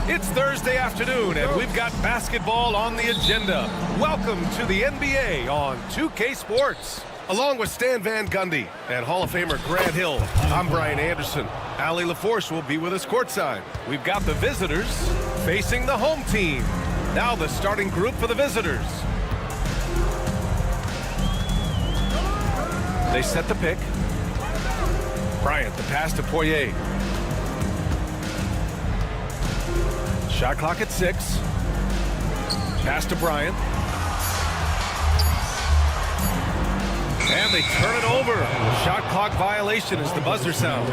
It's Thursday afternoon, and we've got basketball on the agenda. Welcome to the NBA on 2K Sports. Along with Stan Van Gundy and Hall of Famer Grant Hill, I'm Brian Anderson. Allie LaForce will be with us courtside. We've got the visitors facing the home team. Now the starting group for the visitors. They set the pick. Bryant, the pass to Poirier. Shot clock at 6. Pass to Bryant. And they turn it over. Shot clock violation as the buzzer sounds.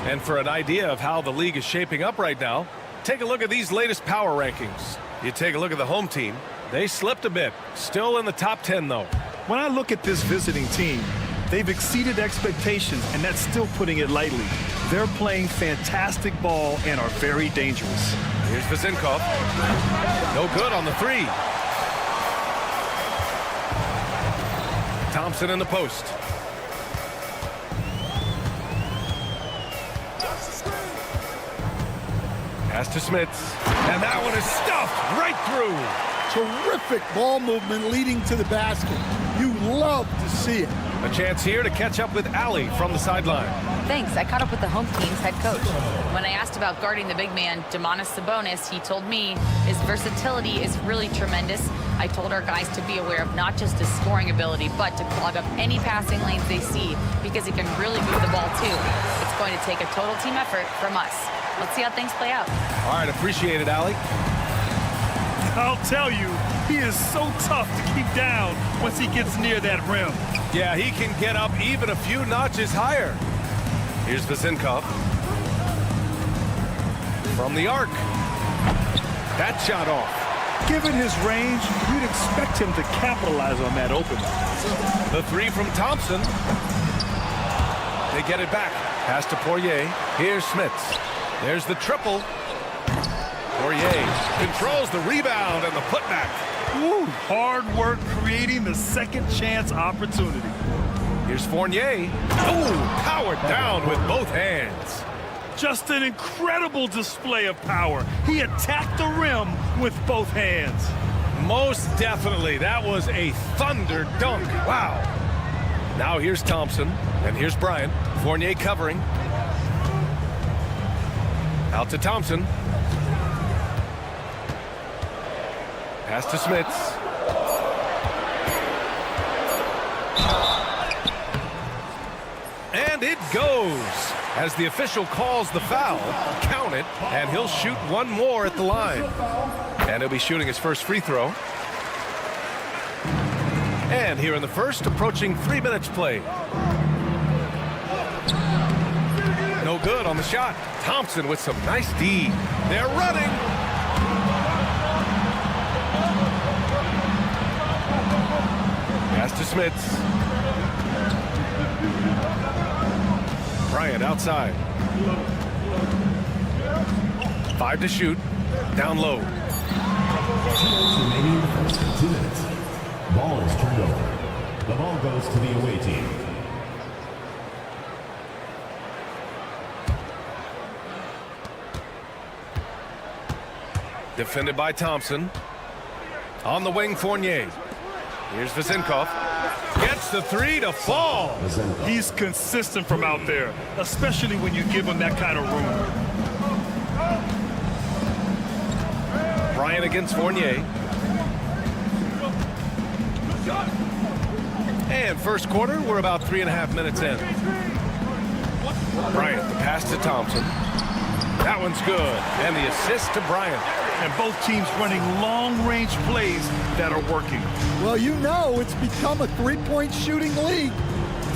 And for an idea of how the league is shaping up right now, take a look at these latest power rankings. You take a look at the home team. They slipped a bit. Still in the top 10, though. When I look at this visiting team, they've exceeded expectations, and that's still putting it lightly. They're playing fantastic ball and are very dangerous. Here's Vazinkov. No good on the 3. Thompson in the post. Pass to Smits. And that one is stuffed right through. Terrific ball movement leading to the basket. You love to see it. A chance here to catch up with Allie from the sideline. Thanks. I caught up with the home team's head coach. When I asked about guarding the big man, Domantas Sabonis, he told me his versatility is really tremendous. I told our guys to be aware of not just his scoring ability, but to clog up any passing lanes they see, because he can really move the ball too. It's going to take a total team effort from us. Let's see how things play out. All right, appreciate it, Allie. I'll tell you, he is so tough to keep down once he gets near that rim. Yeah, he can get up even a few notches higher. Here's Vazinkov. From the arc. That shot off. Given his range, you'd expect him to capitalize on that opening. The 3 from Thompson. They get it back. Pass to Poirier. Here's Smits. There's the triple. Poirier controls the rebound and the putback. Ooh, hard work creating the second chance opportunity. Here's Fournier. Oh, powered down with both hands. Just an incredible display of power. He attacked the rim with both hands. Most definitely. That was a thunder dunk. Wow. Now here's Thompson, and here's Bryant. Fournier covering. Out to Thompson. Pass to Smits. And it goes. As the official calls the foul, count it, and he'll shoot one more at the line. And he'll be shooting his first free throw. And here in the first, approaching 3 minutes played. No good on the shot. Thompson with some nice D. They're running. Pass to Smits. Bryant outside. 5 to shoot. Down low. 2 minutes remaining in the first 2 minutes. Ball is turned over. The ball goes to the away team. Defended by Thompson. On the wing, Fournier. Here's Vazinkov. Gets the 3 to fall. He's consistent from out there, especially when you give him that kind of room. Bryant against Fournier. And first quarter, we're about 3.5 minutes in. Bryant, the pass to Thompson. That one's good. And the assist to Bryant. And both teams running long-range plays that are working. Well, you know it's become a three-point shooting league.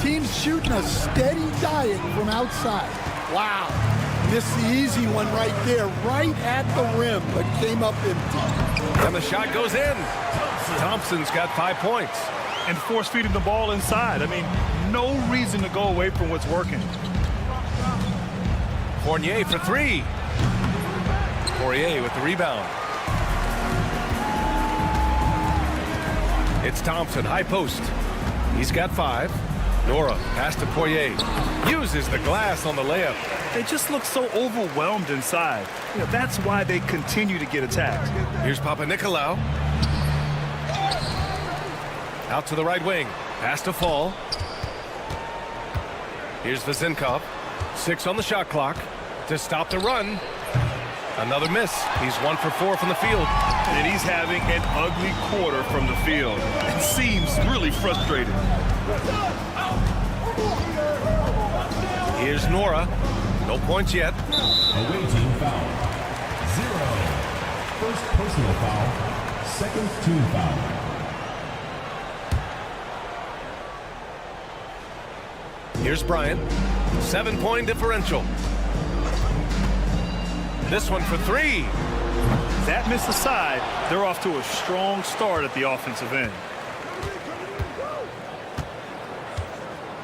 Teams shooting a steady diet from outside. Wow. Missed the easy one right there, right at the rim, but came up empty. And the shot goes in. Thompson's got 5 points. And force-feeding the ball inside. I mean, no reason to go away from what's working. Fournier for three. Poirier with the rebound. It's Thompson, high post. He's got 5. Nora, pass to Poirier. Uses the glass on the layup. They just look so overwhelmed inside. You know, that's why they continue to get attacked. Here's Papanikolaou. Out to the right wing. Pass to Fall. Here's Vezinkov. 6 on the shot clock to stop the run. Another miss. He's 1 for 4 from the field. And he's having an ugly quarter from the field. It seems really frustrated. Here's Nora. No points yet. Away team foul. 0. First personal foul. Second team foul. Here's Bryant. 7-point differential. This one for 3. That miss aside, they're off to a strong start at the offensive end.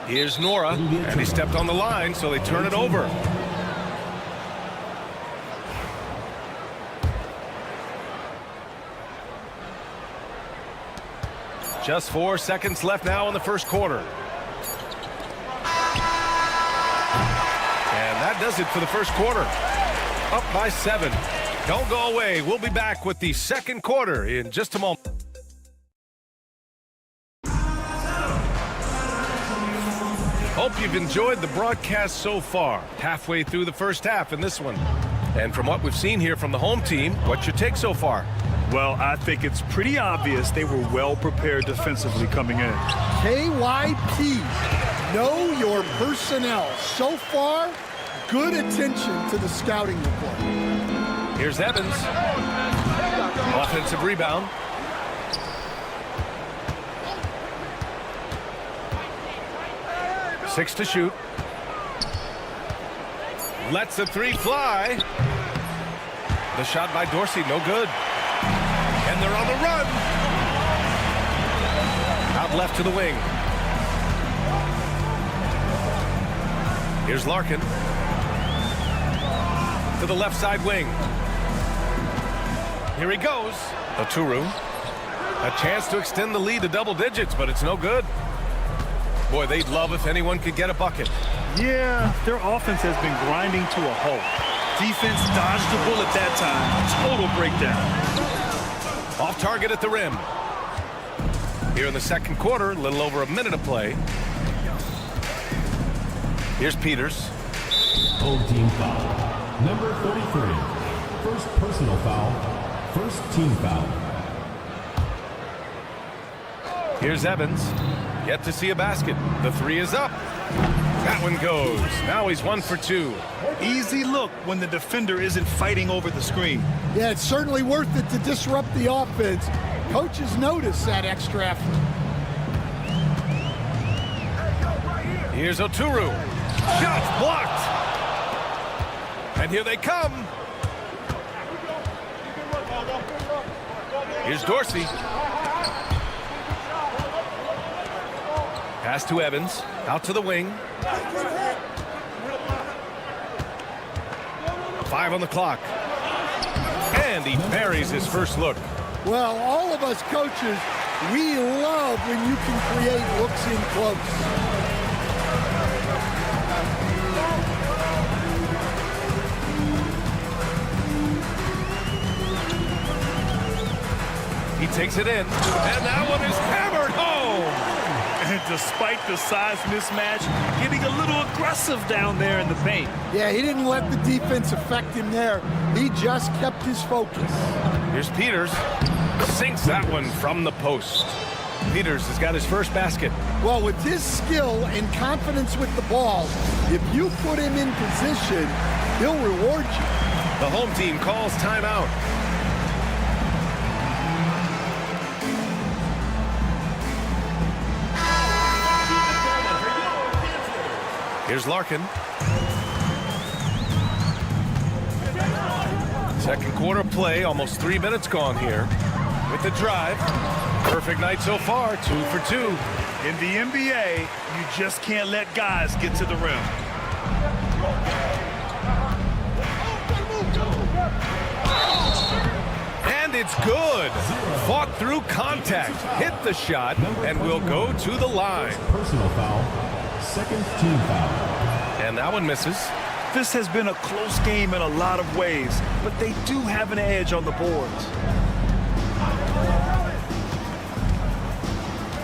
Here's Nora, and he stepped on the line, so they turn it over. Just 4 seconds left now in the first quarter. And that does it for the first quarter. Up by 7. Don't go away. We'll be back with the second quarter in just a moment. Hope you've enjoyed the broadcast so far. Halfway through the first half in this one. And from what we've seen here from the home team, what's your take so far? Well, I think it's pretty obvious they were well prepared defensively coming in. KYP, know your personnel. So far, good attention to the scouting report. Here's Evans. Offensive rebound. Six to shoot. Lets the 3 fly. The shot by Dorsey, no good. And they're on the run. Out left to the wing. Here's Larkin. To the left side wing. Here he goes. Oturu. A chance to extend the lead to double digits, but it's no good. Boy, they'd love if anyone could get a bucket. Yeah, their offense has been grinding to a halt. Defense dodged the bullet that time. Total breakdown. Off target at the rim. Here in the second quarter, a little over a minute of play. Here's Peters. Home team foul. Number 33. First personal foul. First team foul. Here's Evans. Yet to see a basket. The 3 is up. That one goes. Now he's 1 for 2. Easy look when the defender isn't fighting over the screen. Yeah, it's certainly worth it to disrupt the offense. Coaches notice that extra effort. Here's Oturu. Shots blocked. And here they come. Here's Dorsey. Pass to Evans. Out to the wing. 5 on the clock. And he buries his first look. Well, all of us coaches, we love when you can create looks in close. He takes it in. And that one is hammered home. And despite the size mismatch, getting a little aggressive down there in the paint. Yeah, he didn't let the defense affect him there. He just kept his focus. Here's Peters. Sinks that one from the post. Peters has got his first basket. Well, with his skill and confidence with the ball, if you put him in position, he'll reward you. The home team calls timeout. Here's Larkin. Second quarter play, almost 3 minutes gone here. With the drive. Perfect night so far, 2 for 2. In the NBA, you just can't let guys get to the rim. And it's good. Fought through contact, hit the shot, and will go to the line. Personal foul. Second team foul. And that one misses. This has been a close game in a lot of ways, but they do have an edge on the boards.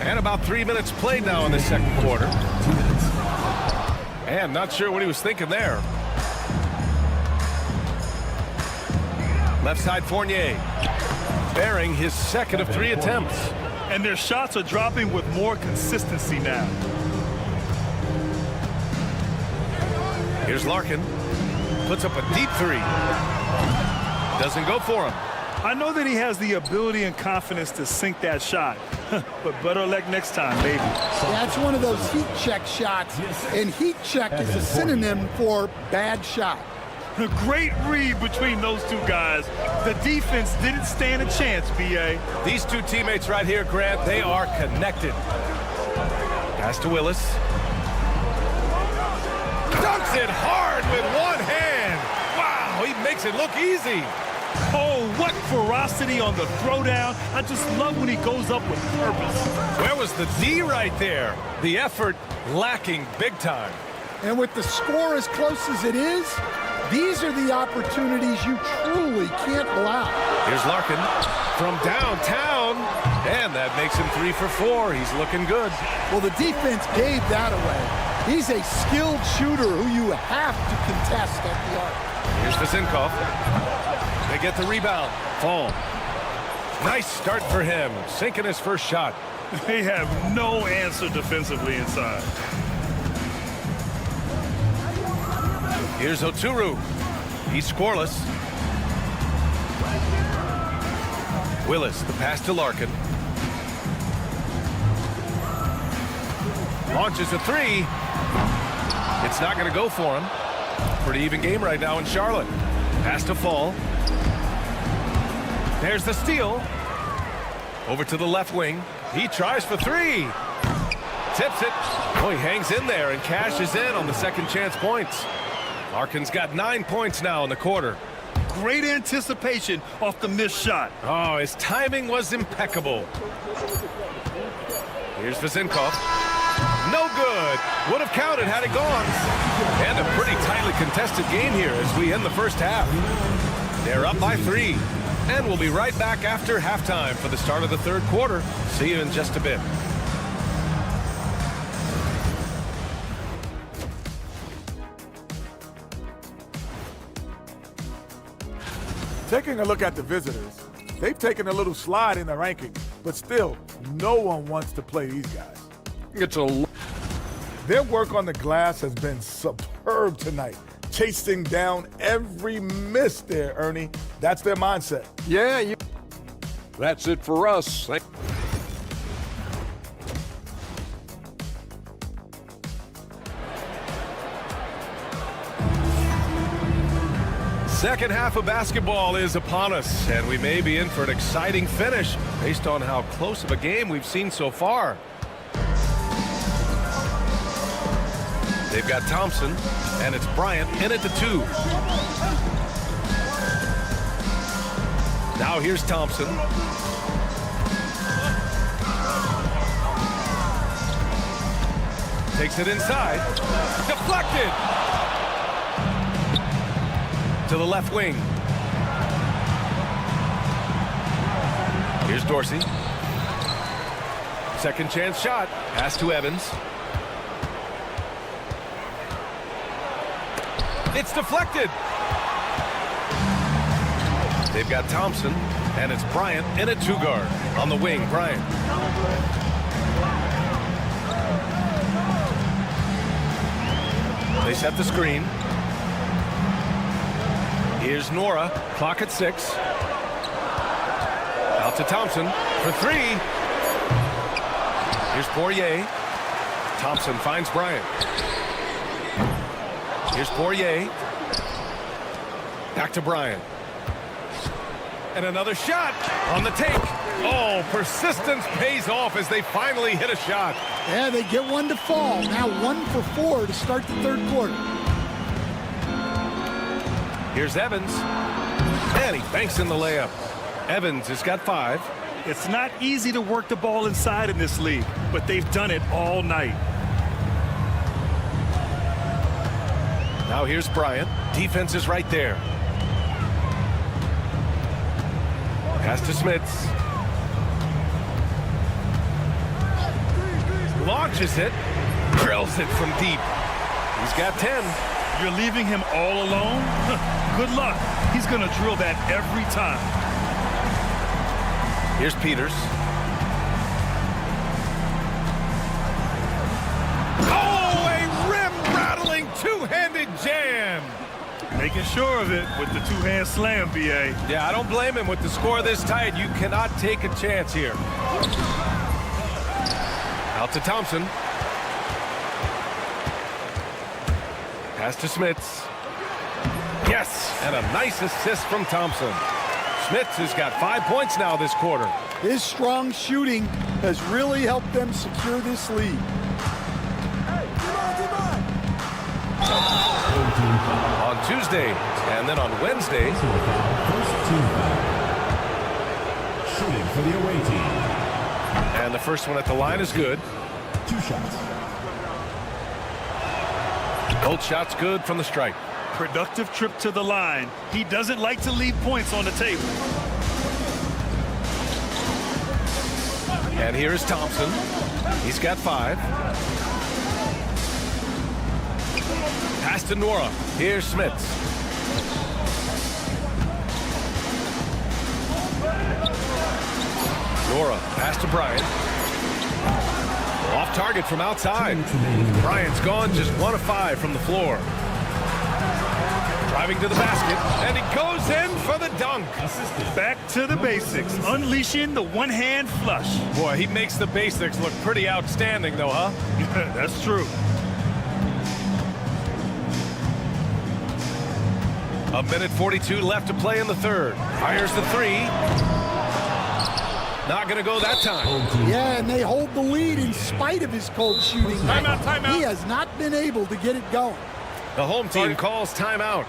And about 3 minutes played now in the second quarter. And not sure what he was thinking there. Left side Fournier, bearing his second of 3 attempts. And their shots are dropping with more consistency now. Here's Larkin, puts up a deep 3. Doesn't go for him. I know that he has the ability and confidence to sink that shot, but better luck next time, maybe. That's one of those heat check shots, and heat check is a synonym for bad shot. A great read between those two guys. The defense didn't stand a chance, B.A. These two teammates right here, Grant, they are connected. Pass to Willis. Dunks it hard with one hand. Wow, he makes it look easy. Oh, what ferocity on the throwdown. I just love when he goes up with purpose. Where was the D right there? The effort lacking big time. And with the score as close as it is, these are the opportunities you truly can't allow. Here's Larkin from downtown, and that makes him 3 for 4. He's looking good. Well, the defense gave that away. He's a skilled shooter who you have to contest at the arc. Here's Vasenkov. They get the rebound. Fall. Nice start for him, sinking his first shot. They have no answer defensively inside. Here's Oturu. He's scoreless. Willis, the pass to Larkin. Launches a 3. It's not going to go for him. Pretty even game right now in Charlotte. Pass to Fall. There's the steal. Over to the left wing. He tries for 3. Tips it. Oh, he hangs in there and cashes in on the second chance points. Larkin's got 9 points now in the quarter. Great anticipation off the missed shot. Oh, his timing was impeccable. Here's Vasenkov. No good. Would have counted had it gone. And a pretty tightly contested game here as we end the first half. They're up by 3. And we'll be right back after halftime for the start of the third quarter. See you in just a bit. Taking a look at the visitors, they've taken a little slide in the rankings, but still, no one wants to play these guys. Their work on the glass has been superb tonight, chasing down every miss there, Ernie. That's their mindset. Yeah, that's it for us. Second half of basketball is upon us, and we may be in for an exciting finish based on how close of a game we've seen so far. They've got Thompson, and it's Bryant in at the 2. Now here's Thompson. Takes it inside. Deflected! To the left wing. Here's Dorsey. Second chance shot. Pass to Evans. It's deflected. They've got Thompson, and it's Bryant in at 2 guard. On the wing, Bryant. They set the screen. Here's Nora, clock at 6. Out to Thompson for 3. Here's Poirier. Thompson finds Bryant. Here's Poirier. Back to Bryant. And another shot on the take. Oh, persistence pays off as they finally hit a shot. Yeah, they get one to fall. Now 1 for 4 to start the third quarter. Here's Evans. And he banks in the layup. Evans has got 5. It's not easy to work the ball inside in this league, but they've done it all night. Now here's Bryant. Defense is right there. Pass to Smits. Launches it. Drills it from deep. He's got 10. You're leaving him all alone? Good luck. He's going to drill that every time. Here's Peters. Oh, a rim-rattling two-handed jam. Making sure of it with the two-hand slam, B.A. Yeah, I don't blame him. With the score this tight, you cannot take a chance here. Out to Thompson. Pass to Smits. Yes, and a nice assist from Thompson. Smits has got 5 points now this quarter. His strong shooting has really helped them secure this lead. On Tuesday, and then on Wednesday. First team foul. Shooting for the away team. And the first one at the line is good. 2 shots. Both shots good from the strike. Productive trip to the line. He doesn't like to leave points on the table. And here is Thompson. He's got 5. Pass to Nora. Here's Smits. Nora, pass to Bryant. Off target from outside. Bryant's gone just 1 of 5 from the floor. Driving to the basket, and he goes in for the dunk. Back to the basics, unleashing the one-hand flush. Boy, he makes the basics look pretty outstanding, though, huh? That's true. A minute 42 left to play in the third. Fires the 3. Not going to go that time. Yeah, and they hold the lead in spite of his cold shooting. Timeout, timeout. He has not been able to get it going. The home team calls timeout.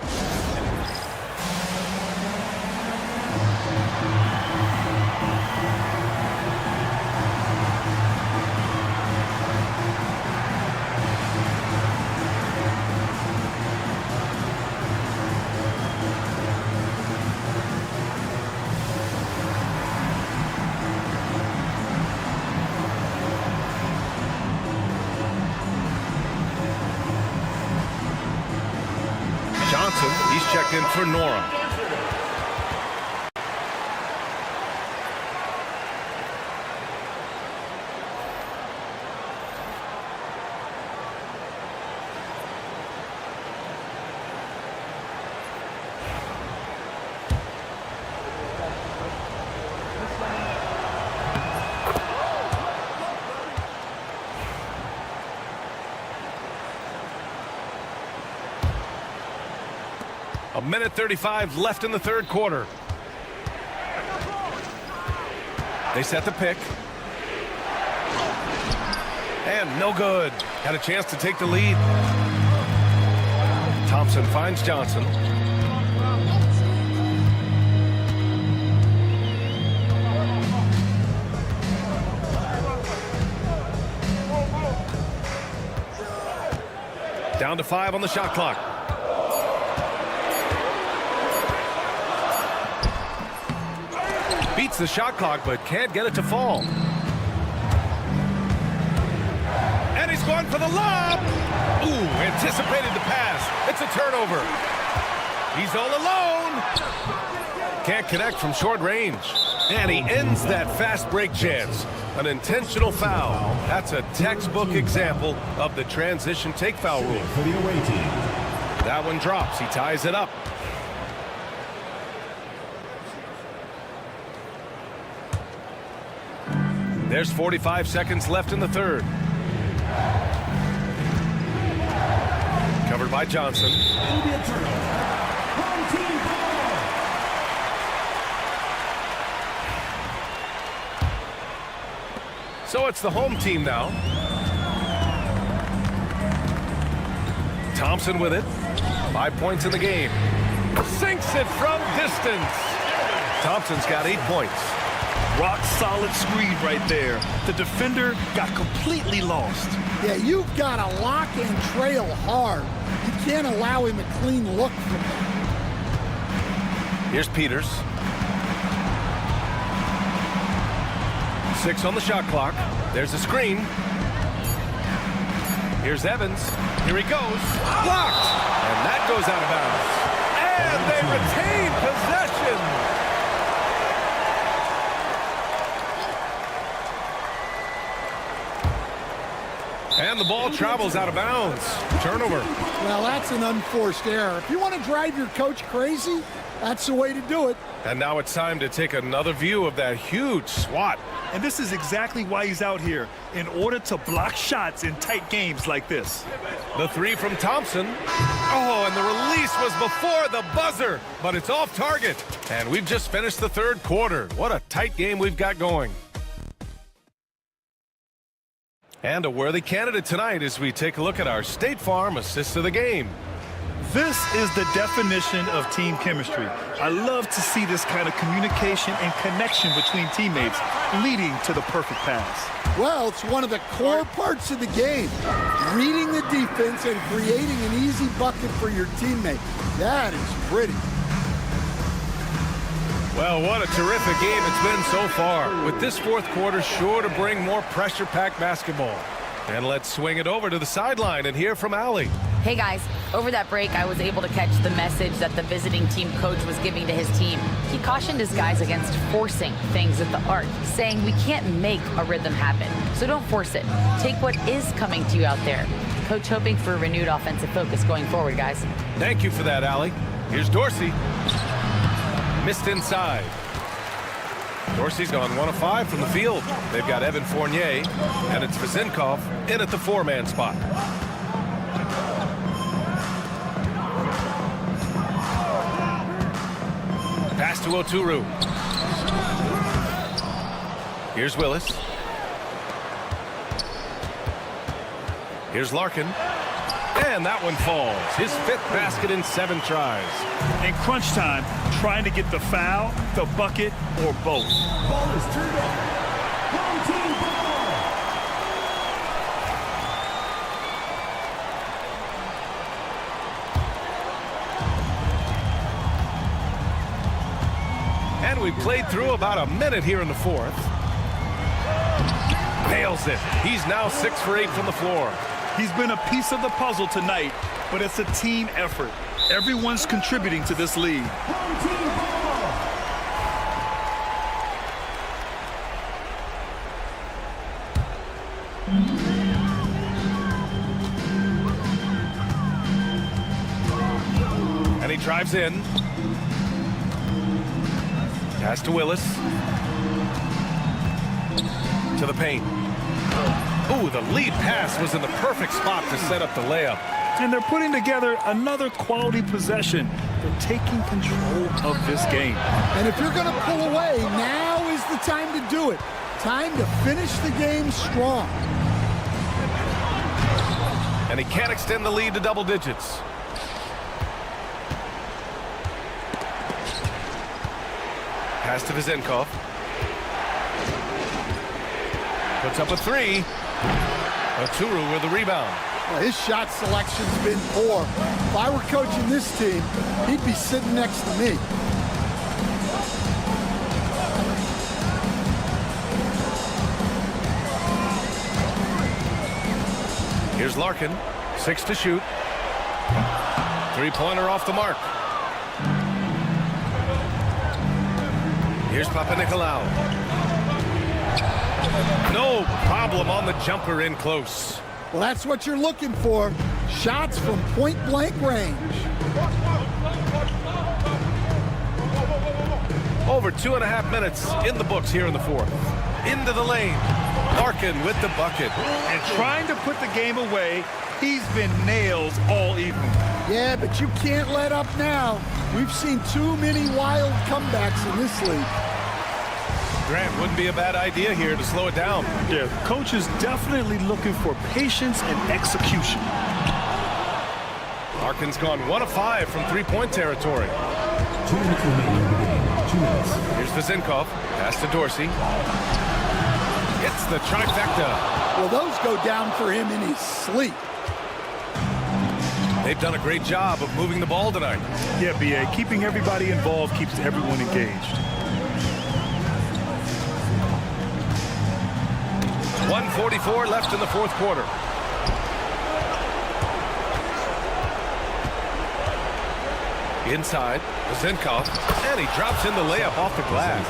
He's checked in for Nora. A minute 35 left in the third quarter. They set the pick. And no good. Had a chance to take the lead. Thompson finds Johnson. Down to 5 on the shot clock. Beats the shot clock, but can't get it to fall. And he's going for the lob. Ooh, anticipated the pass. It's a turnover. He's all alone. Can't connect from short range. And he ends that fast break chance. An intentional foul. That's a textbook example of the transition take foul rule. For the away team. That one drops. He ties it up. There's 45 seconds left in the third. Covered by Johnson. It'll be a turnover. Home team ball. So it's the home team now. Thompson with it. 5 points in the game. Sinks it from distance. Thompson's got 8 points. Rock solid screen right there. The defender got completely lost. Yeah, you've got to lock and trail hard. You can't allow him a clean look from that. Here's Peters. 6 on the shot clock. There's a screen. Here's Evans. Here he goes. Blocked. And that goes out of bounds. And they retain possession. And the ball travels out of bounds. Turnover. Well, that's an unforced error. If you want to drive your coach crazy, that's the way to do it. And now it's time to take another view of that huge swat. And this is exactly why he's out here, in order to block shots in tight games like this. The 3 from Thompson. Oh, and the release was before the buzzer, but it's off target. And we've just finished the third quarter. What a tight game we've got going. And a worthy candidate tonight as we take a look at our State Farm assist of the game. This is the definition of team chemistry. I love to see this kind of communication and connection between teammates leading to the perfect pass. Well, it's one of the core parts of the game. Reading the defense and creating an easy bucket for your teammate. That is pretty. Well, what a terrific game it's been so far. With this fourth quarter sure to bring more pressure-packed basketball. And let's swing it over to the sideline and hear from Allie. Hey guys, over that break I was able to catch the message that the visiting team coach was giving to his team. He cautioned his guys against forcing things at the arc, saying we can't make a rhythm happen, so don't force it. Take what is coming to you out there. Coach hoping for a renewed offensive focus going forward, guys. Thank you for that, Allie. Here's Dorsey. Missed inside. Dorsey's gone 1 of 5 from the field. They've got Evan Fournier, and it's Vazinkov in at the 4-man spot. Pass to Oturu. Here's Willis. Here's Larkin. And that one falls. His 5th basket in 7 tries. In crunch time, trying to get the foul, the bucket, or both. Ball is turned over. Home team ball. And we played through about a minute here in the fourth. Nails it. He's now 6 for 8 from the floor. He's been a piece of the puzzle tonight, but it's a team effort. Everyone's contributing to this lead. Home team ball. And he drives in. Pass to Willis. To the paint. Ooh, the lead pass was in the perfect spot to set up the layup. And they're putting together another quality possession. They're taking control of this game. And if you're going to pull away, now is the time to do it. Time to finish the game strong. And he can't extend the lead to double digits. Pass to Vazinkov. Puts up a 3. Oturu with the rebound. Well, his shot selection's been poor. If I were coaching this team, he'd be sitting next to me. Here's Larkin. 6 to shoot. 3-pointer off the mark. Here's Panathinaikos. No problem on the jumper in close. Well, that's what you're looking for. Shots from point-blank range. Over 2.5 minutes in the books here in the fourth. into the lane. Larkin with the bucket. And trying to put the game away, he's been nails all evening. Yeah, but you can't let up now. We've seen too many wild comebacks in this league. Grant, wouldn't be a bad idea here to slow it down. Yeah, coach is definitely looking for patience and execution. Larkin's gone 1 of 5 from three-point territory. 2 minutes remaining in the game. 2 minutes. Here's Vezinkov. Pass to Dorsey. It's the trifecta. Well, those go down for him in his sleep. They've done a great job of moving the ball tonight. Yeah, B.A., keeping everybody involved keeps everyone engaged. 1:44 left in the fourth quarter. Inside, Vezinkov, and he drops in the layup off the glass.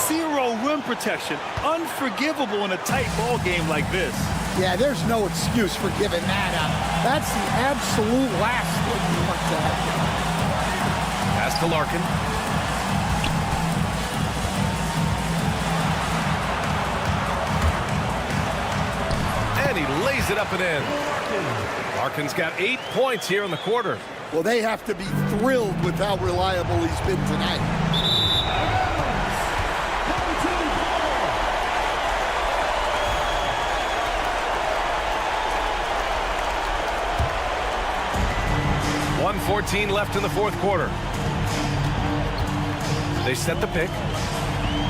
Zero rim protection. Unforgivable in a tight ball game like this. Yeah, there's no excuse for giving that up. That's the absolute last thing you want to happen. Pass to Larkin. And he lays it up and in. Larkin's got 8 points here in the quarter. Well, they have to be thrilled with how reliable he's been tonight. .14 left in the fourth quarter. They set the pick.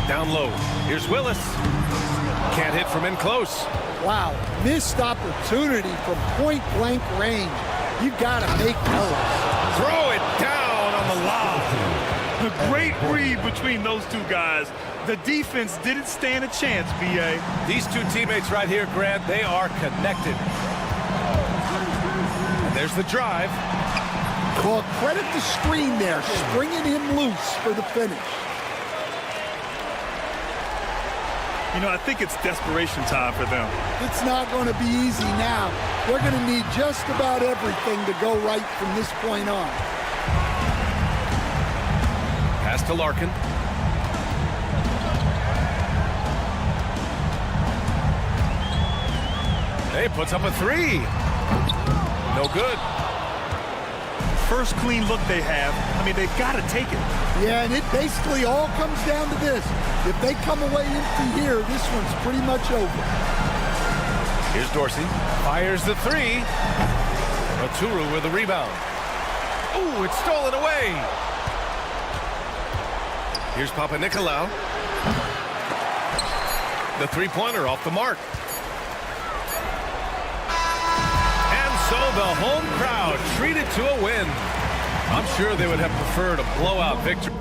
Down low. Here's Willis. Can't hit from in close. Wow, missed opportunity from point-blank range. You've got to make those. Throw it down on the lob. A great read between those two guys. The defense didn't stand a chance, B.A. These two teammates right here, Grant, they are connected. And there's the drive. Well, credit the screen there, springing him loose for the finish. You know, I think it's desperation time for them. It's not going to be easy now. They're going to need just about everything to go right from this point on. Pass to Larkin. Hey, puts up a three. No good. First clean look they have. I mean, they've got to take it. Yeah, and it basically all comes down to this. If they come away empty here, this one's pretty much over. Here's Dorsey. Fires the three. Oturu with the rebound. Ooh, it's stolen away. Here's Papanikolaou. The three-pointer off the mark. So the home crowd treated to a win. I'm sure they would have preferred a blowout victory.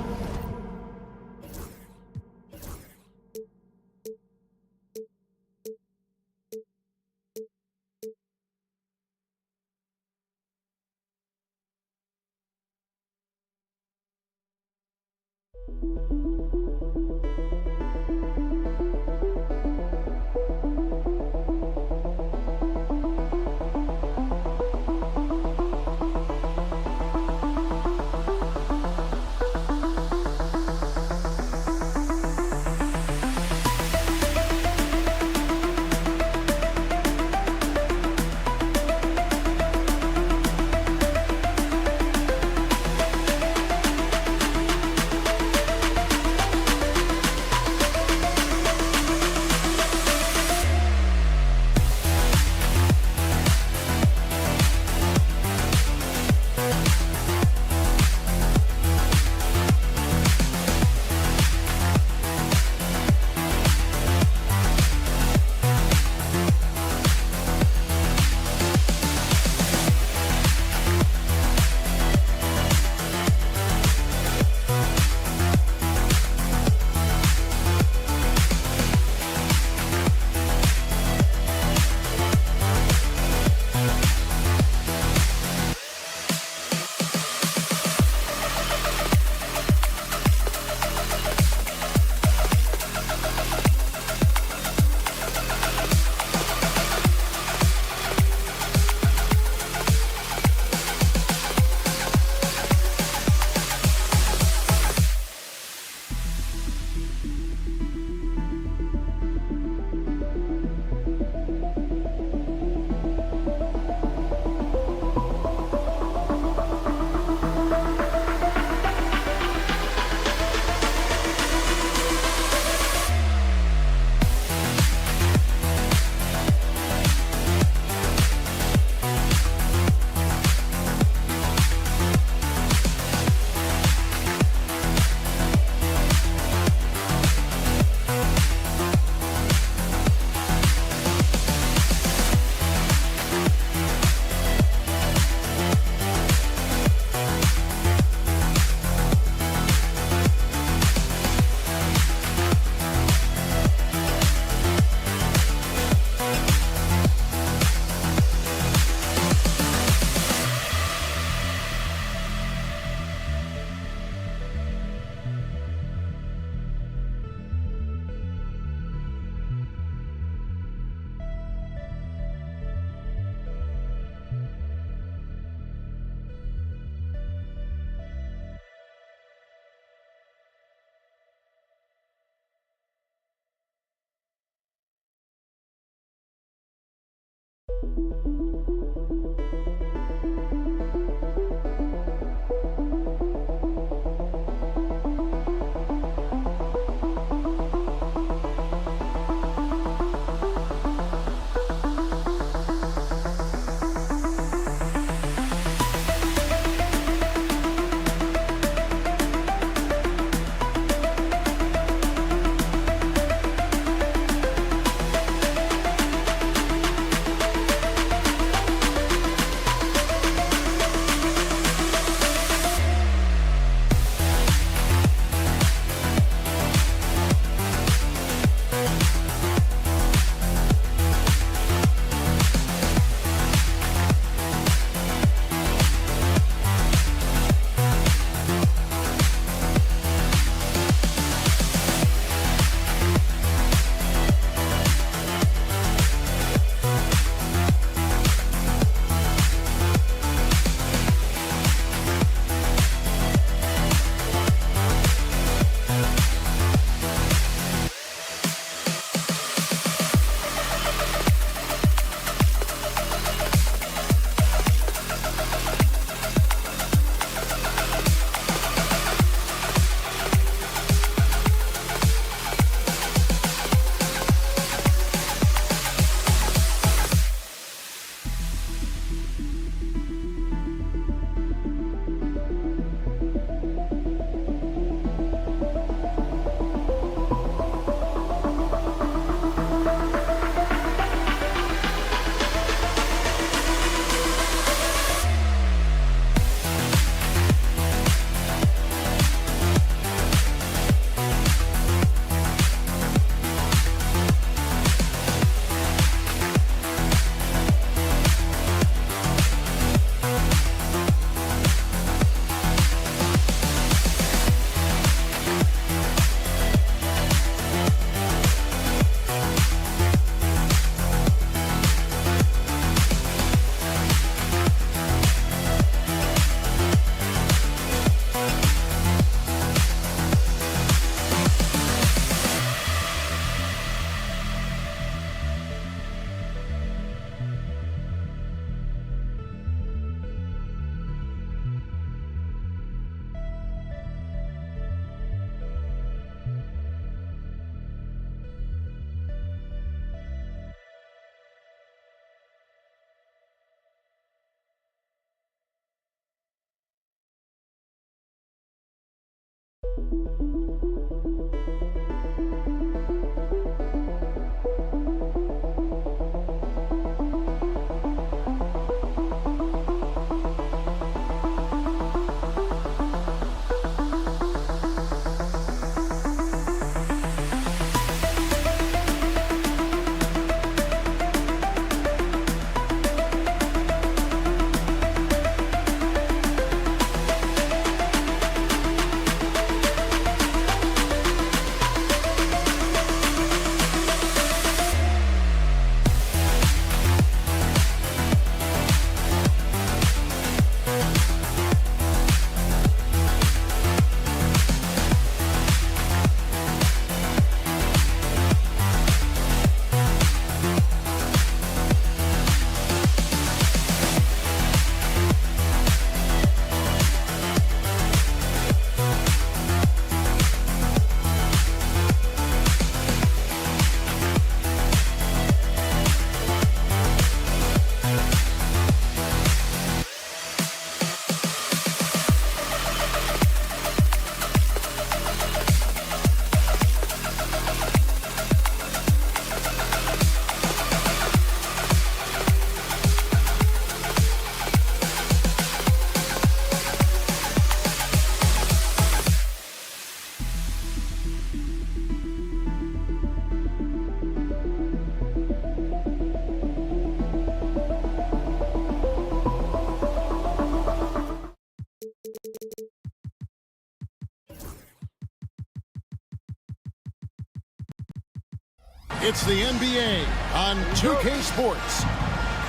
It's the NBA on 2K Sports.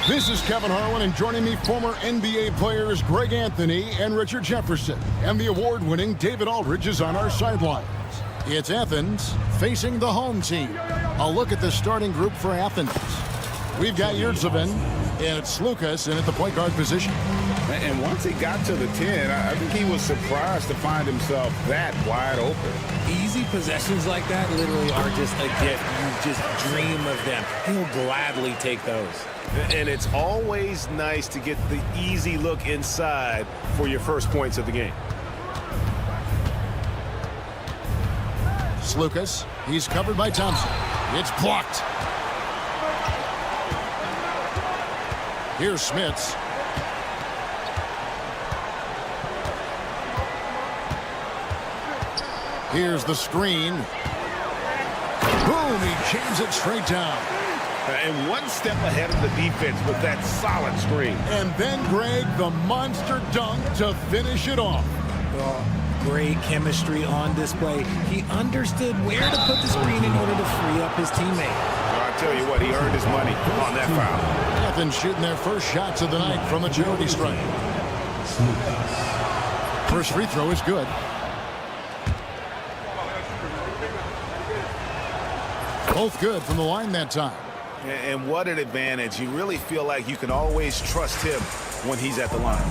This is Kevin Harlan, and joining me, former NBA players Greg Anthony and Richard Jefferson. And the award-winning David Aldridge is on our sidelines. It's Athens facing the home team. A look at the starting group for Athens. We've got Yurtseven, And it's Lucas in at the point guard position. And once he got to the 10, I think he was surprised to find himself that wide open. Easy possessions like that literally are just a gift. You just dream of them. He'll gladly take those. And it's always nice to get the easy look inside for your first points of the game. Lucas, he's covered by Thompson. It's blocked. Here's Smits. Here's the screen. Boom, he jams it straight down. And one step ahead of the defense with that solid screen. And then, Greg, the monster dunk to finish it off. Great chemistry on display. He understood where to put the screen in order to free up his teammate. Well, I tell you what, he earned his money on that foul. Athens shooting their first shots of the night from a charity strike. First free throw is good. Both good from the line that time. And what an advantage. You really feel like you can always trust him when he's at the line.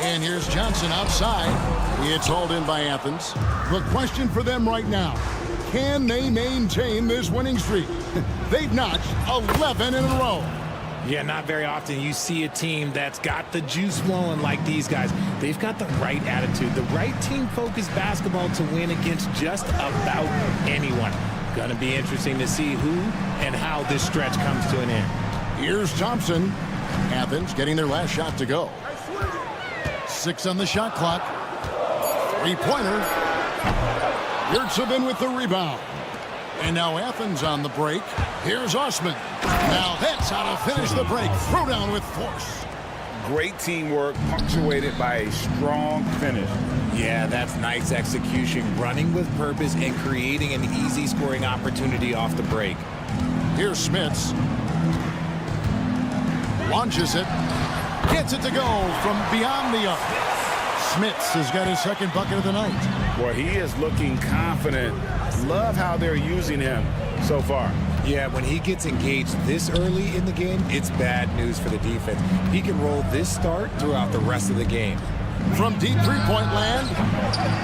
And here's Johnson outside. It's hauled in by Athens. The question for them right now, can they maintain this winning streak? They've notched 11 in a row. Yeah, not very often you see a team that's got the juice flowing like these guys. They've got the right attitude, the right team-focused basketball to win against just about anyone. Gonna be interesting to see who and how this stretch comes to an end. Here's Thompson. Athens getting their last shot to go. 6 on the shot clock. Three-pointer. Yurtsevin with the rebound. And now Athens on the break. Here's Osman. Now that's how to finish the break. Throw down with force. Great teamwork punctuated by a strong finish. Yeah, that's nice execution, running with purpose and creating an easy scoring opportunity off the break. Here's Smits. Launches it. Gets it to go from beyond the arc. Smits has got his second bucket of the night. Boy, he is looking confident. Love how they're using him so far. Yeah, when he gets engaged this early in the game, it's bad news for the defense. He can roll this start throughout the rest of the game. From deep three-point land,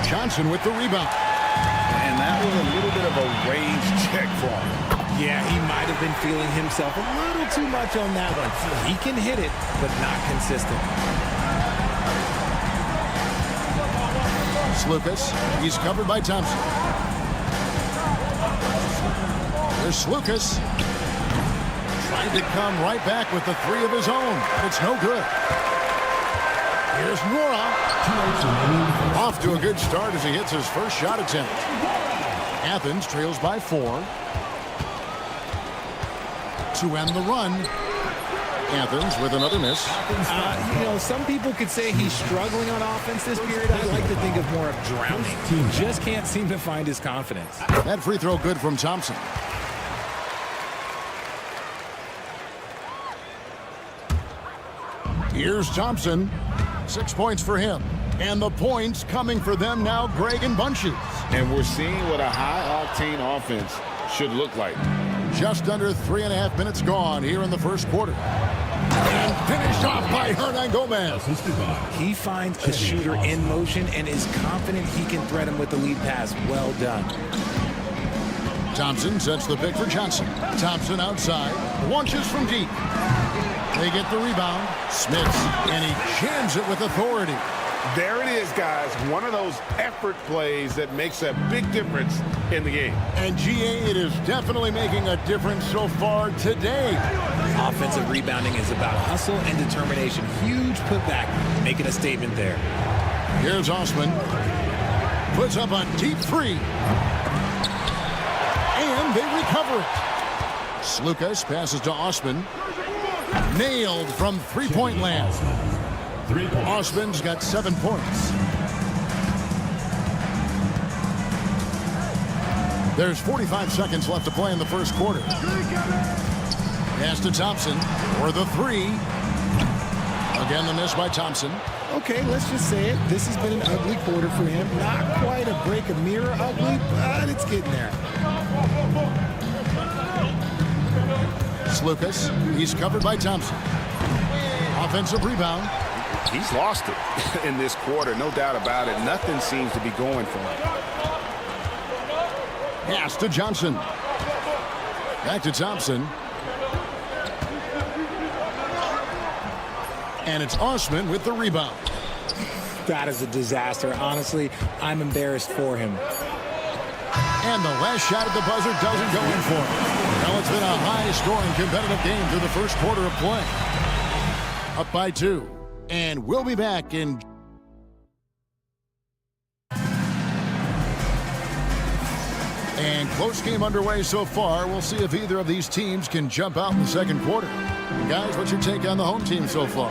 Johnson with the rebound. And that was a little bit of a range check for him. Yeah, he might have been feeling himself a little too much on that one. He can hit it, but not consistent. Lucas, he's covered by Thompson. There's Lucas. Trying to come right back with the three of his own, but it's no good. Here's Nora. Off to a good start as he hits his first shot attempt. Athens trails by 4. To end the run. Athens with another miss. Some people could say he's struggling on offense this period. I like to think of more of drowning. He just can't seem to find his confidence. That free throw good from Thompson. Here's Thompson. 6 points for him. And the points coming for them now, Greg and Bunches. And we're seeing what a high-octane offense should look like. Just under 3.5 minutes gone here in the first quarter. And finished off by Hernan Gomez. He finds a shooter in motion and is confident he can thread him with the lead pass. Well done. Thompson sets the pick for Johnson. Thompson outside. Launches from deep. They get the rebound. Smits. And he jams it with authority. There it is, guys. One of those effort plays that makes a big difference in the game. And GA, it is definitely making a difference so far today. Offensive rebounding is about hustle and determination. Huge putback, making a statement there. Here's Osman. Puts up a deep three. And they recover it. Lucas passes to Osman. Nailed from three-point land. Osman's got 7 points. There's 45 seconds left to play in the first quarter. Pass to Thompson for the three. Again, the miss by Thompson. Okay, let's just say it. This has been an ugly quarter for him. Not quite a break a mirror ugly, but it's getting there. Slukas, he's covered by Thompson. Offensive rebound. He's lost it in this quarter, no doubt about it. Nothing seems to be going for him. Pass to Johnson. Back to Thompson. And it's Osman with the rebound. That is a disaster. Honestly, I'm embarrassed for him. And the last shot at the buzzer doesn't go in for him. Well, it's been a high-scoring competitive game through the first quarter of play. Up by 2. And we'll be back in... And close game underway so far. We'll see if either of these teams can jump out in the second quarter. Guys, what's your take on the home team so far?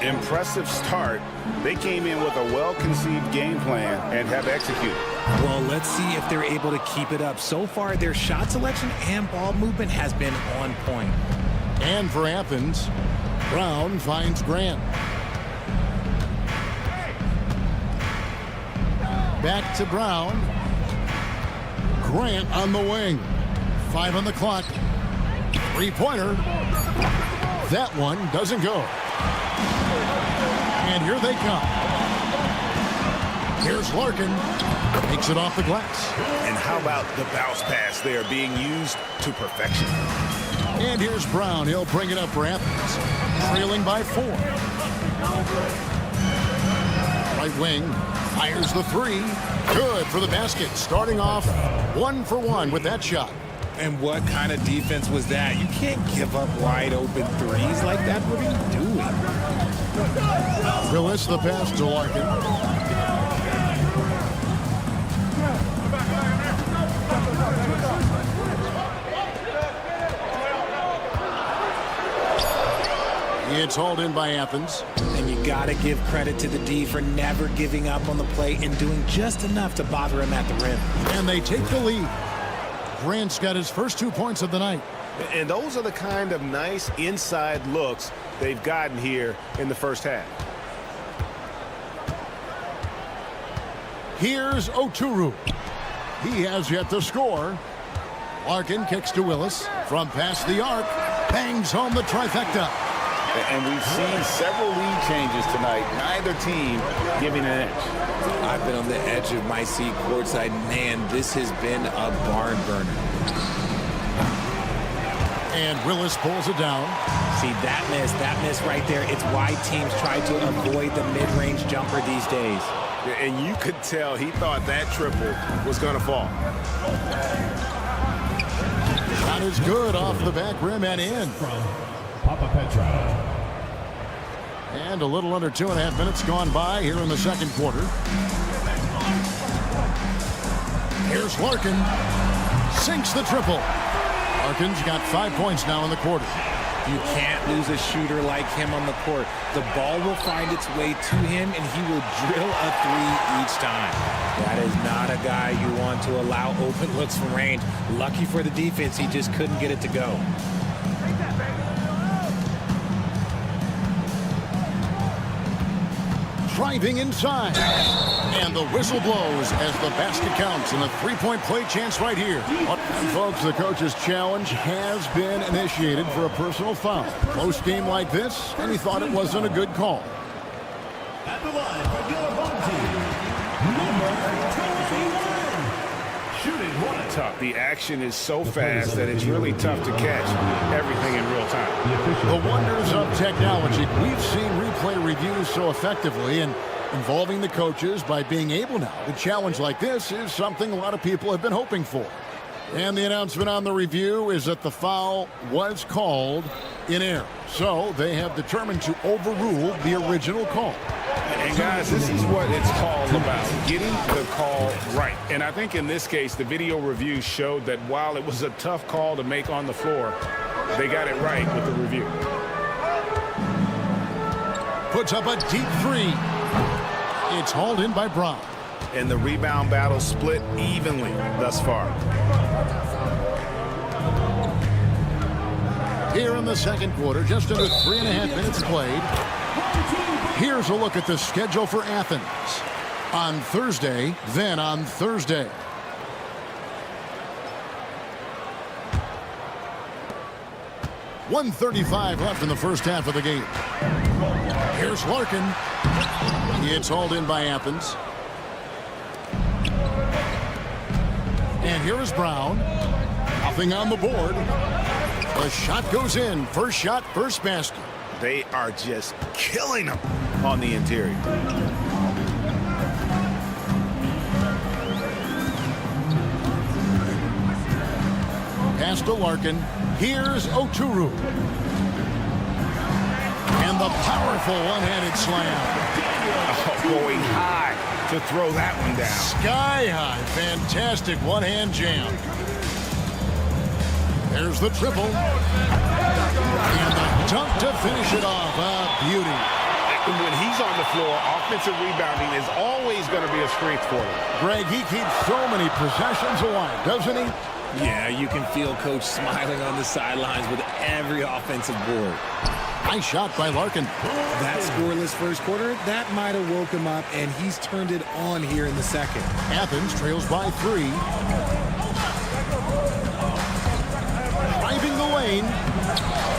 Impressive start. They came in with a well-conceived game plan and have executed. Well, let's see if they're able to keep it up. So far, their shot selection and ball movement has been on point. And for Athens, Brown finds Grant. Back to Brown. Grant on the wing. 5 on the clock. Three-pointer. That one doesn't go. And here they come. Here's Larkin. Takes it off the glass. And how about the bounce pass there being used to perfection? And here's Brown. He'll bring it up for Athens. Trailing by 4. Right wing. Fires the 3. Good for the basket. Starting off 1 for 1 with that shot. And what kind of defense was that? You can't give up wide open threes like that. What are you doing? Willis the pass to Larkin. It's hauled in by Athens. And you got to give credit to the D for never giving up on the play and doing just enough to bother him at the rim. And they take the lead. Grant's got his first 2 points of the night. And those are the kind of nice inside looks they've gotten here in the first half. Here's Oturu. He has yet to score. Larkin kicks to Willis. From past the arc, bangs home the trifecta. And we've seen several lead changes tonight. Neither team giving an edge. I've been on the edge of my seat courtside. Man, this has been a barn burner. And Willis pulls it down. See, that miss right there. It's why teams try to avoid the mid-range jumper these days. And you could tell he thought that triple was going to fall. Shot is good off the back rim and in. From Papa Petra. And a little under 2.5 minutes gone by here in the second quarter. Here's Larkin. Sinks the triple. Larkin's got 5 points now in the quarter. You can't lose a shooter like him on the court. The ball will find its way to him, and he will drill a 3 each time. That is not a guy you want to allow open looks from range. Lucky for the defense, he just couldn't get it to go. Driving inside. And the whistle blows as the basket counts and a 3-point play chance right here. And folks, the coach's challenge has been initiated for a personal foul. Close game like this, and he thought it wasn't a good call. At the line for your home team, number 21. Shooting one. Tough. The action is so fast that it's really tough to catch everything in real time. The wonders of technology. We've seen replay reviews so effectively, and involving the coaches by being able now to challenge like this is something a lot of people have been hoping for. And the announcement on the review is that the foul was called in error. So they have determined to overrule the original call. And guys, this is what it's called about, getting the call right. And I think in this case, the video review showed that while it was a tough call to make on the floor, they got it right with the review. Puts up a deep 3. It's hauled in by Brown. And the rebound battle split evenly thus far. Here in the second quarter, just under 3.5 minutes played. Here's a look at the schedule for Athens. On Thursday, then on Thursday. 1:35 left in the first half of the game. Here's Larkin. It's hauled in by Athens. And here is Brown. Nothing on the board. The shot goes in. First shot, first basket. They are just killing them on the interior. Pass to Larkin. Here's Oturu. And the powerful one-handed slam. Going high to throw that one down. Sky high. Fantastic one-hand jam. There's the triple. And the dunk to finish it off. A beauty. When he's on the floor, offensive rebounding is always going to be a strength for him. Greg, he keeps so many possessions alive, doesn't he? Yeah, you can feel Coach smiling on the sidelines with every offensive board. Nice shot by Larkin. That scoreless first quarter, that might have woke him up, and he's turned it on here in the second. Athens trails by 3. Driving the lane.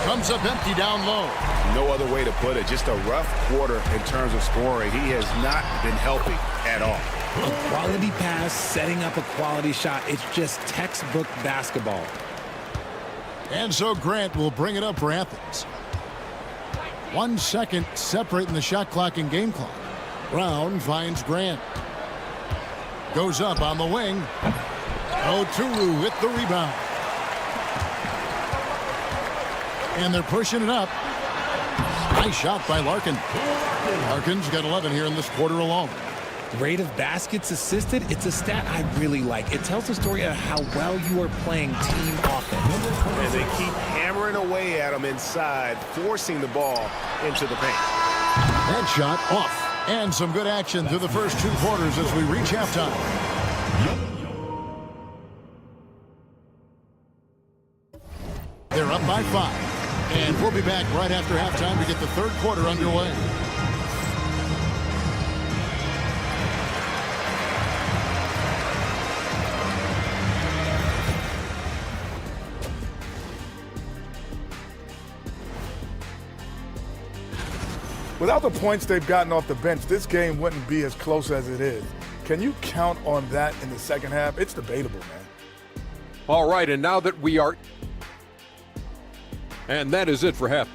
Comes up empty down low. No other way to put it. Just a rough quarter in terms of scoring. He has not been helping at all. A quality pass, setting up a quality shot. It's just textbook basketball. And so Grant will bring it up for Athens. 1 second separating the shot clock and game clock. Brown finds Grant. Goes up on the wing. Oturu with the rebound. And they're pushing it up. Nice shot by Larkin. Larkin's got 11 here in this quarter alone. Rate of baskets assisted, it's a stat I really like. It tells the story of how well you are playing team offense. And they keep hammering away at him inside, forcing the ball into the paint. That shot off. And some good action through the first 2 quarters as we reach halftime. They're up by 5. And we'll be back right after halftime to get the third quarter underway. Without the points they've gotten off the bench, this game wouldn't be as close as it is. Can you count on that in the second half? It's debatable, man. All right, and now that we are... And that is it for half.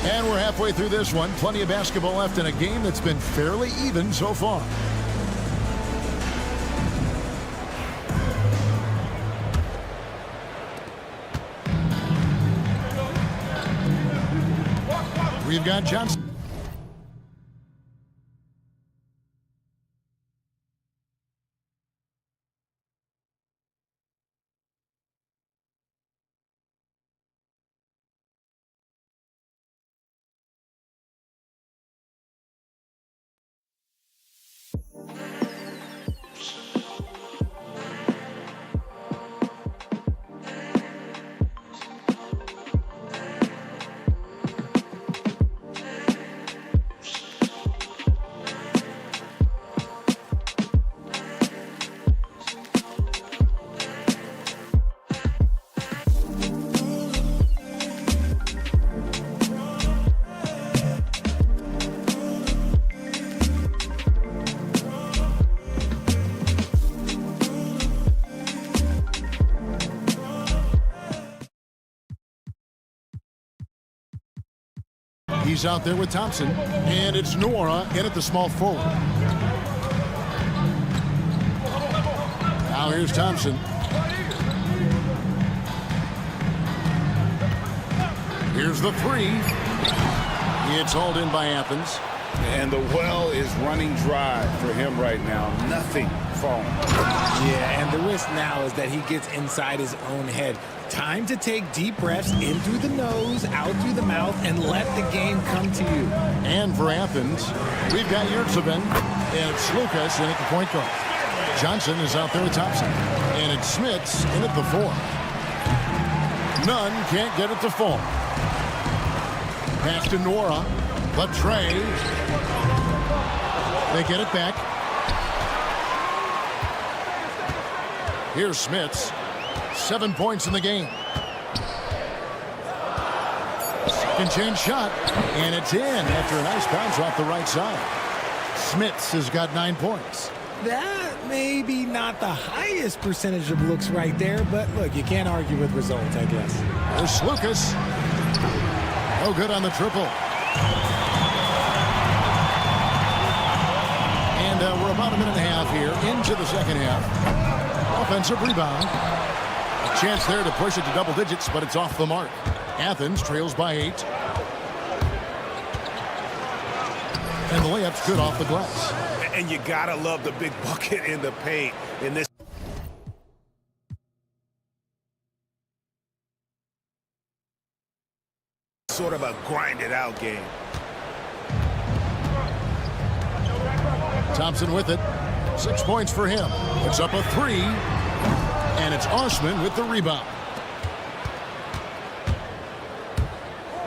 And we're halfway through this one. Plenty of basketball left in a game that's been fairly even so far. We've got Johnson. He's out there with Thompson, and it's Nora in at the small forward. Now here's Thompson. Here's the 3. It's hauled in by Athens. And the well is running dry for him right now. Nothing falling. Yeah, and the risk now is that he gets inside his own head. Time to take deep breaths in through the nose, out through the mouth, and let the game come to you. And for Athens, we've got Yurtsevin, and it's Lucas in at the point guard. Johnson is out there with Thompson, and it's Smits in at the 4. None can't get it to fall. Pass to Nora. The tray. They get it back. Here's Smits. 7 points in the game. Second chance shot, and it's in after a nice bounce off the right side. Smits has got 9 points. That may be not the highest percentage of looks right there, but look, you can't argue with results, I guess. There's Lucas. No good on the triple. And we're about a minute and a half here into the second half. Offensive rebound. A chance there to push it to double digits, but it's off the mark. Athens trails by 8. And the layup's good off the glass. And you gotta love the big bucket in the paint in this. Sort of a grinded out game. Thompson with it. 6 points for him. It's up a 3. And it's Osman with the rebound.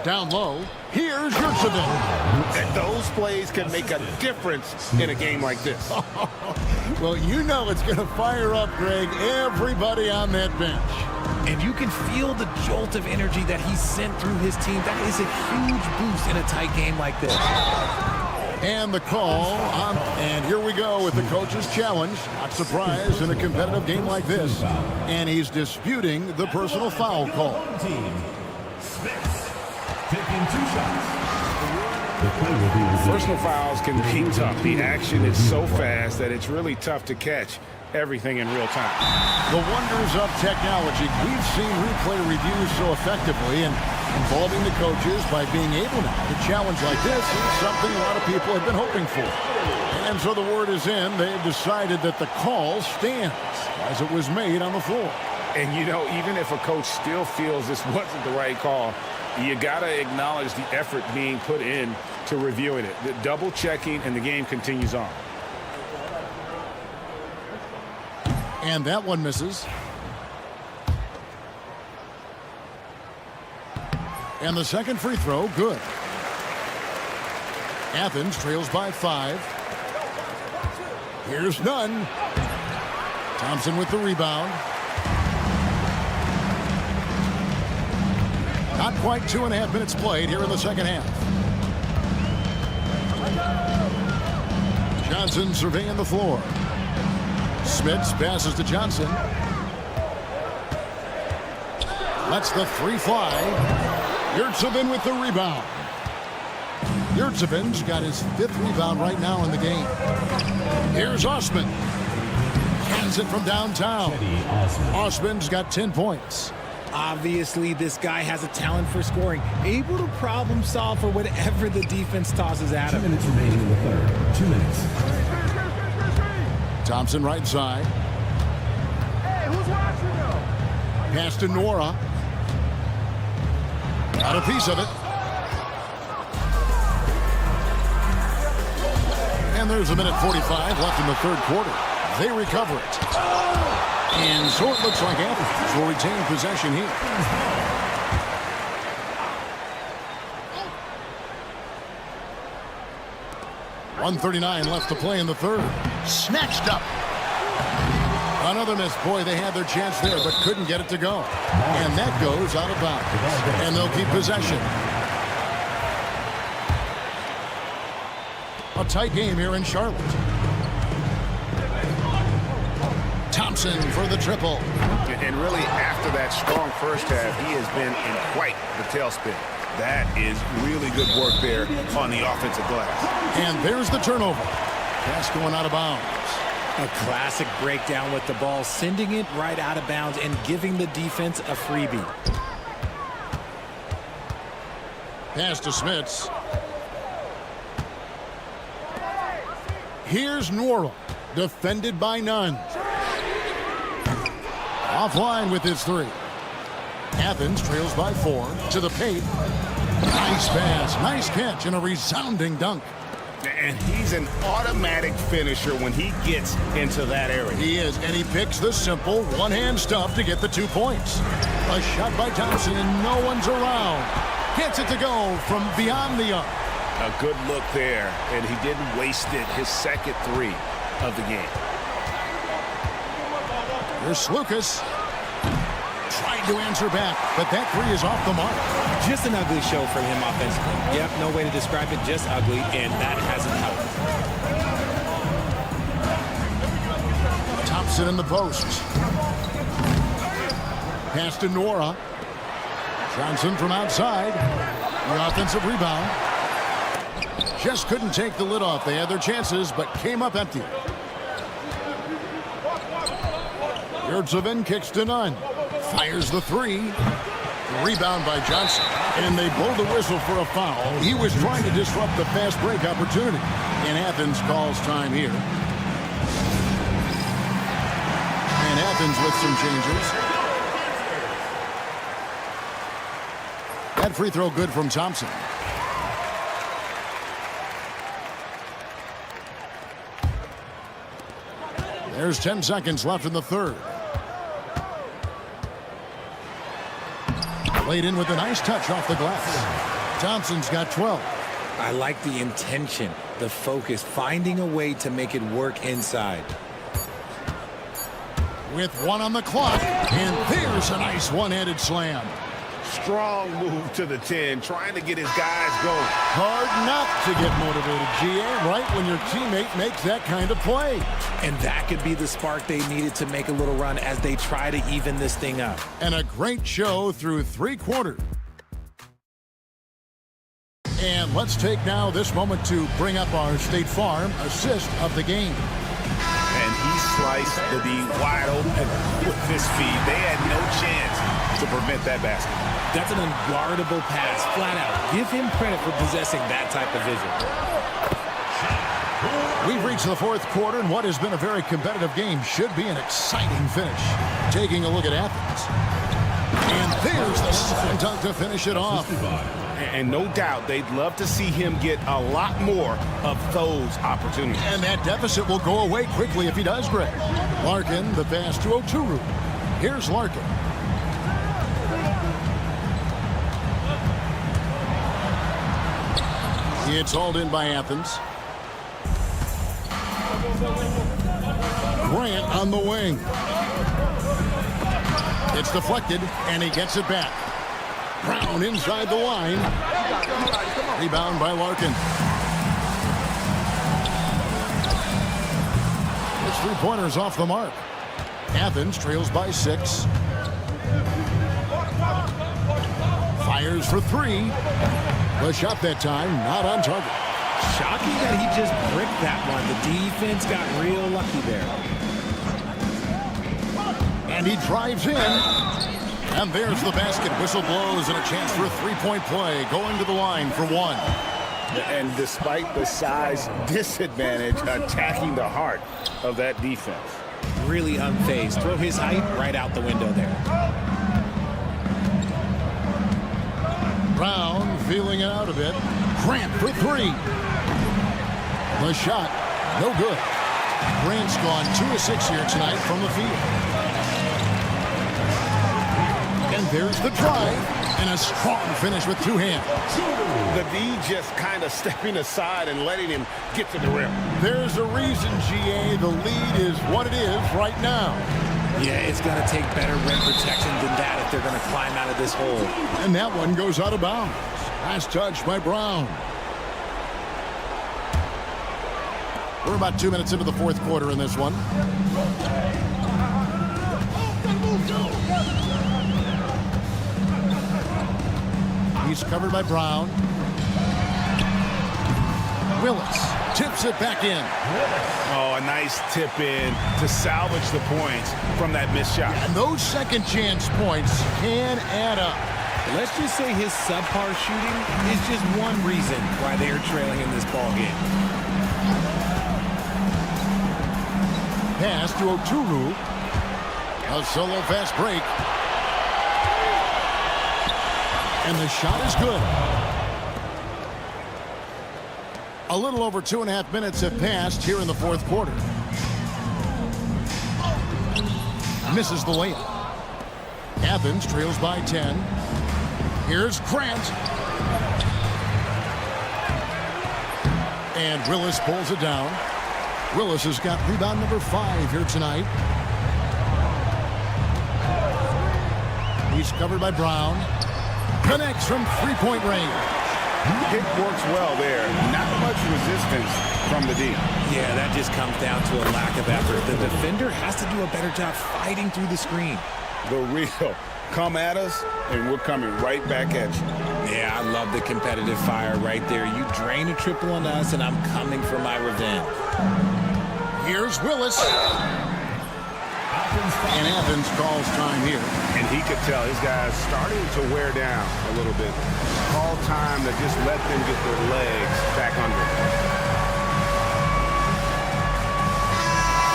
Down low. Here's Yurtsevin. Those plays can make a difference in a game like this. Well, you know it's going to fire up, Greg, everybody on that bench. And you can feel the jolt of energy that he sent through his team. That is a huge boost in a tight game like this. And the call on, and here we go with the coach's challenge. Not surprised in a competitive game like this. And he's disputing the personal foul call. Taking 2 shots. Personal fouls can be tough. The action is so fast that it's really tough to catch everything in real time. The wonders of technology. We've seen replay reviews so effectively, and involving the coaches by being able now to challenge like this is something a lot of people have been hoping for. And so the word is in. They've decided that the call stands as it was made on the floor. And, you know, even if a coach still feels this wasn't the right call, you got to acknowledge the effort being put in to reviewing it. The double checking, and the game continues on. And that one misses. And the second free throw, good. Athens trails by 5. Here's none. Thompson with the rebound. Not quite 2.5 minutes played here in the second half. Johnson surveying the floor. Smits passes to Johnson. Lets the 3 fly. Yurtsevin with the rebound. Yurtsevin's got his 5th rebound right now in the game. Here's Osman. Hands it from downtown. Osman's got 10 points. Obviously, this guy has a talent for scoring, able to problem solve for whatever the defense tosses at him. 2 minutes remaining in the third. 2 minutes. Thompson right side. Pass to Nora. Got a piece of it. And there's 1:45 left in the third quarter. They recover it. And so it looks like Athens will retain possession here. .139 left to play in the third. Snatched up. Another miss. Boy, they had their chance there, but couldn't get it to go. And that goes out of bounds. And they'll keep possession. A tight game here in Charlotte. Thompson for the triple. And really, after that strong first half, he has been in quite the tailspin. That is really good work there on the offensive glass. And there's the turnover. Pass going out of bounds. A classic breakdown with the ball, sending it right out of bounds and giving the defense a freebie. Pass to Smits. Here's Nora, defended by none. Offline with his 3. Athens trails by 4 to the paint. Nice pass, nice catch, and a resounding dunk. And he's an automatic finisher when he gets into that area. He is, and he picks the simple one-hand stuff to get the 2 points. A shot by Thompson, and no one's around. Gets it to go from beyond the arc. A good look there, and he didn't waste it. His second three of the game. Here's Lucas. Tried to answer back, but that three is off the mark. Just an ugly show from him offensively. Yep, no way to describe it, just ugly, and that hasn't helped. Thompson in the post. Pass to Nora. Johnson from outside. The offensive rebound. Just couldn't take the lid off. They had their chances, but came up empty. Yurtseven kicks to none. Fires the three. Rebound by Johnson. And they blow the whistle for a foul. He was trying to disrupt the fast break opportunity. And Athens calls time here. And Athens with some changes. That free throw good from Thompson. There's 10 seconds left in the third. Laid in with a nice touch off the glass. Thompson's got 12. I like the intention, the focus, finding a way to make it work inside. With one on the clock, and there's a nice one-handed slam. Strong move to the 10, trying to get his guys going. Hard not to get motivated, GA, right when your teammate makes that kind of play. And that could be the spark they needed to make a little run as they try to even this thing up. And a great show through 3 quarters. And let's take now this moment to bring up our State Farm assist of the game. And he sliced the D wide open with his feet. They had no chance to prevent that basket. That's an unguardable pass, flat out. Give him credit for possessing that type of vision. We've reached the 4th quarter, and what has been a very competitive game should be an exciting finish. Taking a look at Athens. And there's the slam dunk to finish it off. And no doubt they'd love to see him get a lot more of those opportunities. And that deficit will go away quickly if he does, Greg. Larkin, the pass to Oturu. Here's Larkin. It's hauled in by Athens. Grant on the wing. It's deflected, and he gets it back. Brown inside the line. Rebound by Larkin. It's 3-pointers off the mark. Athens trails by 6. Fires for 3. The shot that time, not on target. Shocking that he just bricked that one. The defense got real lucky there. And he drives in. And there's the basket. Whistle blows and a chance for a 3-point play. Going to the line for 1. And despite the size disadvantage, attacking the heart of that defense. Really unfazed. Throw his height right out the window there. Brown feeling it out a bit. Grant for 3. The shot, no good. Grant's gone 2 of 6 here tonight from the field. And there's the drive. And a strong finish with 2 hands. The D just kind of stepping aside and letting him get to the rim. There's a reason, GA, the lead is what it is right now. Yeah, it's going to take better rim protection than that if they're going to climb out of this hole. And that one goes out of bounds. Last touch by Brown. We're about 2 minutes into the 4th quarter in this one. He's covered by Brown. Willis tips it back in. Oh, a nice tip in to salvage the points from that missed shot. And those second chance points can add up. Let's just say his subpar shooting is just one reason why they are trailing in this ball game. Pass to Oturu. A solo fast break. And the shot is good. A little over 2.5 minutes have passed here in the 4th quarter. Misses the layup. Athens trails by 10. Here's Grant. And Willis pulls it down. Willis has got rebound number 5 here tonight. He's covered by Brown. Connects from three-point range. Kick works well there. Not much resistance from the D. Yeah, that just comes down to a lack of effort. The defender has to do a better job fighting through the screen. The real. Come at us, and we're coming right back at you. Yeah, I love the competitive fire right there. You drain a triple on us, and I'm coming for my revenge. Here's Willis. And Athens calls time here. And he could tell his guys starting to wear down a little bit. Call time to just let them get their legs back under them.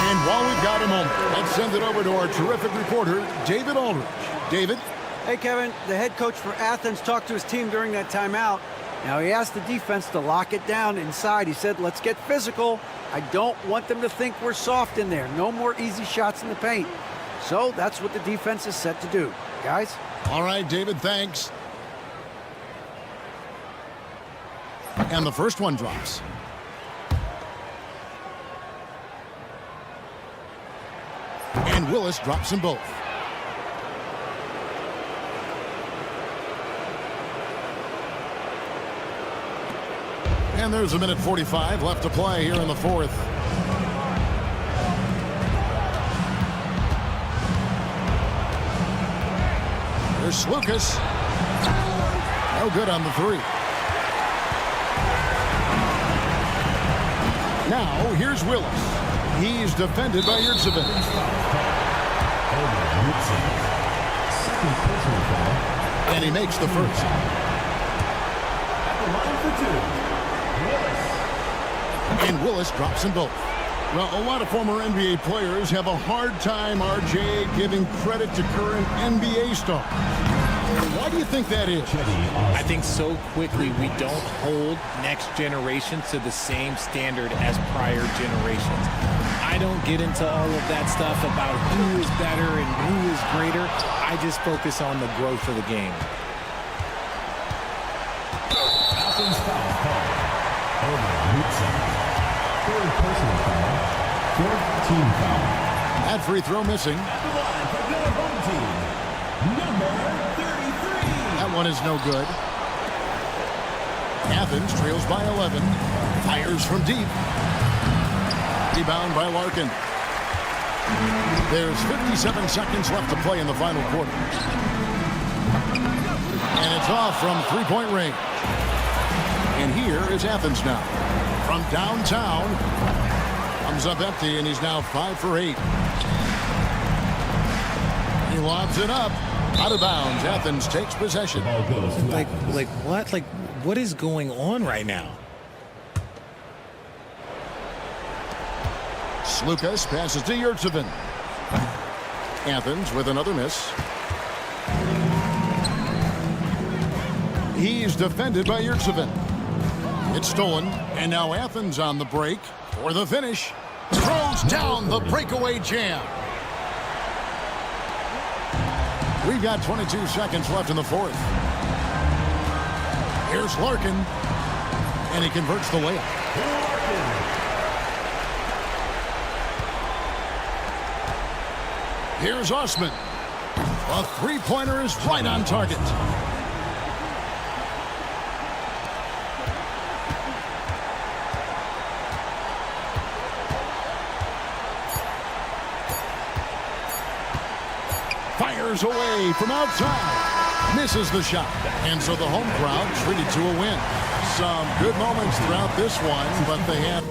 And while we've got a moment, let's send it over to our terrific reporter, David Aldridge. David? Hey, Kevin, the head coach for Athens talked to his team during that timeout. Now, he asked the defense to lock it down inside. He said, let's get physical. I don't want them to think we're soft in there. No more easy shots in the paint. So that's what the defense is set to do. Guys? All right, David, thanks. And the first one drops. And Willis drops them both. And there's a minute 45 left to play here in the fourth. Here's Lucas. No good on the three. Now, here's Willis. He's defended by Yurtsevin. And he makes the first. At the line for 2, Willis. And Willis drops them both. Well, a lot of former NBA players have a hard time, RJ, giving credit to current NBA stars. Why do you think that is? I think so quickly we don't hold next generations to the same standard as prior generations. I don't get into all of that stuff about who is better and who is greater. I just focus on the growth of the game. Athens foul call. Third personal foul. Fourth team foul. That free throw missing. At the line for your home team, number 33. That one is no good. Athens trails by 11. Fires from deep. Rebound by Larkin. There's 57 seconds left to play in the final quarter. And it's off from three-point range. And here is Athens now. From downtown. Comes up empty, and he's now 5 for 8. He lobs it up. Out of bounds. Athens takes possession. Like what? Like, what is going on right now? Lucas passes to Yurtsevin. Athens with another miss. He's defended by Yurtsevin. It's stolen, and now Athens on the break for the finish. Throws down the breakaway jam. We've got 22 seconds left in the fourth. Here's Larkin, and he converts the layup. Here's Osman. A three-pointer is right on target. Fires away from outside. Misses the shot. And so the home crowd treated to a win. Some good moments throughout this one, but they have...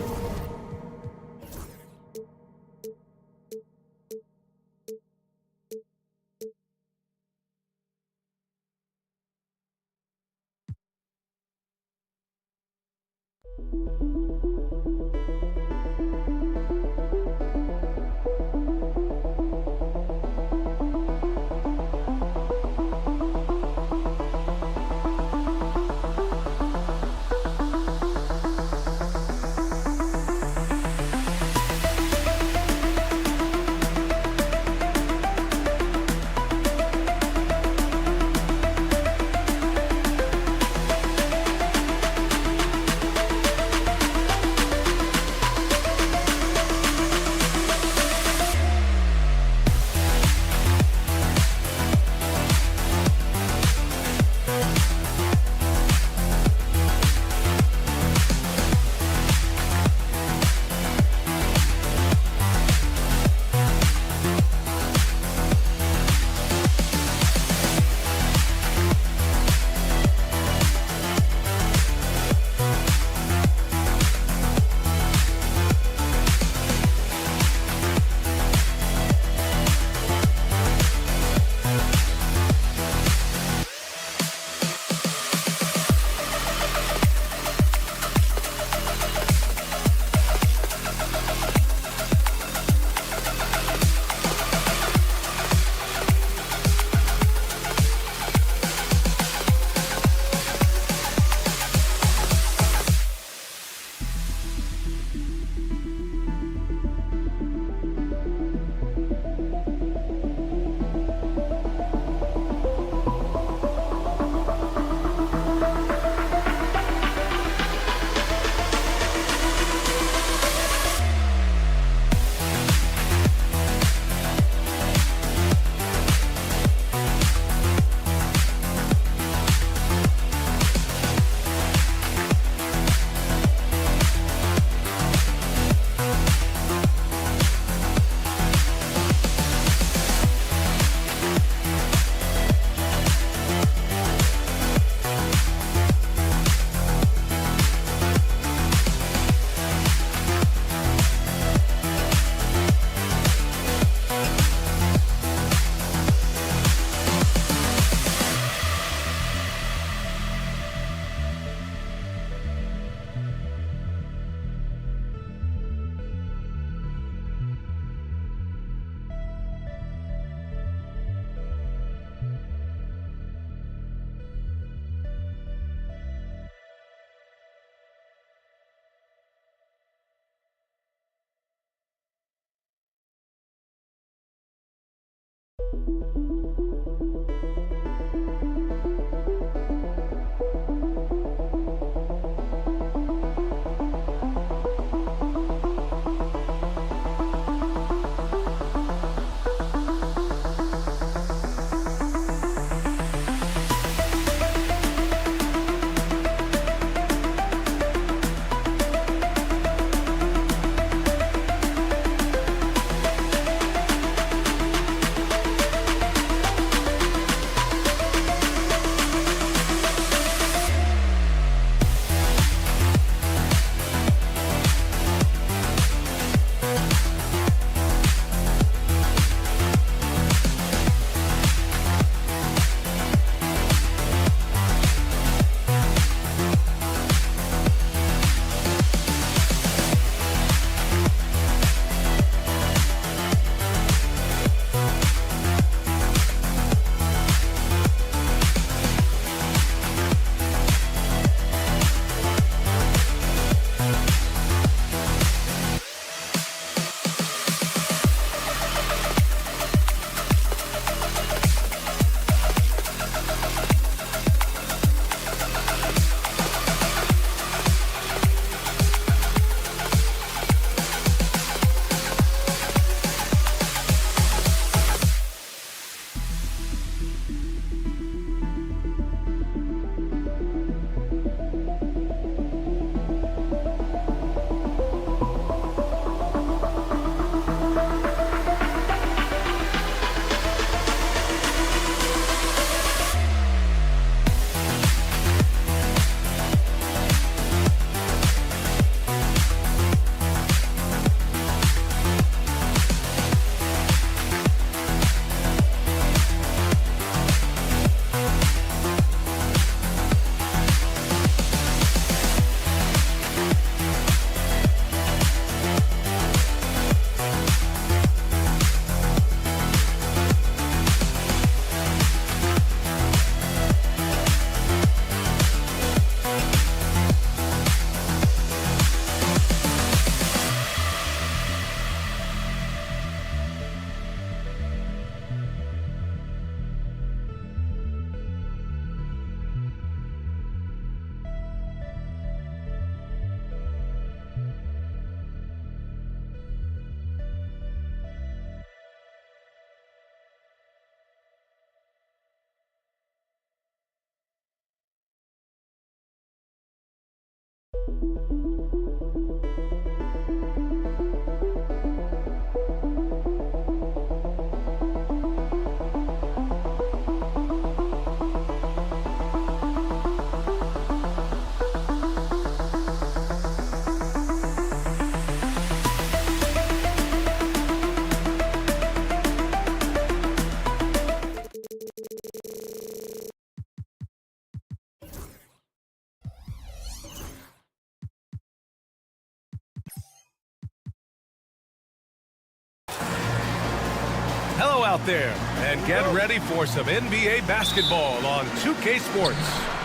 Hello out there, and get ready for some NBA basketball on 2K Sports.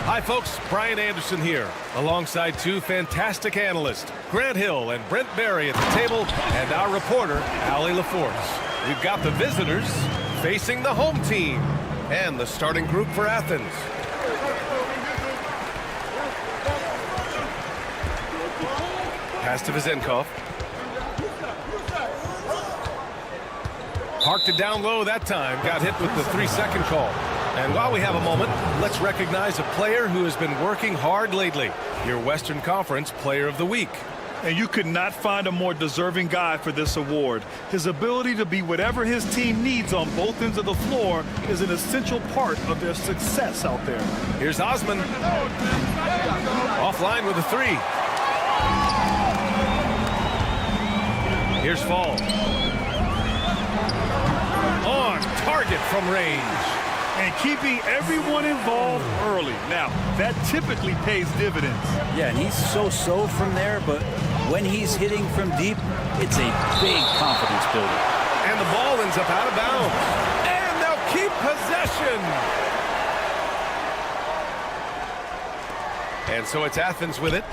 Hi folks, Brian Anderson here, alongside two fantastic analysts, Grant Hill and Brent Barry at the table, and our reporter, Allie LaForce. We've got the visitors facing the home team, and the starting group for Athens. Pass to Vizenkov. Parked it down low that time. Got hit with the 3-second call. And while we have a moment, let's recognize a player who has been working hard lately. Your Western Conference Player of the Week. And you could not find a more deserving guy for this award. His ability to be whatever his team needs on both ends of the floor is an essential part of their success out there. Here's Osman. Offline with a 3. Here's Fall. On target from range. And keeping everyone involved early. Now, that typically pays dividends. Yeah, and he's so-so from there, but when he's hitting from deep, it's a big confidence builder. And the ball ends up out of bounds. And they'll keep possession. And so it's Athens with it.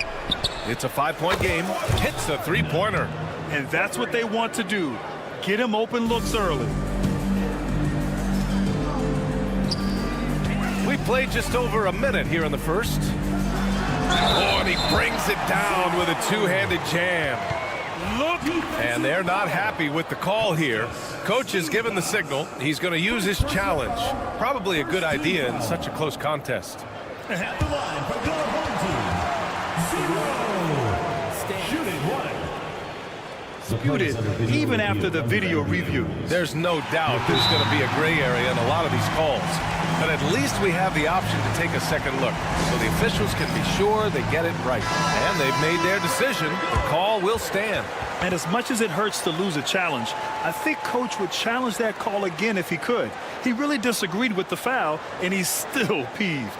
It's a 5-point game. Hits a 3-pointer. And that's what they want to do. Get him open looks early. We played just over a minute here in the first. Oh, and he brings it down with a two-handed jam. Look! And they're not happy with the call here. Coach has given the signal. He's going to use his challenge. Probably a good idea in such a close contest. At the line for your home team, 0. Shooting 1. Disputed even after the video review. There's no doubt there's going to be a gray area in a lot of these calls. But at least we have the option to take a second look, so the officials can be sure they get it right. And they've made their decision. The call will stand. And as much as it hurts to lose a challenge, I think Coach would challenge that call again if he could. He really disagreed with the foul, and he's still peeved.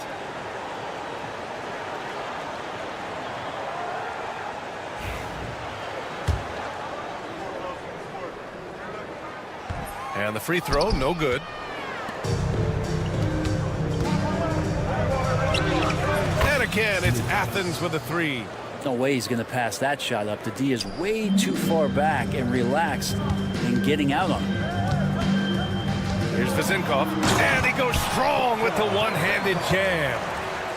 And the free throw, no good. And again, it's Athens with a 3. No way he's going to pass that shot up. The D is way too far back and relaxed in getting out on him. Here's Vizenkov. And he goes strong with the one-handed jam.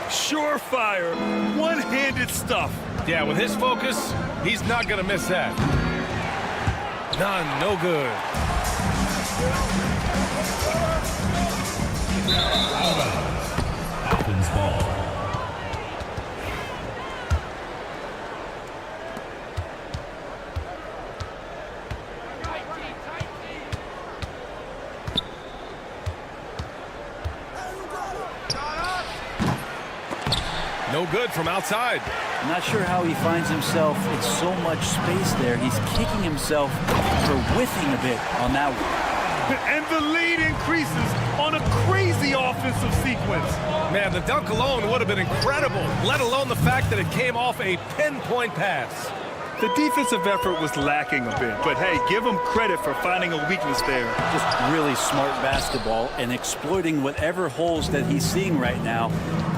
Surefire, one-handed stuff. Yeah, with his focus, he's not going to miss that. None, no good. Athens ball. No good from outside. I'm not sure how he finds himself in so much space there. He's kicking himself for whiffing a bit on that one. And the lead increases on a crazy offensive sequence. Man, the dunk alone would have been incredible, let alone the fact that it came off a pinpoint pass. The defensive effort was lacking a bit, but hey, give him credit for finding a weakness there. Just really smart basketball and exploiting whatever holes that he's seeing right now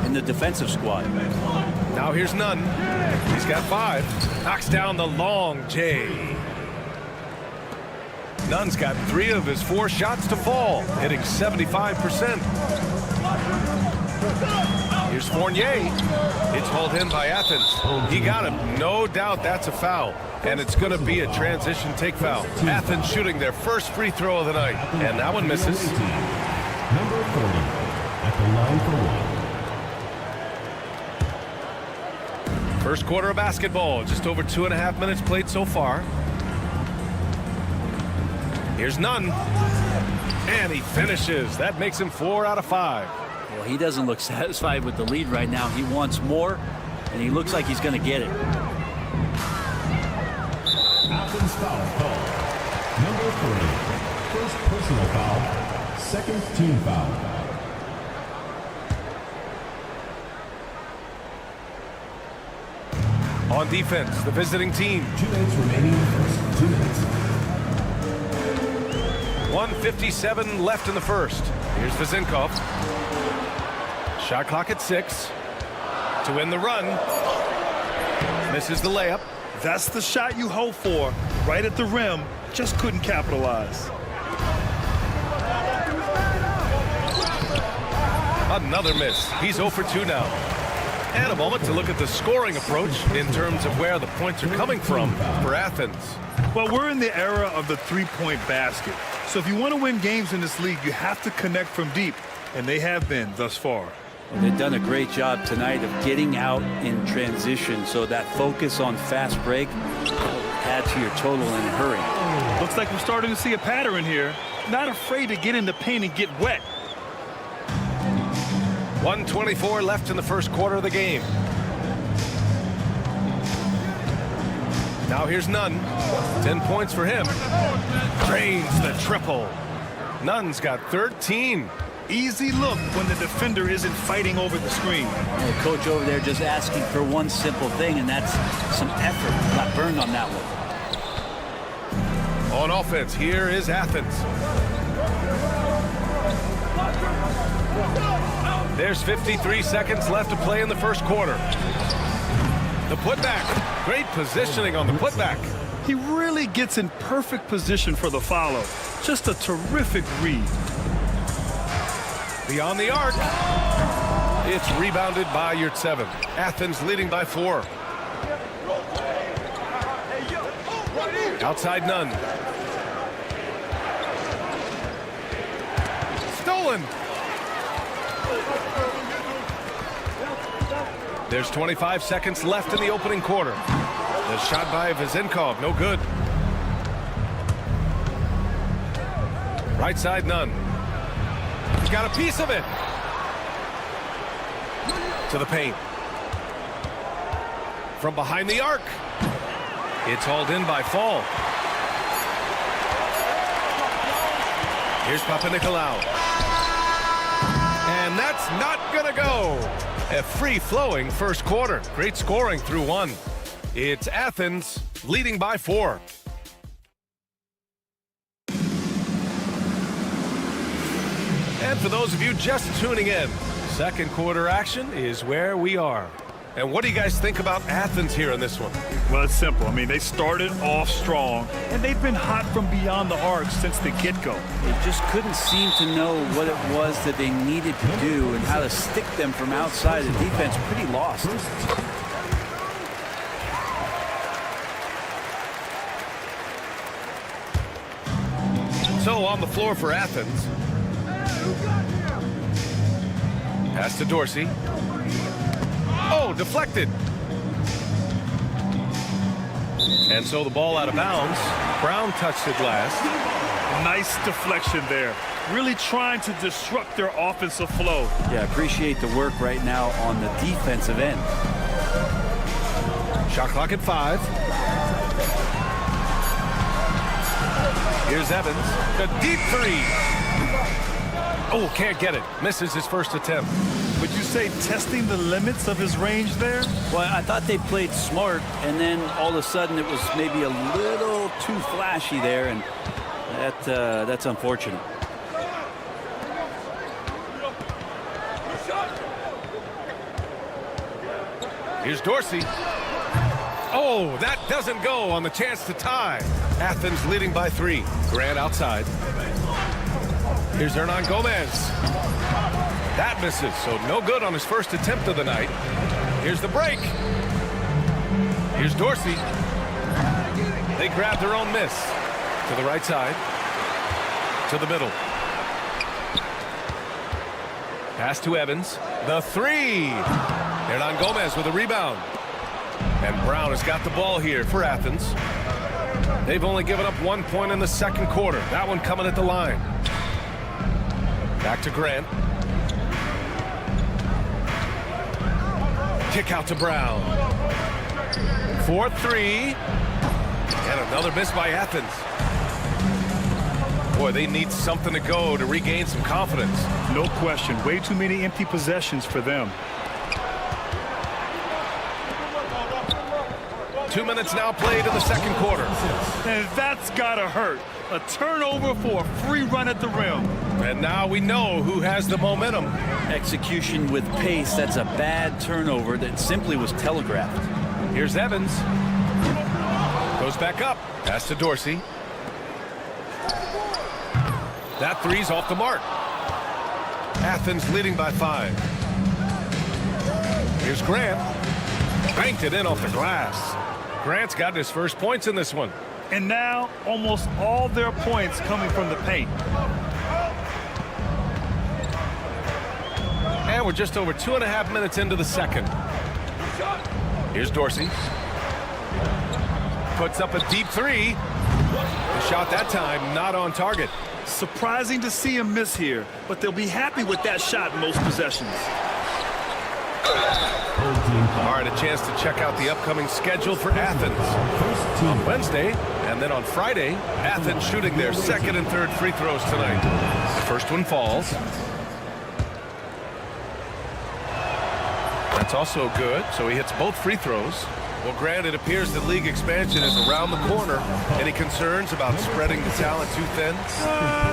in the defensive squad. Now here's Nunn. He's got 5. Knocks down the long J. Nunn's got 3 of his 4 shots to fall, hitting 75%. Here's Fournier. It's hauled in by Athens. He got him. No doubt that's a foul. And it's going to be a transition take foul. Athens shooting their first free throw of the night. And that one misses. Number 30 at the line for 1. First quarter of basketball, just over 2.5 minutes played so far. Here's Nunn. And he finishes. That makes him 4 out of 5. Well, he doesn't look satisfied with the lead right now. He wants more, and he looks like he's going to get it. Athens foul call. Number 3. First personal foul. Second team foul. On defense, the visiting team. 2 minutes remaining. First 2 minutes. 1:57 left in the first. Here's Vezinkov. Shot clock at 6. To win the run. Misses the layup. That's the shot you hope for. Right at the rim. Just couldn't capitalize. Another miss. He's 0 for 2 now. And a moment to look at the scoring approach in terms of where the points are coming from for Athens. Well, we're in the era of the three-point basket. So if you want to win games in this league, you have to connect from deep. And they have been thus far. Well, they've done a great job tonight of getting out in transition. So that focus on fast break add to your total in a hurry. Looks like we're starting to see a pattern here. Not afraid to get in the paint and get wet. 1:24 left in the first quarter of the game. Now here's Nunn. 10 points for him. Drains the triple. Nunn's got 13. Easy look when the defender isn't fighting over the screen. The coach over there just asking for one simple thing, and that's some effort. Got burned on that one. On offense, here is Athens. There's 53 seconds left to play in the first quarter. The putback. Great positioning on the putback. He really gets in perfect position for the follow. Just a terrific read. Beyond the arc. It's rebounded by Yurtseven. Athens leading by 4. Outside Nunn. Stolen. There's 25 seconds left in the opening quarter. The shot by Vezinkov, no good. Right side Nunn. He's got a piece of it. To the paint. From behind the arc. It's hauled in by Fall. Here's Papanikolaou. And that's not gonna go. A free-flowing first quarter. Great scoring through 1. It's Athens leading by 4. And for those of you just tuning in, second quarter action is where we are. And what do you guys think about Athens here in this one? Well, it's simple. I mean, they started off strong, and they've been hot from beyond the arc since the get-go. They just couldn't seem to know what it was that they needed to do and how to stick them from outside. The defense pretty lost. So on the floor for Athens. Pass to Dorsey. Oh, deflected. And so the ball out of bounds. Brown touched it last. Nice deflection there. Really trying to disrupt their offensive flow. Yeah, appreciate the work right now on the defensive end. Shot clock at 5. Here's Evans. The deep 3. Oh, can't get it. Misses his first attempt. Would you say testing the limits of his range there? Well, I thought they played smart, and then all of a sudden it was maybe a little too flashy there, and that's unfortunate. Here's Dorsey. Oh, that doesn't go on the chance to tie. Athens leading by 3. Grant outside. Here's Hernan Gomez. That misses, so no good on his first attempt of the night. Here's the break. Here's Dorsey. They grab their own miss. To the right side. To the middle. Pass to Evans. The 3. Hernan Gomez with a rebound. And Brown has got the ball here for Athens. They've only given up 1 point in the second quarter. That one coming at the line. Back to Grant. Kick out to Brown. 4-3. And another miss by Athens. Boy, they need something to go to regain some confidence. No question. Way too many empty possessions for them. 2 minutes now played in the second quarter. And that's gotta hurt. A turnover for a free run at the rim. And now we know who has the momentum. Execution with pace. That's a bad turnover that simply was telegraphed. Here's Evans. Goes back up. Pass to Dorsey. That three's off the mark. Athens leading by 5. Here's Grant. Banked it in off the glass. Grant's got his first points in this one. And now almost all their points coming from the paint. And we're just over 2.5 minutes into the second. Here's Dorsey. Puts up a deep three. The shot that time not on target. Surprising to see him miss here, but they'll be happy with that shot in most possessions. All right, a chance to check out the upcoming schedule for Athens. On Wednesday, and then on Friday, Athens shooting their second and third free throws tonight. The first one falls. That's also good, so he hits both free throws. Well, Grant, it appears that league expansion is around the corner. Any concerns about spreading the talent too thin?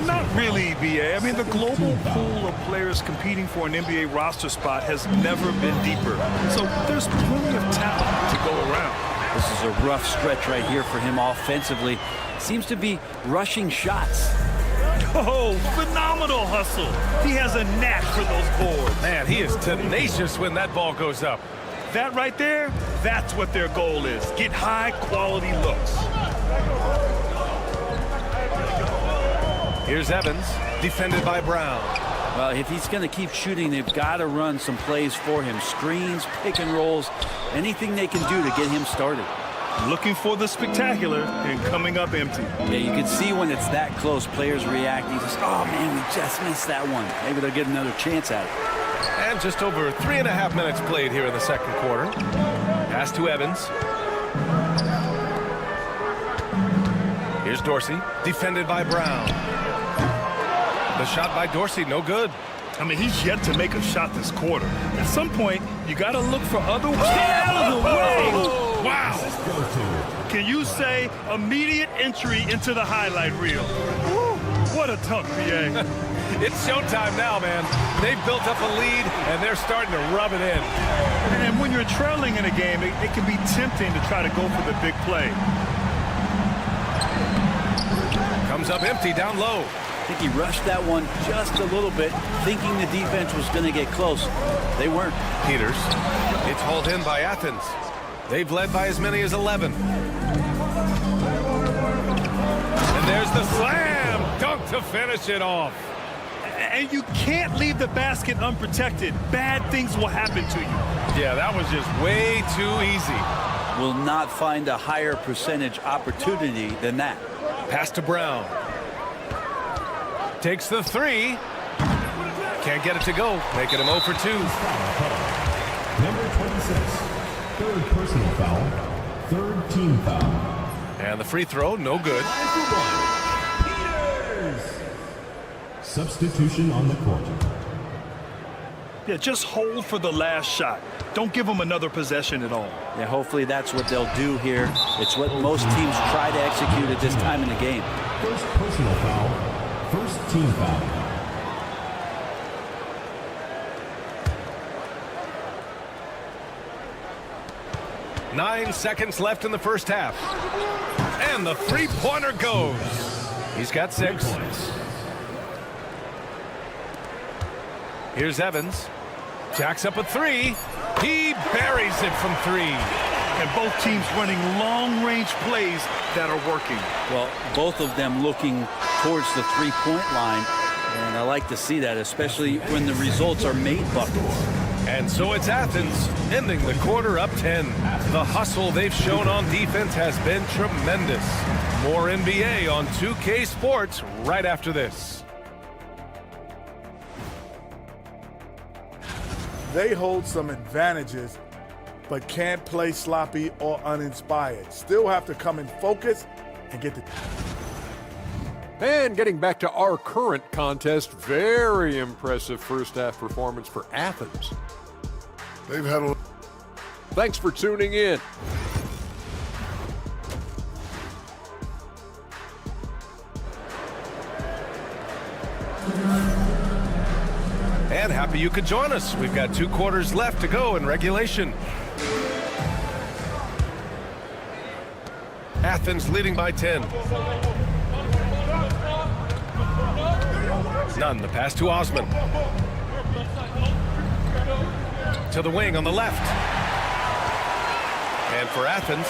Not really, BA. I mean, the global pool of players competing for an NBA roster spot has never been deeper. So there's plenty of talent to go around. This is a rough stretch right here for him offensively. Seems to be rushing shots. Oh, phenomenal hustle. He has a knack for those boards. Man, he is tenacious when that ball goes up. That right there, that's what their goal is. Get high-quality looks. Here's Evans, defended by Brown. Well, if he's going to keep shooting, they've got to run some plays for him. Screens, pick and rolls, anything they can do to get him started. Looking for the spectacular and coming up empty. Yeah, you can see when it's that close, players reacting. Just, oh, man, we just missed that one. Maybe they'll get another chance at it. And just over 3.5 minutes played here in the second quarter. Pass to Evans. Here's Dorsey, defended by Brown. The shot by Dorsey, no good. I mean, he's yet to make a shot this quarter. At some point, you got to look for other ways. Get out of the way! Wow! Can you say immediate entry into the highlight reel? Woo, what a dunk, BA. It's showtime now, man. They've built up a lead, and they're starting to rub it in. And when you're trailing in a game, it can be tempting to try to go for the big play. Comes up empty down low. I think he rushed that one just a little bit, thinking the defense was going to get close. They weren't. Peters. It's hauled in by Athens. They've led by as many as 11. And there's the slam dunk to finish it off. And you can't leave the basket unprotected. Bad things will happen to you. Yeah, that was just way too easy. Will not find a higher percentage opportunity than that. Pass to Brown. Takes the three. Can't get it to go. Making him 0 for 2. Number 26. Third personal foul. Third team foul. And the free throw, no good. Substitution on the court. Yeah, just hold for the last shot. Don't give them another possession at all. Yeah, hopefully that's what they'll do here. It's what most teams try to execute at this time in the game. First personal foul. First team foul. Nine seconds left in the first half. And the three-pointer goes. He's got 6. Here's Evans. Jacks up a 3. He buries it from 3. And both teams running long-range plays that are working. Well, both of them looking towards the three-point line. And I like to see that, especially when the results are made buckets. And so it's Athens, ending the quarter up 10. The hustle they've shown on defense has been tremendous. More NBA on 2K Sports right after this. They hold some advantages, but can't play sloppy or uninspired. Still have to come in focus and get the... And getting back to our current contest, very impressive first half performance for Athens. They've had a... Thanks for tuning in. And happy you could join us. We've got 2 quarters left to go in regulation. Athens leading by 10. Nunn, the pass to Osman. To the wing on the left. And for Athens,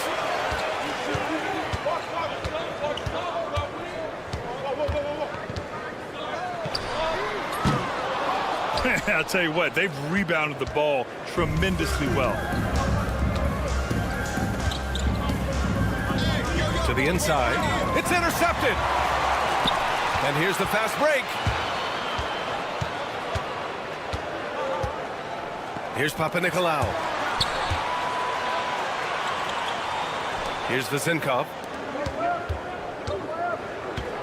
I'll tell you what, they've rebounded the ball tremendously well. to the inside. It's intercepted. And here's the fast break. Here's Papanikolaou. Here's Vezinkov.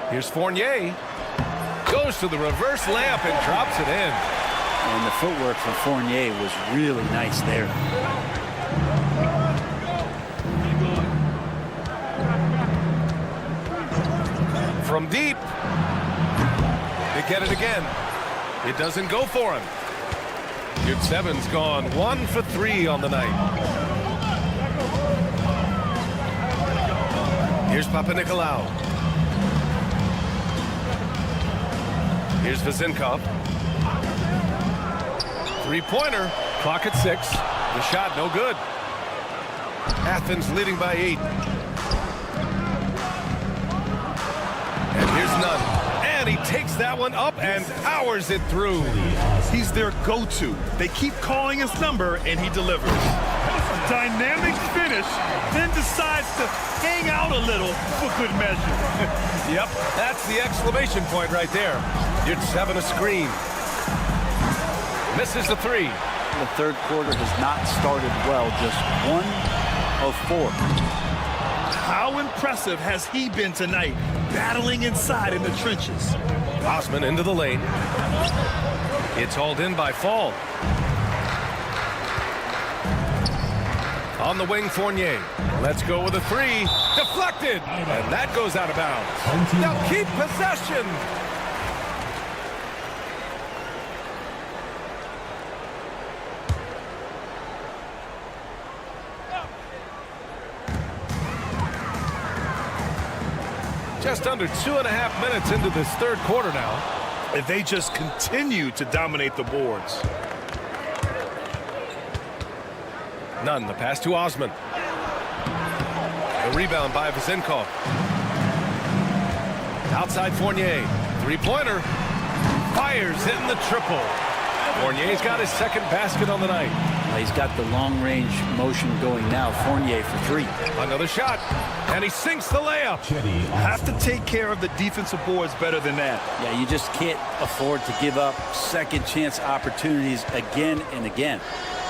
Here's Fournier. Goes to the reverse layup and drops it in. And the footwork from Fournier was really nice there. From deep. They get it again. It doesn't go for him. Good Seven's gone 1 for 3 on the night. Here's Papanikolaou. Here's Vezinkov. Three-pointer. Clock at 6. The shot no good. Athens leading by 8. And here's Nunn. And he takes that one up and powers it through. He's their go-to. They keep calling his number, and he delivers. A dynamic finish, then decides to hang out a little for good measure. Yep, that's the exclamation point right there. You're 7 a screen. Misses the 3. The third quarter has not started well, just 1 of 4. How impressive has he been tonight, battling inside in the trenches? Osman into the lane. It's hauled in by Fall. On the wing, Fournier. Let's go with a 3. Deflected. And that goes out of bounds. They'll keep possession. Just under 2.5 minutes into this third quarter now. And they just continue to dominate the boards. Nunn, the pass to Osman. The rebound by Vezinkov. Outside Fournier. Three-pointer. Fires in the triple. Fournier's got his second basket on the night. He's got the long-range motion going now. Fournier for 3. Another shot. And he sinks the layup. Jedi have to take care of the defensive boards better than that. Yeah, you just can't afford to give up second chance opportunities again and again.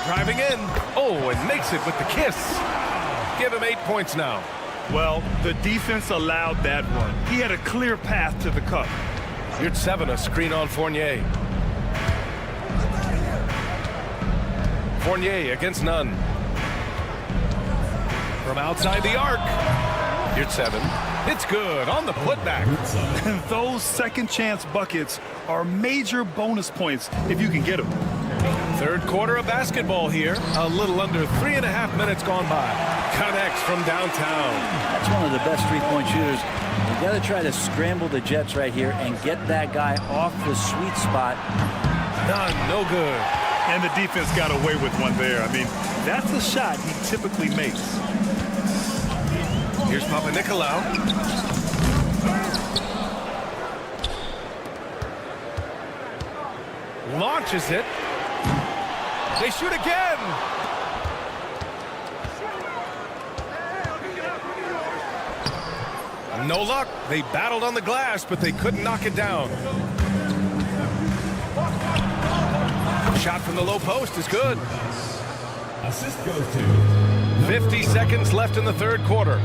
Driving in. Oh, and makes it with the kiss. Give him 8 points now. Well, the defense allowed that one. He had a clear path to the cup. You're 7 a screen on Fournier. Fournier against Nunn. From outside the arc. You're 7. It's good on the putback. And those second chance buckets are major bonus points if you can get them. Third quarter of basketball here. A little under 3.5 minutes gone by. Connects from downtown. That's one of the best three-point shooters. You got to try to scramble the Jets right here and get that guy off the sweet spot. None, no good. And the defense got away with one there. I mean, that's a shot he typically makes. Here's Papanikolaou. Launches it. They shoot again. No luck. They battled on the glass, but they couldn't knock it down. Shot from the low post is good. Assist goes to 50 seconds left in the third quarter.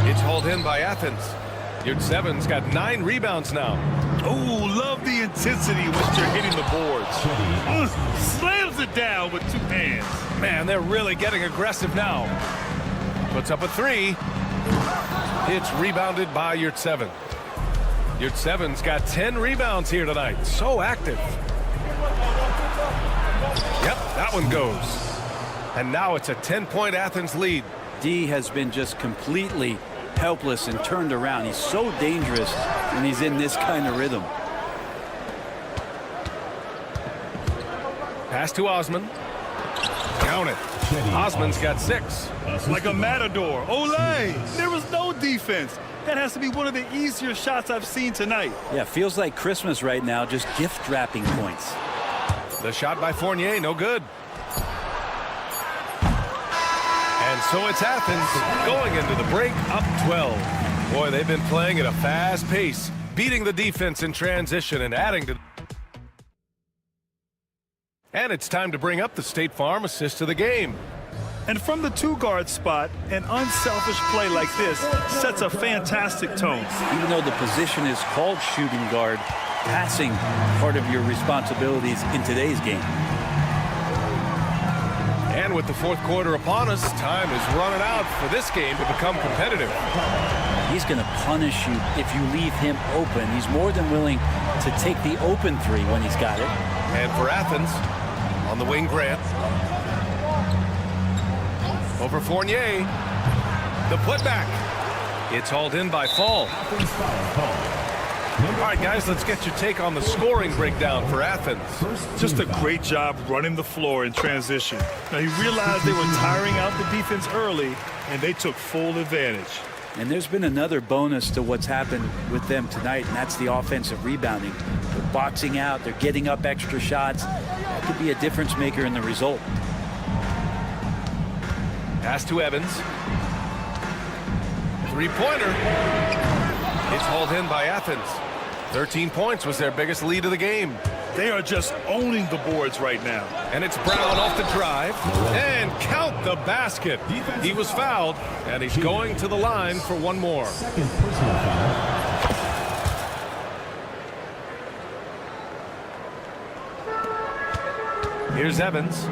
It's hauled in by Athens. Yurtsevens got 9 rebounds now. Oh, love the intensity which they're hitting the boards. Slams it down with 2 hands. Man, they're really getting aggressive now. Puts up a 3. It's rebounded by Yurtseven. Yurtseven's got 10 rebounds here tonight. So active. Yep, that one goes. And now it's a 10-point Athens lead. D has been just completely helpless and turned around. He's so dangerous when he's in this kind of rhythm. Pass to Osman. Count it. Osman's got 6. Like a matador. Olay! There was no defense. That has to be one of the easier shots I've seen tonight. Yeah, feels like Christmas right now, just gift wrapping points. The shot by Fournier, no good. And so it's Athens going into the break up 12. Boy, they've been playing at a fast pace, beating the defense in transition and adding to. And it's time to bring up the State Farm assist of the game. And from the 2-guard spot, an unselfish play like this sets a fantastic tone. Even though the position is called shooting guard, passing part of your responsibilities in today's game. And with the fourth quarter upon us, time is running out for this game to become competitive. He's going to punish you if you leave him open. He's more than willing to take the open 3 when he's got it. And for Athens, on the wing, Grant. Over Fournier. The putback. It's hauled in by Fall. All right, guys, let's get your take on the scoring breakdown for Athens. Just a great job running the floor in transition. Now, he realized they were tiring out the defense early, and they took full advantage. And there's been another bonus to what's happened with them tonight, and that's the offensive rebounding. They're boxing out. They're getting up extra shots. That could be a difference maker in the result. Pass to Evans. 3-pointer. It's hauled in by Athens. 13 points was their biggest lead of the game. They are just owning the boards right now. And it's Brown off the drive. And count the basket. He was fouled, and he's going to the line for one more. Second personal foul. Here's Evans.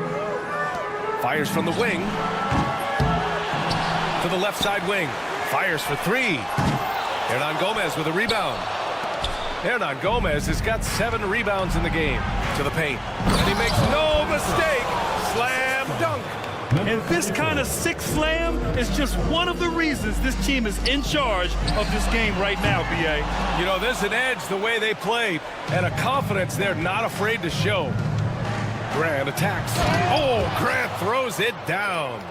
Fires from the wing. To the left side wing. Fires for 3. Hernan Gomez with a rebound. Hernan Gomez has got 7 rebounds in the game. To the paint. And he makes no mistake. Slam dunk. And this kind of sick slam is just one of the reasons this team is in charge of this game right now, B.A. You know, there's an edge the way they play and a confidence they're not afraid to show. Grant attacks. Oh, Grant throws it down.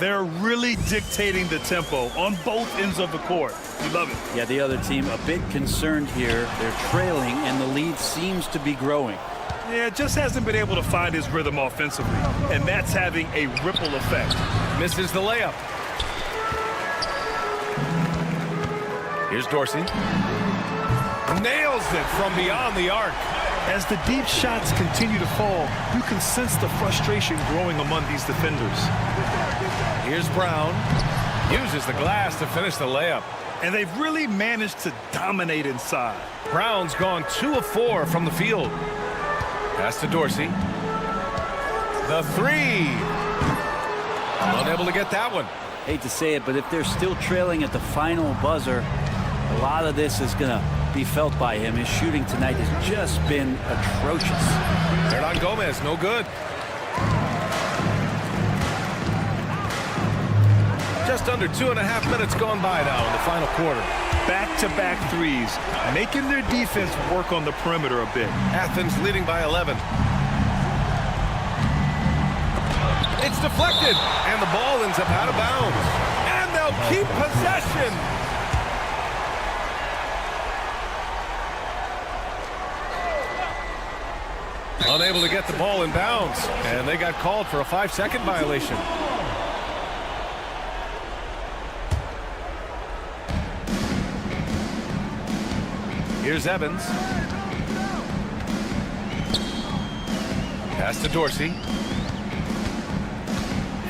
They're really dictating the tempo on both ends of the court. We love it. Yeah, the other team a bit concerned here. They're trailing, and the lead seems to be growing. Yeah, just hasn't been able to find his rhythm offensively, and that's having a ripple effect. Misses the layup. Here's Dorsey. Nails it from beyond the arc. As the deep shots continue to fall, you can sense the frustration growing among these defenders. Here's Brown. Uses the glass to finish the layup. And they've really managed to dominate inside. Brown's gone 2 of 4 from the field. Pass to Dorsey. The 3. Unable to get that one. Hate to say it, but if they're still trailing at the final buzzer, a lot of this is going to be felt by him. His shooting tonight has just been atrocious. Hernan Gomez, no good. Just under 2.5 minutes gone by now in the final quarter. Back-to-back threes, making their defense work on the perimeter a bit. Athens leading by 11. It's deflected, and the ball ends up out of bounds. And they'll keep possession. Unable to get the ball in bounds, and they got called for a 5-second violation. Here's Evans. Pass to Dorsey.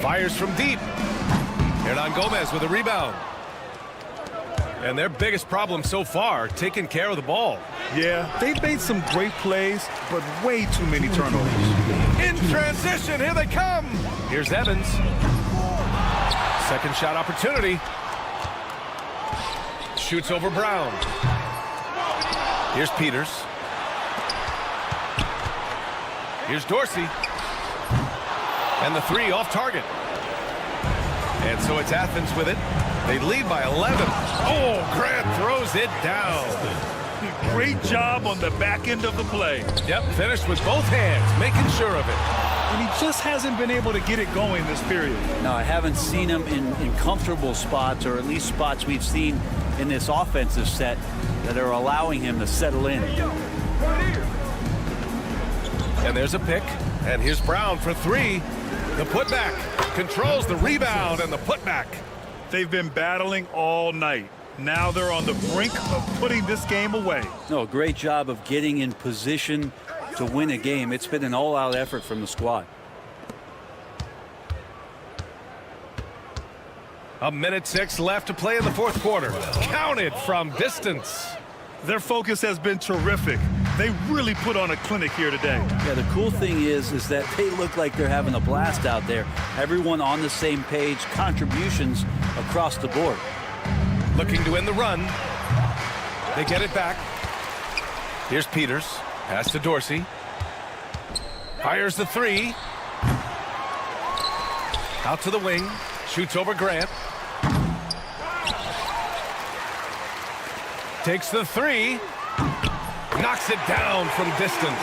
Fires from deep. Hernan Gomez with a rebound. And their biggest problem so far, taking care of the ball. Yeah, they've made some great plays, but way too many turnovers. In transition, here they come. Here's Evans. Second shot opportunity. Shoots over Brown. Here's Peters. Here's Dorsey. And the three off target. And so it's Athens with it. They lead by 11. Oh, Grant throws it down. Great job on the back end of the play. Yep, finished with both hands, making sure of it. And he just hasn't been able to get it going this period. No, I haven't seen him in comfortable spots, or at least spots we've seen in this offensive set that are allowing him to settle in. And there's a pick. And here's Brown for three. The putback controls the rebound and the putback. They've been battling all night. Now they're on the brink of putting this game away. No, great job of getting in position to win a game. It's been an all-out effort from the squad. A minute 6 left to play in the fourth quarter. Counted from distance. Their focus has been terrific. They really put on a clinic here today. Yeah, the cool thing is that they look like they're having a blast out there. Everyone on the same page, contributions across the board. Looking to end the run. They get it back. Here's Peters. Pass to Dorsey. Fires the three. Out to the wing. Shoots over Grant. Takes the three. Knocks it down from distance.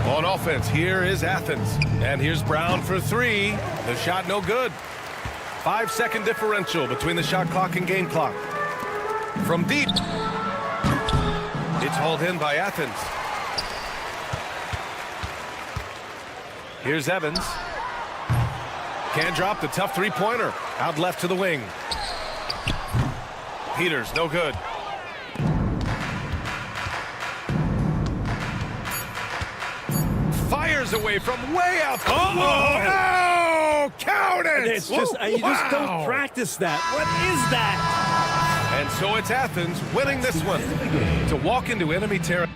On offense, here is Athens. And here's Brown for three. The shot no good. 5-second differential between the shot clock and game clock. From deep. It's hauled in by Athens. Here's Evans. Can't drop the tough three-pointer. Out left to the wing. Peters, no good. Fires away from way out. Oh, count it! It's just, you just don't practice that. What is that? And so it's Athens winning this one to walk into enemy territory.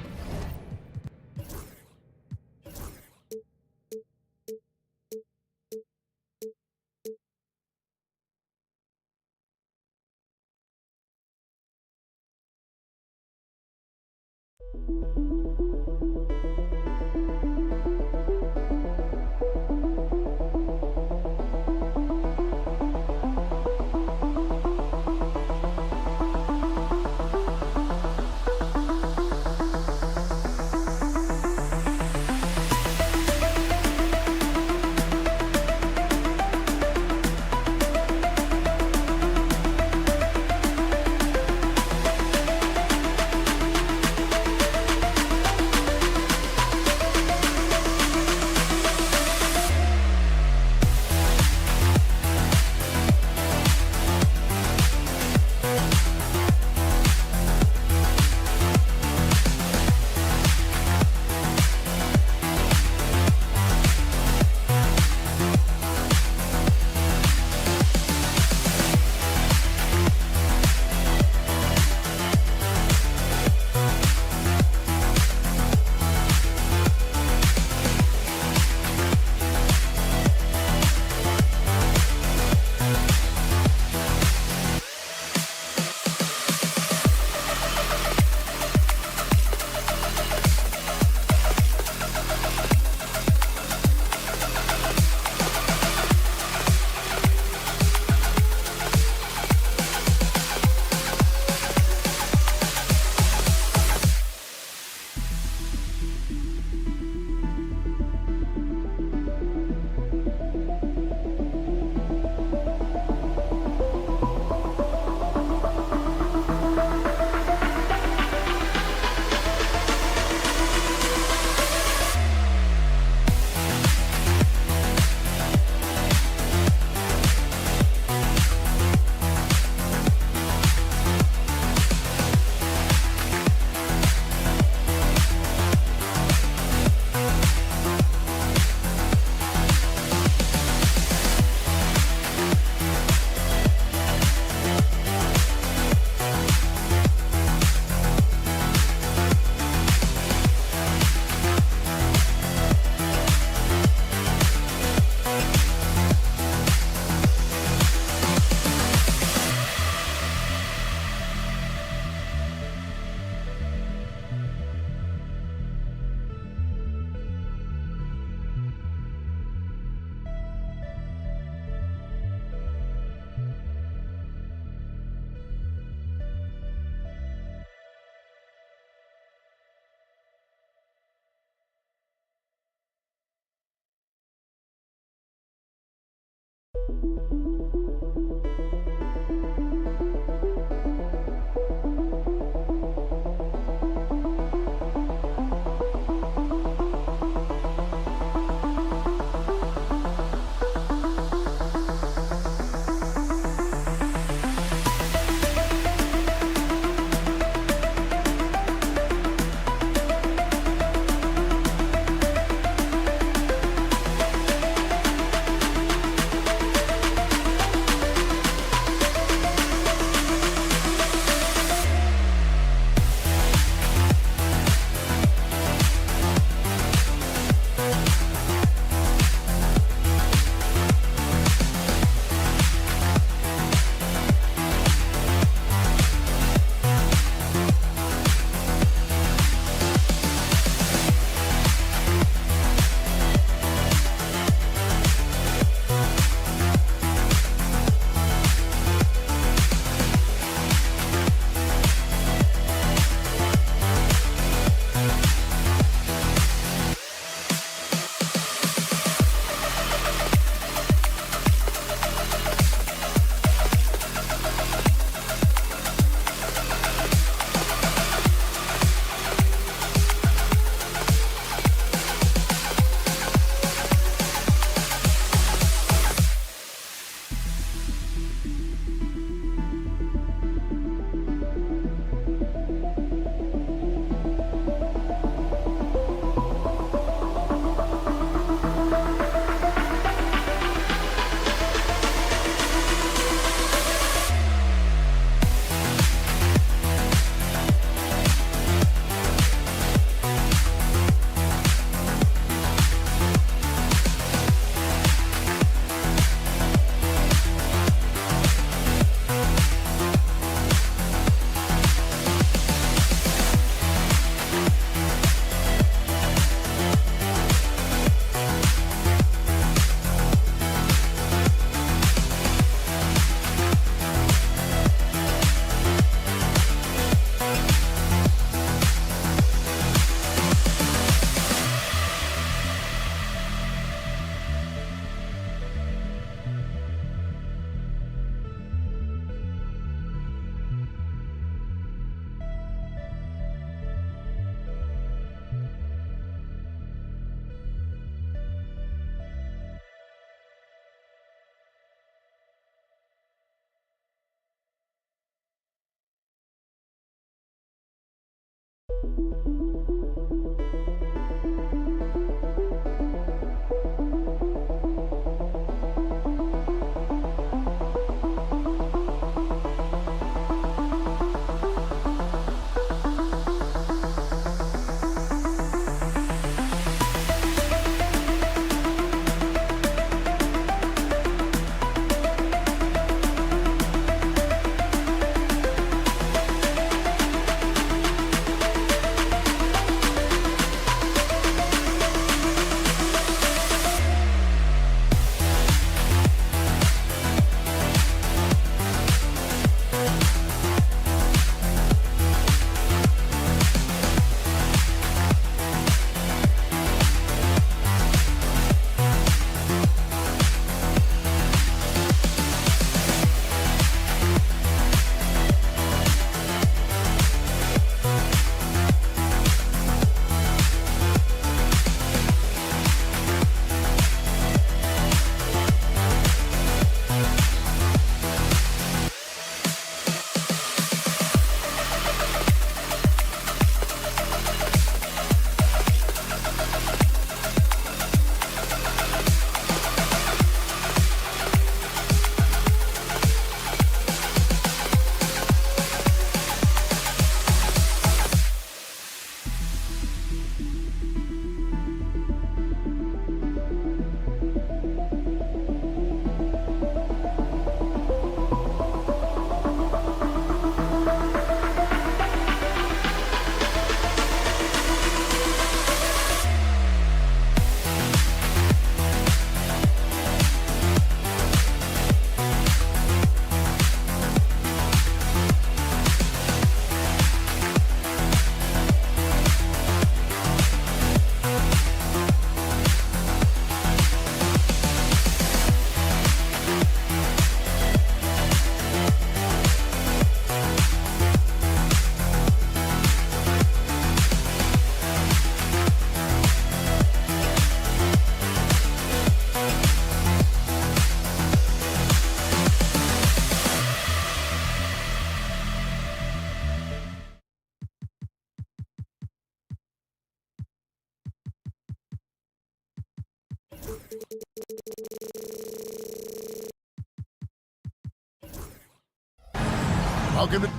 Welcome to...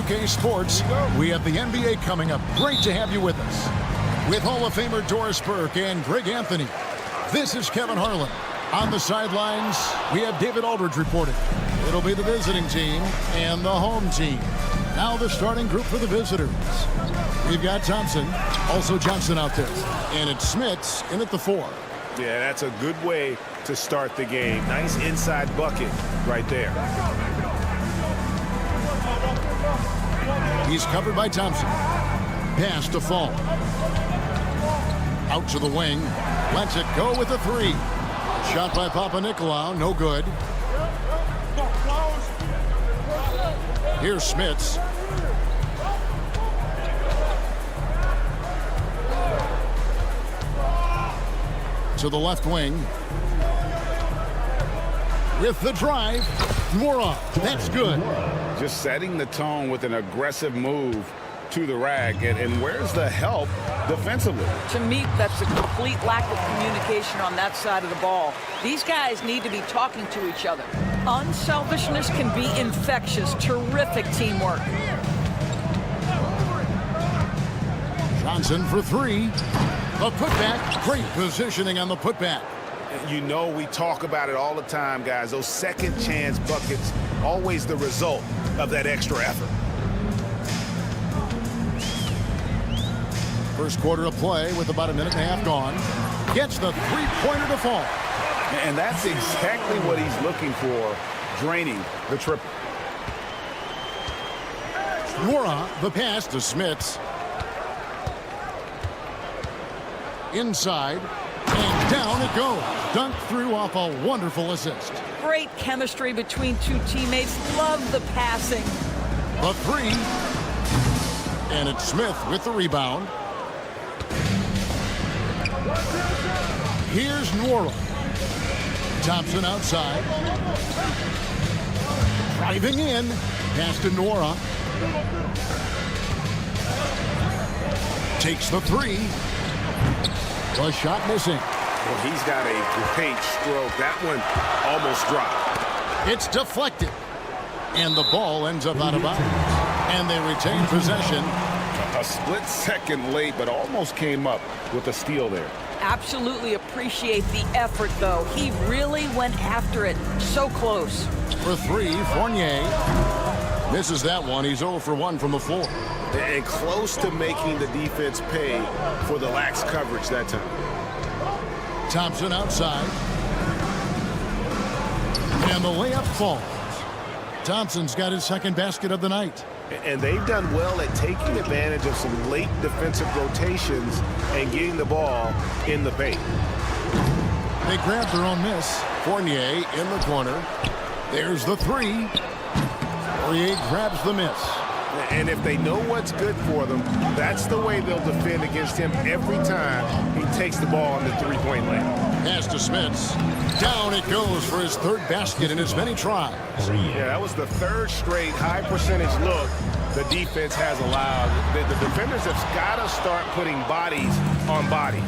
K Sports, we have the NBA coming up. Great to have you with us. With Hall of Famer Doris Burke and Greg Anthony, this is Kevin Harlan. On the sidelines, we have David Aldridge reporting. It'll be the visiting team and the home team. Now the starting group for the visitors. We've got Thompson, also Johnson out there. And it's Smits in at the 4. Yeah, that's a good way to start the game. Nice inside bucket right there. He's covered by Thompson. Pass to Fall. Out to the wing. Lets it go with a 3. Shot by Papa-Nicolau, no good. Here's Smits. To the left wing. With the drive. Moron. That's good. Just setting the tone with an aggressive move to the rack. And where's the help defensively? To me, that's a complete lack of communication on that side of the ball. These guys need to be talking to each other. Unselfishness can be infectious. Terrific teamwork. Johnson for 3. A putback. Great positioning on the putback. You know, we talk about it all the time, guys. Those second chance buckets, always the result of that extra effort. First quarter of play with about a minute and a half gone. Gets the 3-pointer to fall. And that's exactly what he's looking for, draining the triple. Nora, the pass to Smits. Inside, and down it goes. Dunked through off a wonderful assist. Great chemistry between two teammates. Love the passing. The three. And it's Smith with the rebound. Here's Nora. Thompson outside. Driving in. Pass to Nora. Takes the three. The shot missing. Well, he's got a great stroke. That one almost dropped. It's deflected. And the ball ends up out of bounds. And they retain possession. A split second late, but almost came up with a steal there. Absolutely appreciate the effort, though. He really went after it. So close. For three, Fournier. Misses that one. He's 0 for 1 from the floor. And close to making the defense pay for the lax coverage that time. Thompson outside. And the layup falls. Thompson's got his second basket of the night. And they've done well at taking advantage of some late defensive rotations and getting the ball in the paint. They grab their own miss. Fournier in the corner. There's the three. Fournier grabs the miss. And if they know what's good for them, that's the way they'll defend against him every time he takes the ball on the three-point line. Pass to Smits. Down it goes for his third basket in as many tries. Yeah, that was the third straight high-percentage look the defense has allowed. The defenders have got to start putting bodies on bodies.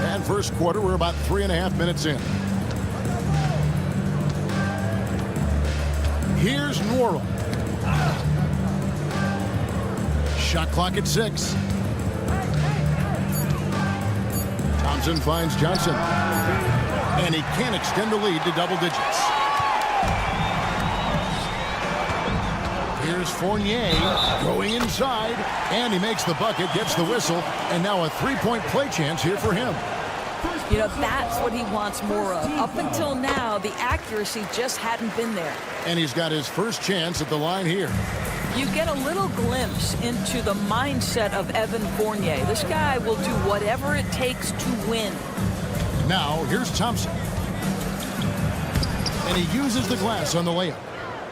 And first quarter, we're about 3.5 minutes in. Here's Nora. Shot clock at 6. Thompson finds Johnson. And he can't extend the lead to double digits. Here's Fournier going inside. And he makes the bucket, gets the whistle. And now a three-point play chance here for him. You know, that's what he wants more of. Up until now, the accuracy just hadn't been there. And he's got his first chance at the line here. You get a little glimpse into the mindset of Evan Fournier. This guy will do whatever it takes to win. Now, here's Thompson. And he uses the glass on the layup.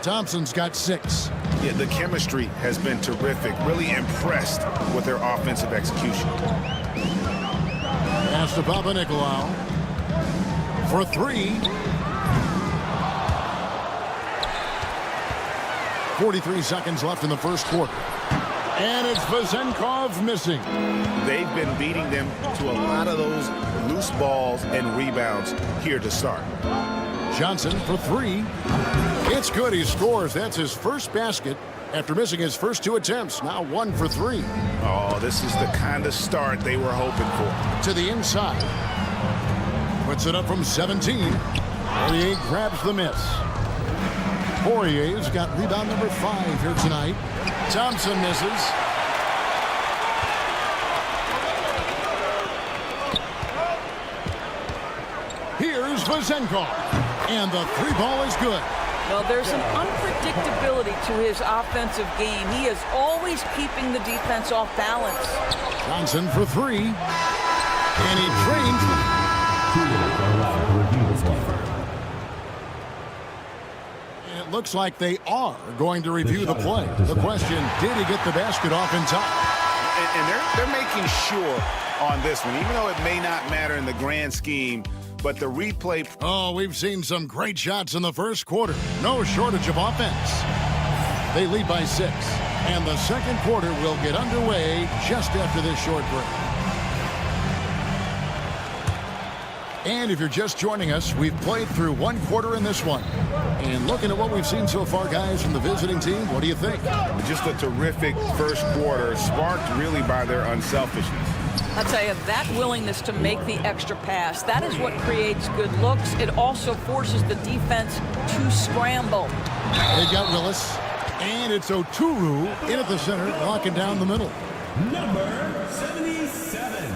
Thompson's got 6. Yeah, the chemistry has been terrific. Really impressed with their offensive execution. Pass to Panathinaikos for 3. 43 seconds left in the first quarter. And it's Vezenkov missing. They've been beating them to a lot of those loose balls and rebounds here to start. Johnson for 3. It's good. He scores. That's his first basket after missing his first 2 attempts. Now 1 for 3. Oh, this is the kind of start they were hoping for. To the inside. Puts it up from 17. Fournier grabs the miss. Poirier's got rebound number 5 here tonight. Thompson misses. Here's Vezenkov. And the 3-ball is good. Well, there's an unpredictability to his offensive game. He is always keeping the defense off balance. Johnson for 3. And he trains. And it looks like they are going to review the play. The question, did he get the basket off in time? And they're making sure on this one, even though it may not matter in the grand scheme, but the replay. Oh, we've seen some great shots in the first quarter. No shortage of offense. They lead by 6. And the second quarter will get underway just after this short break. And if you're just joining us, we've played through 1 quarter in this one. And looking at what we've seen so far, guys, from the visiting team, what do you think? Just a terrific first quarter, sparked really by their unselfishness. I'll tell you, that willingness to make the extra pass, that is what creates good looks. It also forces the defense to scramble. They've got Willis, and it's Oturu in at the center, locking down the middle. Number 77.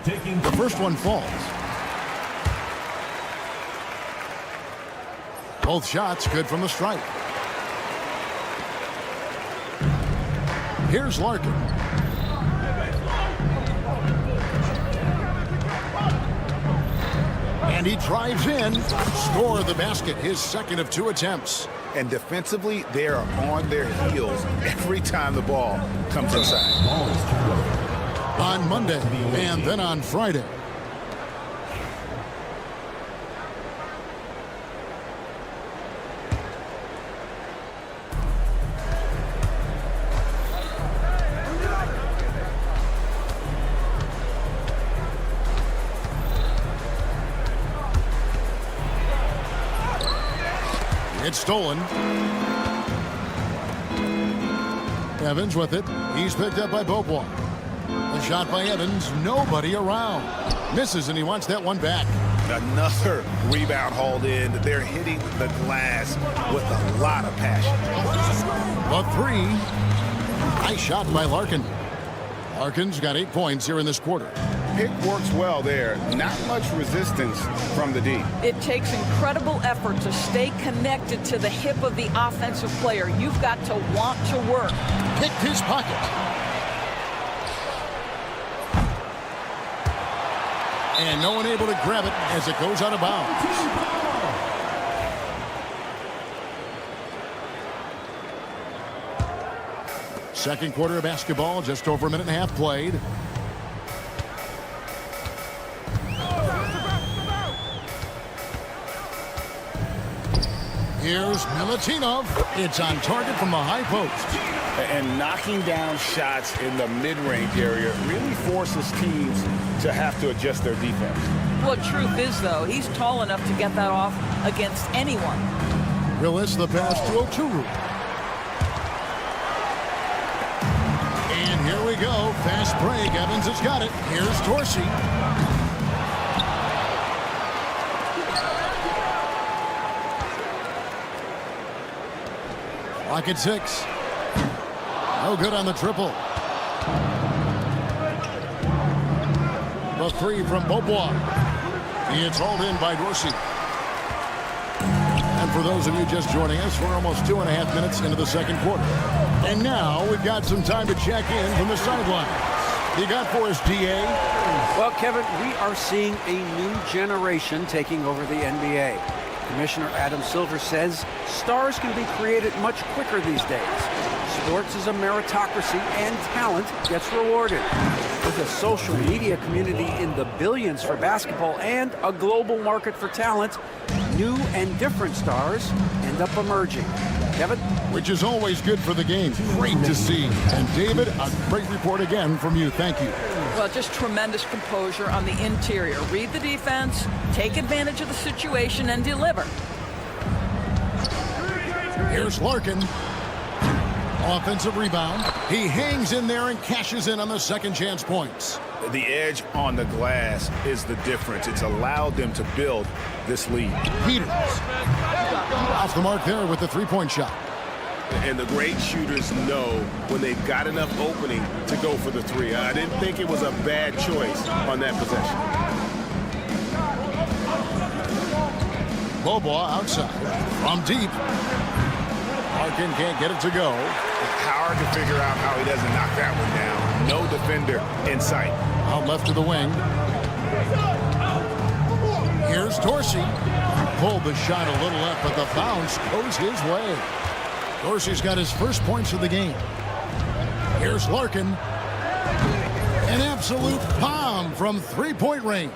The first one falls. Both shots good from the stripe. Here's Larkin. And he drives in. Score the basket, his second of 2 attempts. And defensively, they are on their heels every time the ball comes inside. On Monday and then on Friday. It's stolen. Evans with it. He's picked up by Beaubois. The shot by Evans. Nobody around. Misses, and he wants that one back. Another rebound hauled in. They're hitting the glass with a lot of passion. The 3. Nice shot by Larkin. Larkin's got 8 points here in this quarter. Pick works well there. Not much resistance from the D. It takes incredible effort to stay connected to the hip of the offensive player. You've got to want to work. Picked his pocket. And no one able to grab it as it goes out of bounds. Second quarter of basketball, just over a minute and a half played. Here's Milutinov. It's on target from the high post. And knocking down shots in the mid-range area really forces teams to have to adjust their defense. Well, truth is, though, he's tall enough to get that off against anyone. Willis the pass to Oturu. And here we go. Fast break. Evans has got it. Here's Dorsey. Clock at 6. No good on the triple. The 3 from Beaubois. It's hauled in by Dorsey. And for those of you just joining us, we're almost 2.5 minutes into the second quarter. And now we've got some time to check in from the sideline. You got for us, DA? Well, Kevin, we are seeing a new generation taking over the NBA. Commissioner Adam Silver says stars can be created much quicker these days. Sports is a meritocracy and talent gets rewarded. With a social media community in the billions for basketball and a global market for talent, new and different stars end up emerging. Kevin? Which is always good for the game. Great to see. And David, a great report again from you. Thank you. Well, just tremendous composure on the interior. Read the defense, take advantage of the situation, and deliver. Here's Larkin. Offensive rebound. He hangs in there and cashes in on the second chance points. The edge on the glass is the difference. It's allowed them to build this lead. Peters. Off the mark there with the three-point shot. And the great shooters know when they've got enough opening to go for the 3. I didn't think it was a bad choice on that possession. Beaubois outside. From deep. Larkin can't get it to go. It's hard to figure out how he doesn't knock that one down. No defender in sight. Out left to the wing. Here's Dorsey. Pulled the shot a little up, but the bounce goes his way. Dorsey's got his first points of the game. Here's Larkin. An absolute bomb from three-point range.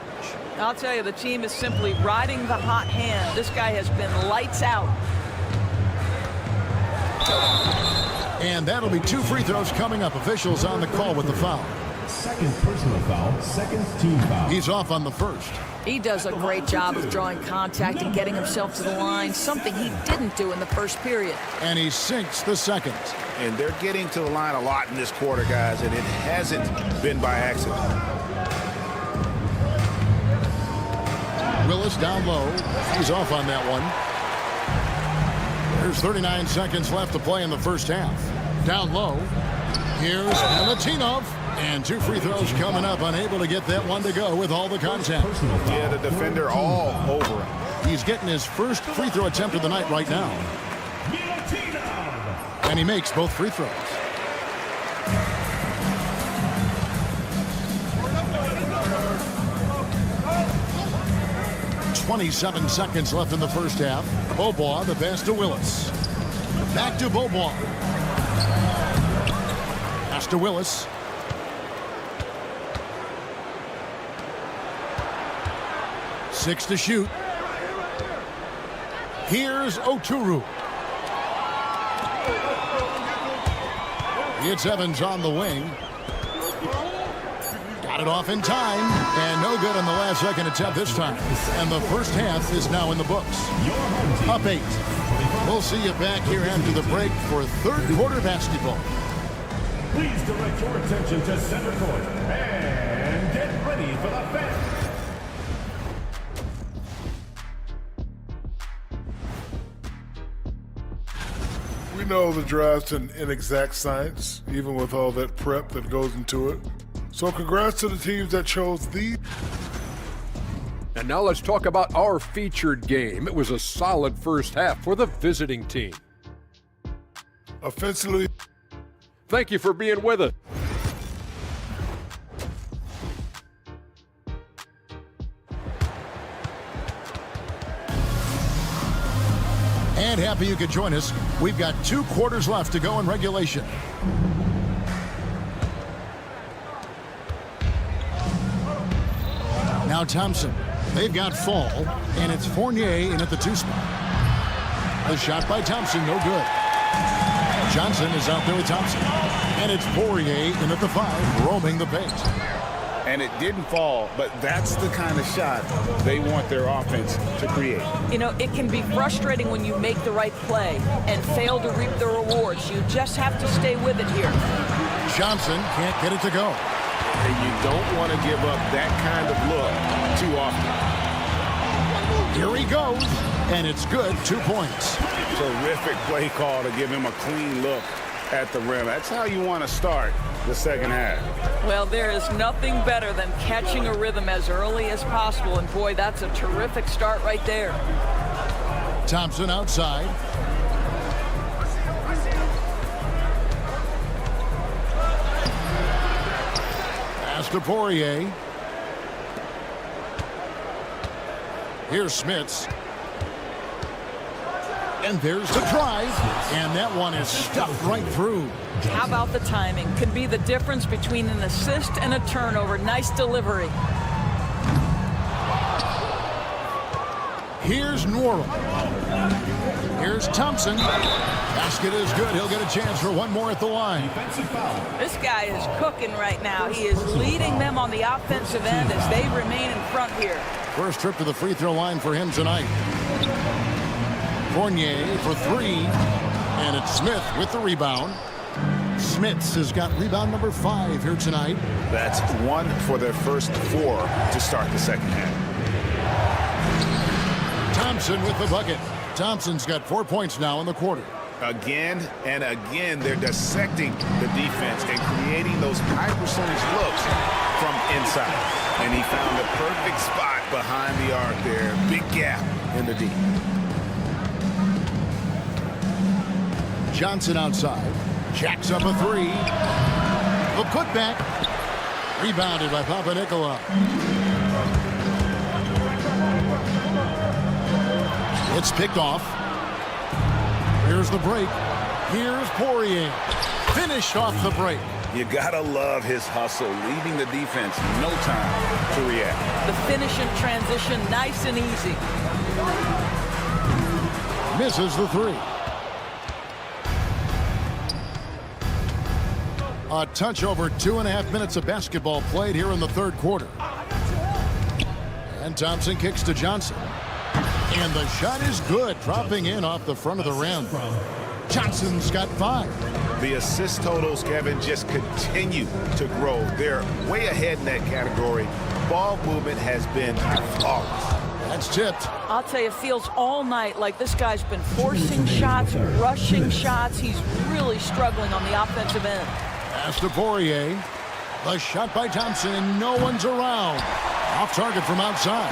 I'll tell you, the team is simply riding the hot hand. This guy has been lights out. And that'll be 2 free throws coming up. Officials on the call with the foul. Second personal foul, second team foul. He's off on the first. He does a great job of drawing contact and getting himself to the line, something he didn't do in the first period. And he sinks the second. And they're getting to the line a lot in this quarter, guys, and it hasn't been by accident. Willis down low. He's off on that one. There's 39 seconds left to play in the first half. Down low. Here's Panathinaikos. And 2 free throws coming up, unable to get that one to go with all the contact. Yeah, the defender all over him. He's getting his first free throw attempt of the night right now. And he makes both free throws. .27 seconds left in the first half. Beaubois, the pass to Willis. Back to Beaubois. Pass to Willis. Six to shoot. Here's Oturu. It's Evans on the wing. Got it off in time, and no good on the last second attempt this time. And the first half is now in the books. Up 8. We'll see you back here after the break for third quarter basketball. Please direct your attention to center court and get ready for the fans. We know the draft's an inexact science, even with all that prep that goes into it. So congrats to the teams that chose these. And now let's talk about our featured game. It was a solid first half for the visiting team. Offensively. Thank you for being with us. And happy you could join us. We've got 2 quarters left to go in regulation. Now Thompson. They've got Fall, and it's Fournier in at the 2 spot. A shot by Thompson, no good. Johnson is out there with Thompson. And it's Fournier in at the 5, roaming the paint. And it didn't fall, but that's the kind of shot they want their offense to create. You know, it can be frustrating when you make the right play and fail to reap the rewards. You just have to stay with it here. Johnson can't get it to go. And you don't want to give up that kind of look too often. Here he goes, and it's good. 2 points. Terrific play call to give him a clean look at the rim. That's how you want to start the second half. Well, there is nothing better than catching a rhythm as early as possible, and boy, that's a terrific start right there. Thompson outside. Pass to Poirier. Here's Smits. And there's the drive. And that one is stuffed right through. How about the timing? Could be the difference between an assist and a turnover. Nice delivery. Here's Norrell. Here's Thompson. Basket is good. He'll get a chance for one more at the line. This guy is cooking right now. He is leading them on the offensive end as they remain in front here. First trip to the free throw line for him tonight. Fournier for 3. And it's Smith with the rebound. Smits has got rebound number 5 here tonight. That's 1 for their first 4 to start the second half. Thompson with the bucket. Thompson's got 4 points now in the quarter. Again and again, they're dissecting the defense and creating those high percentage looks from inside. And he found the perfect spot behind the arc there. Big gap in the D. Johnson outside. Jacks up a 3. The putback. Rebounded by Panathinaikos. It's picked off. Here's the break. Here's Poirier. Finished off the break. You gotta love his hustle, leaving the defense no time to react. The finish in transition, nice and easy. Misses the 3. A touch over 2.5 minutes of basketball played here in the third quarter. And Thompson kicks to Johnson. And the shot is good, dropping in off the front of the rim. Johnson's got 5. The assist totals, Kevin, just continue to grow. They're way ahead in that category. Ball movement has been flawless. That's tipped. I'll tell you, it feels all night like this guy's been forcing shots, rushing shots. He's really struggling on the offensive end. Pass to Poirier. The shot by Thompson, and no one's around. Off target from outside.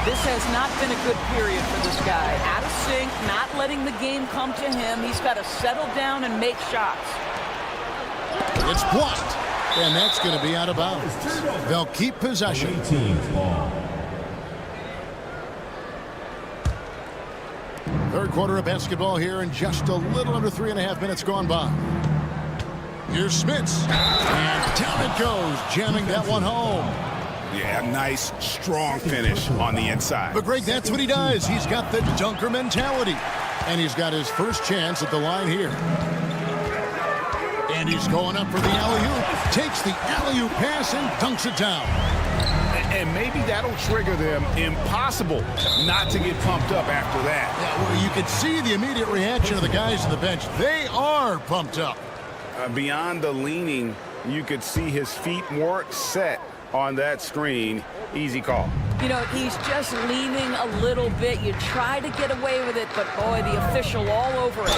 This has not been a good period for this guy. Out of sync, not letting the game come to him. He's got to settle down and make shots. It's blocked, and that's going to be out of bounds. They'll keep possession. Third quarter of basketball here, and just a little under 3.5 minutes gone by. Here's Smits, and down it goes, jamming that one home. Yeah, nice, strong finish on the inside. But Greg, that's what he does. He's got the dunker mentality, and he's got his first chance at the line here. And he's going up for the alley-oop, takes the alley-oop pass and dunks it down. And maybe that'll trigger them. Impossible not to get pumped up after that. Yeah, well, you could see the immediate reaction of the guys on the bench. They are pumped up. Beyond the leaning, you could see his feet more set on that screen. Easy call. You know, he's just leaning a little bit. You try to get away with it, but boy, the official all over it.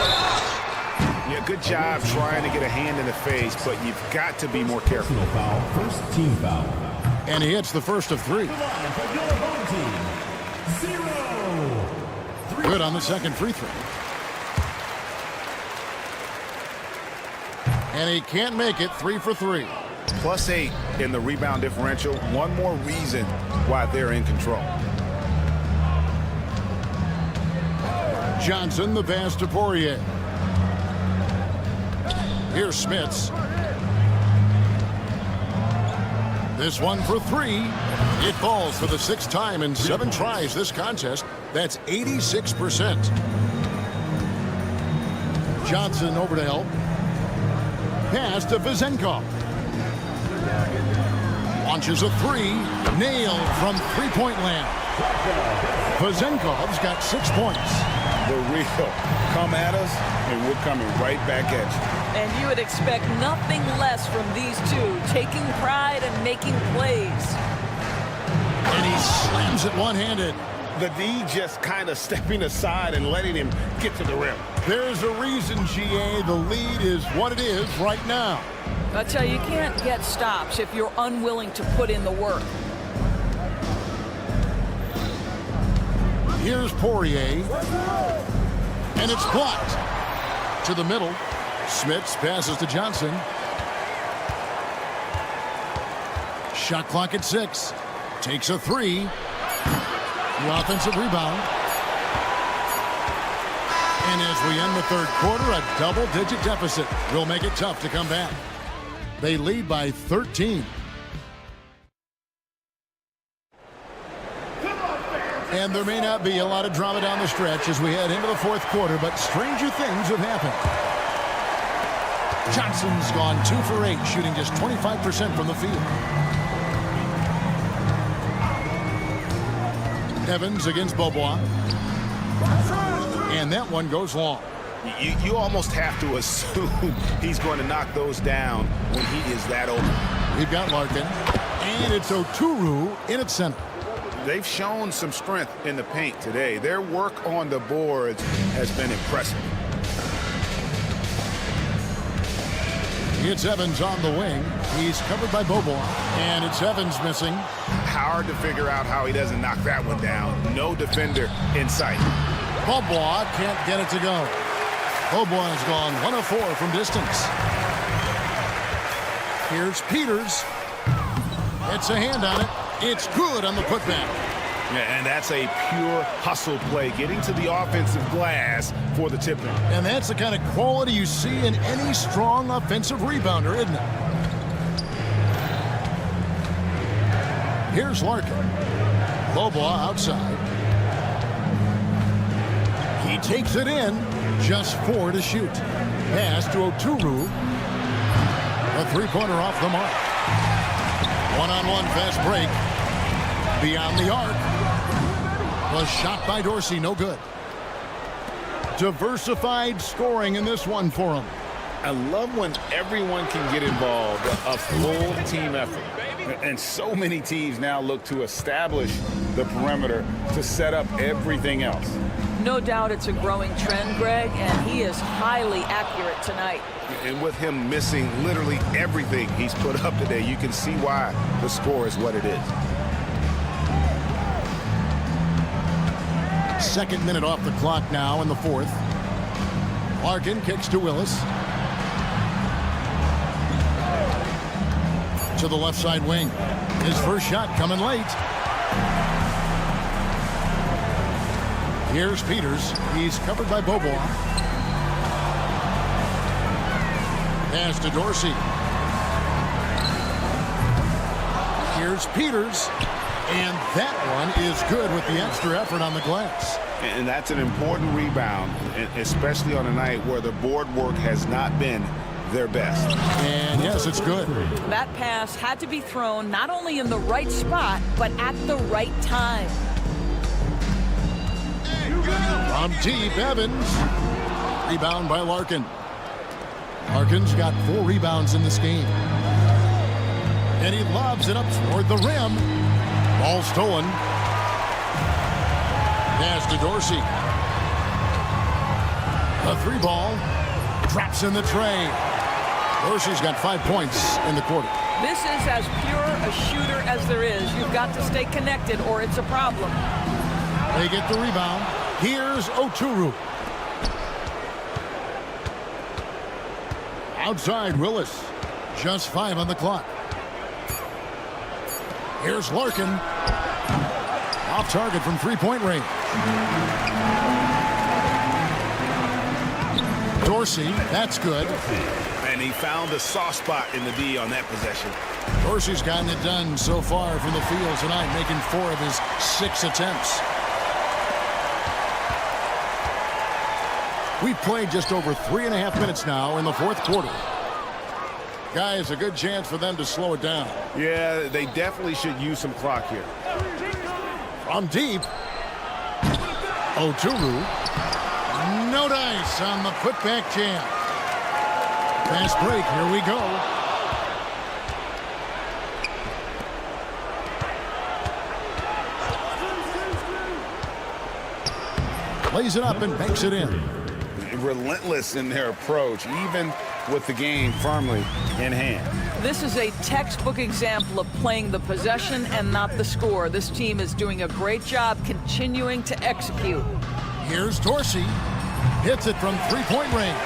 Yeah, good job trying to get a hand in the face, but you've got to be more careful. First team foul. And he hits the first of three. Good on the second free throw. And he can't make it. 3 for 3. +8 in the rebound differential. One more reason why they're in control. Johnson, the pass to Poirier. Here's Smits. This one for 3. It falls for the 6th time in 7 tries this contest. That's 86%. Johnson over to help. Pass to Vezenkov. Launches a 3. Nailed from three-point land. Vezenkov's got 6 points. The real come at us, and we're coming right back at you. And you would expect nothing less from these two, taking pride and making plays. And he slams it one-handed. The D just kind of stepping aside and letting him get to the rim. There's a reason, GA. The lead is what it is right now. I tell you, you can't get stops if you're unwilling to put in the work. Here's Poirier. And it's blocked. To the middle. Smits passes to Johnson. Shot clock at 6. Takes a 3. The offensive rebound. And as we end the third quarter, a double-digit deficit will make it tough to come back. They lead by 13. And there may not be a lot of drama down the stretch as we head into the fourth quarter, but stranger things have happened. Johnson's gone 2 for 8, shooting just 25% from the field. Evans against Bobois. And that one goes long. You almost have to assume he's going to knock those down when he is that open. We've got Larkin. And it's Oturu in its center. They've shown some strength in the paint today. Their work on the boards has been impressive. It's Evans on the wing. He's covered by Bobois. And it's Evans missing. Hard to figure out how he doesn't knock that one down. No defender in sight. Bobois can't get it to go. Bobois has gone 1 of 4 from distance. Here's Peters. It's a hand on it. It's good on the putback. Yeah, and that's a pure hustle play, getting to the offensive glass for the tip-in. And that's the kind of quality you see in any strong offensive rebounder, isn't it? Here's Larkin. Bobois outside. He takes it in. Just 4 to shoot. Pass to Oturu. A three-pointer off the mark. One-on-one fast break. Beyond the arc. Was shot by Dorsey, no good. Diversified scoring in this one for him. I love when everyone can get involved, a full team effort. And so many teams now look to establish the perimeter to set up everything else. No doubt it's a growing trend, Greg, and he is highly accurate tonight. And with him missing literally everything he's put up today, you can see why the score is what it is. Second minute off the clock now in the fourth. Larkin kicks to Willis. To the left side wing. His first shot coming late. Here's Peters. He's covered by Bobois. Pass to Dorsey. Here's Peters. And that one is good with the extra effort on the glass. And that's an important rebound, especially on a night where the board work has not been their best. And yes, it's good. That pass had to be thrown not only in the right spot, but at the right time. From deep, Evans. Rebound by Larkin. Larkin's got 4 rebounds in this game. And he lobs it up toward the rim. Ball stolen. Pass to Dorsey. The 3 ball drops in the tray. Dorsey's got 5 points in the quarter. This is as pure a shooter as there is. You've got to stay connected or it's a problem. They get the rebound. Here's Oturu. Outside Willis. Just 5 on the clock. Here's Larkin. Off target from 3-point range. Dorsey, that's good. And he found the soft spot in the D on that possession. Dorsey's gotten it done so far from the field tonight, making 4 of his 6 attempts. We've played just over 3.5 minutes now in the fourth quarter. Guys, a good chance for them to slow it down. Yeah, they definitely should use some clock here. From deep. Oturu. No dice on the putback jam. Fast break. Here we go. Lays it up and banks it in. Relentless in their approach, even with the game firmly in hand. This is a textbook example of playing the possession and not the score. This team is doing a great job continuing to execute. Here's Dorsey. Hits it from 3-point range.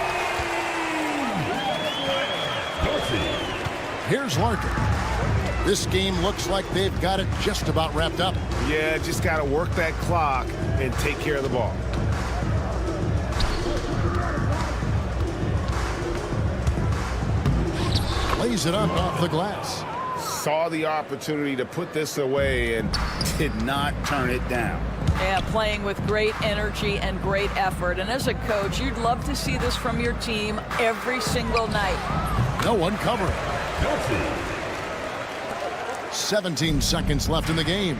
Here's Larkin. This game looks like they've got it just about wrapped up. Yeah, just got to work that clock and take care of the ball. Lays it up off the glass. Saw the opportunity to put this away and did not turn it down. Yeah, playing with great energy and great effort. And as a coach, you'd love to see this from your team every single night. No one covering. 17 seconds left in the game.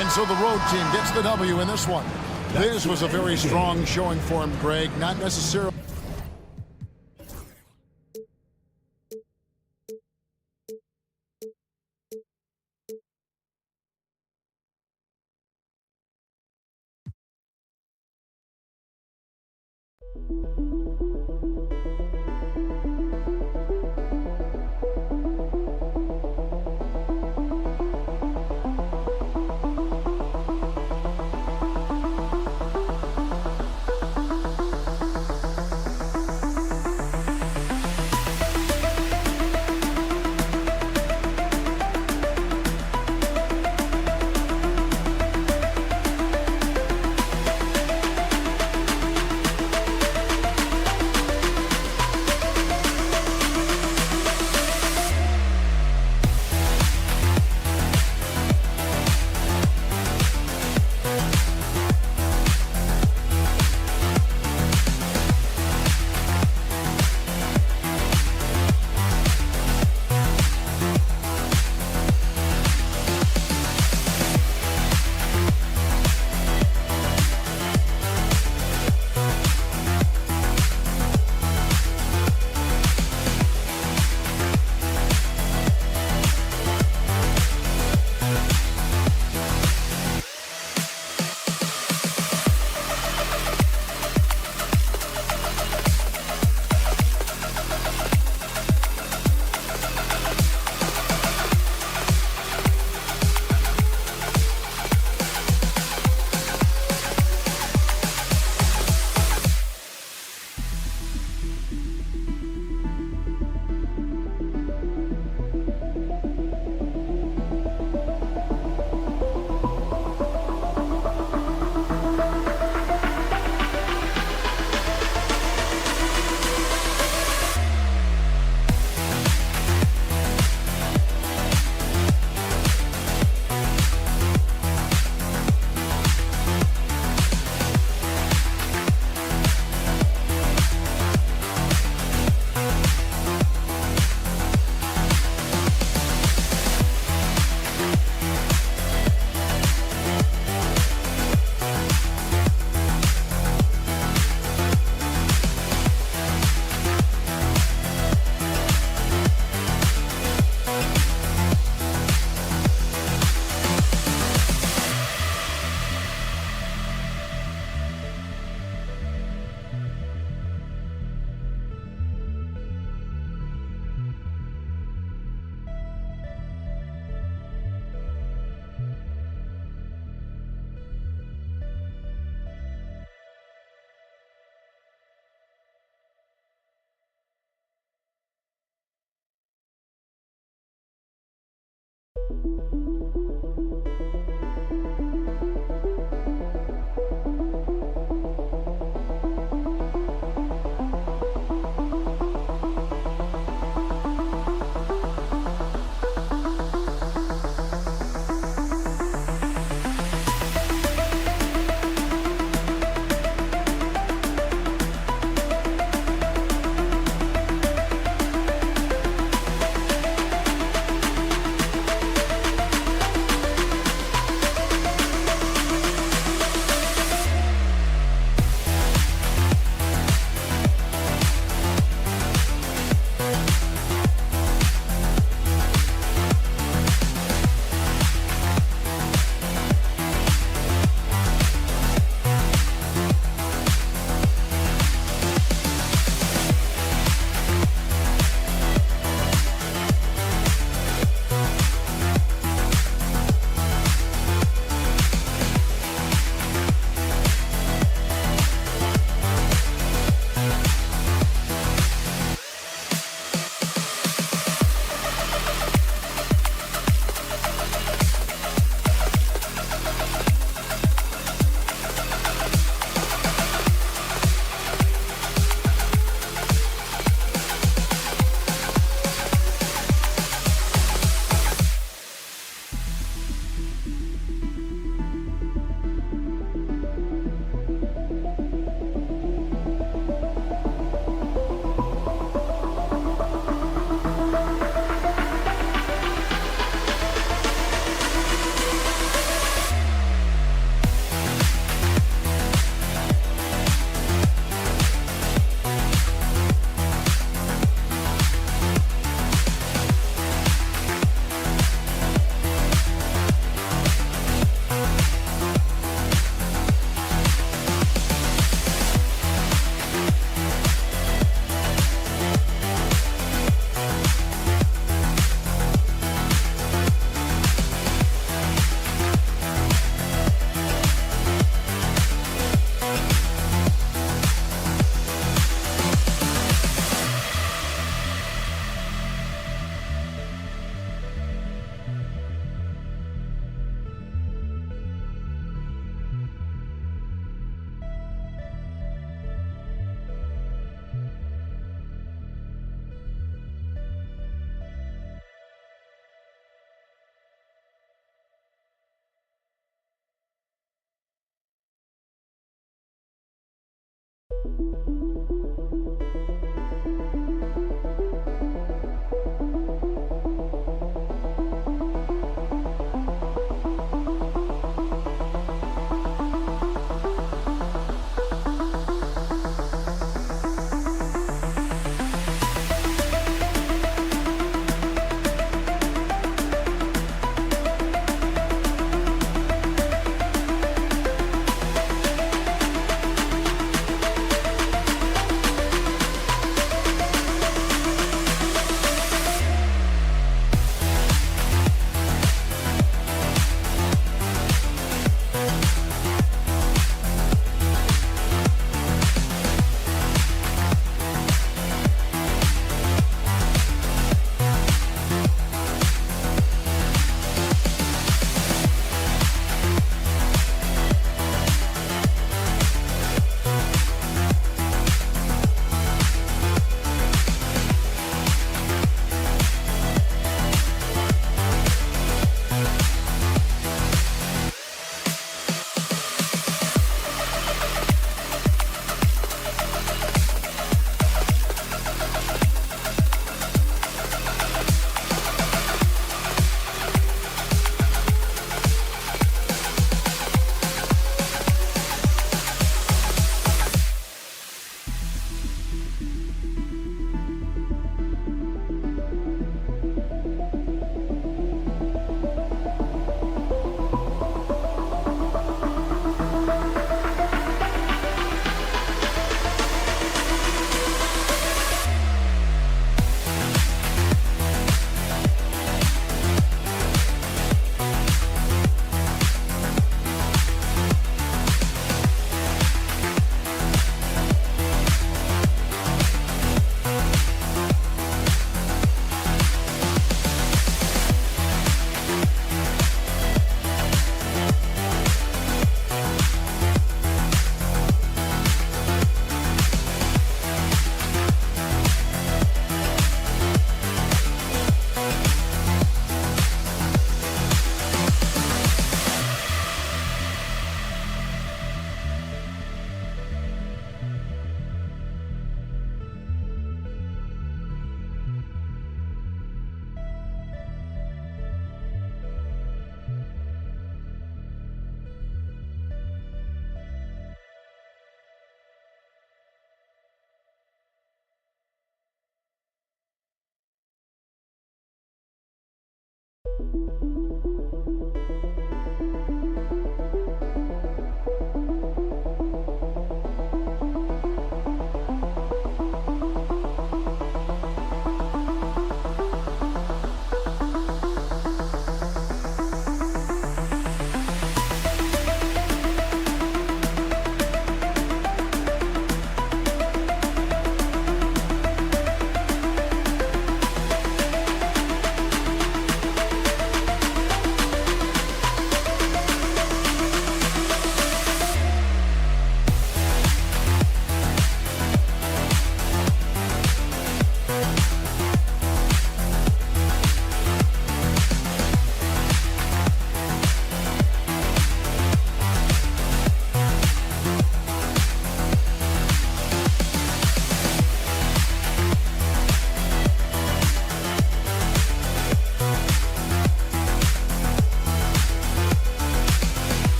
And so the road team gets the W in this one. This was a very strong showing for him, Greg. Not necessarily.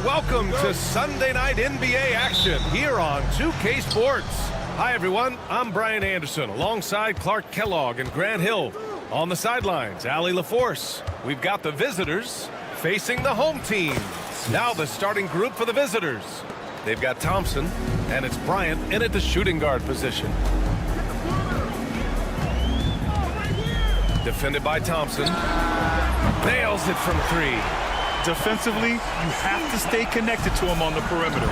Welcome to Sunday night NBA action here on 2K Sports. Hi, everyone. I'm Brian Anderson alongside Clark Kellogg and Grant Hill. On the sidelines, Allie LaForce. We've got the visitors facing the home team. Now the starting group for the visitors. They've got Thompson, and it's Bryant in at the shooting guard position. Defended by Thompson. Nails it from three. Defensively, you have to stay connected to him on the perimeter.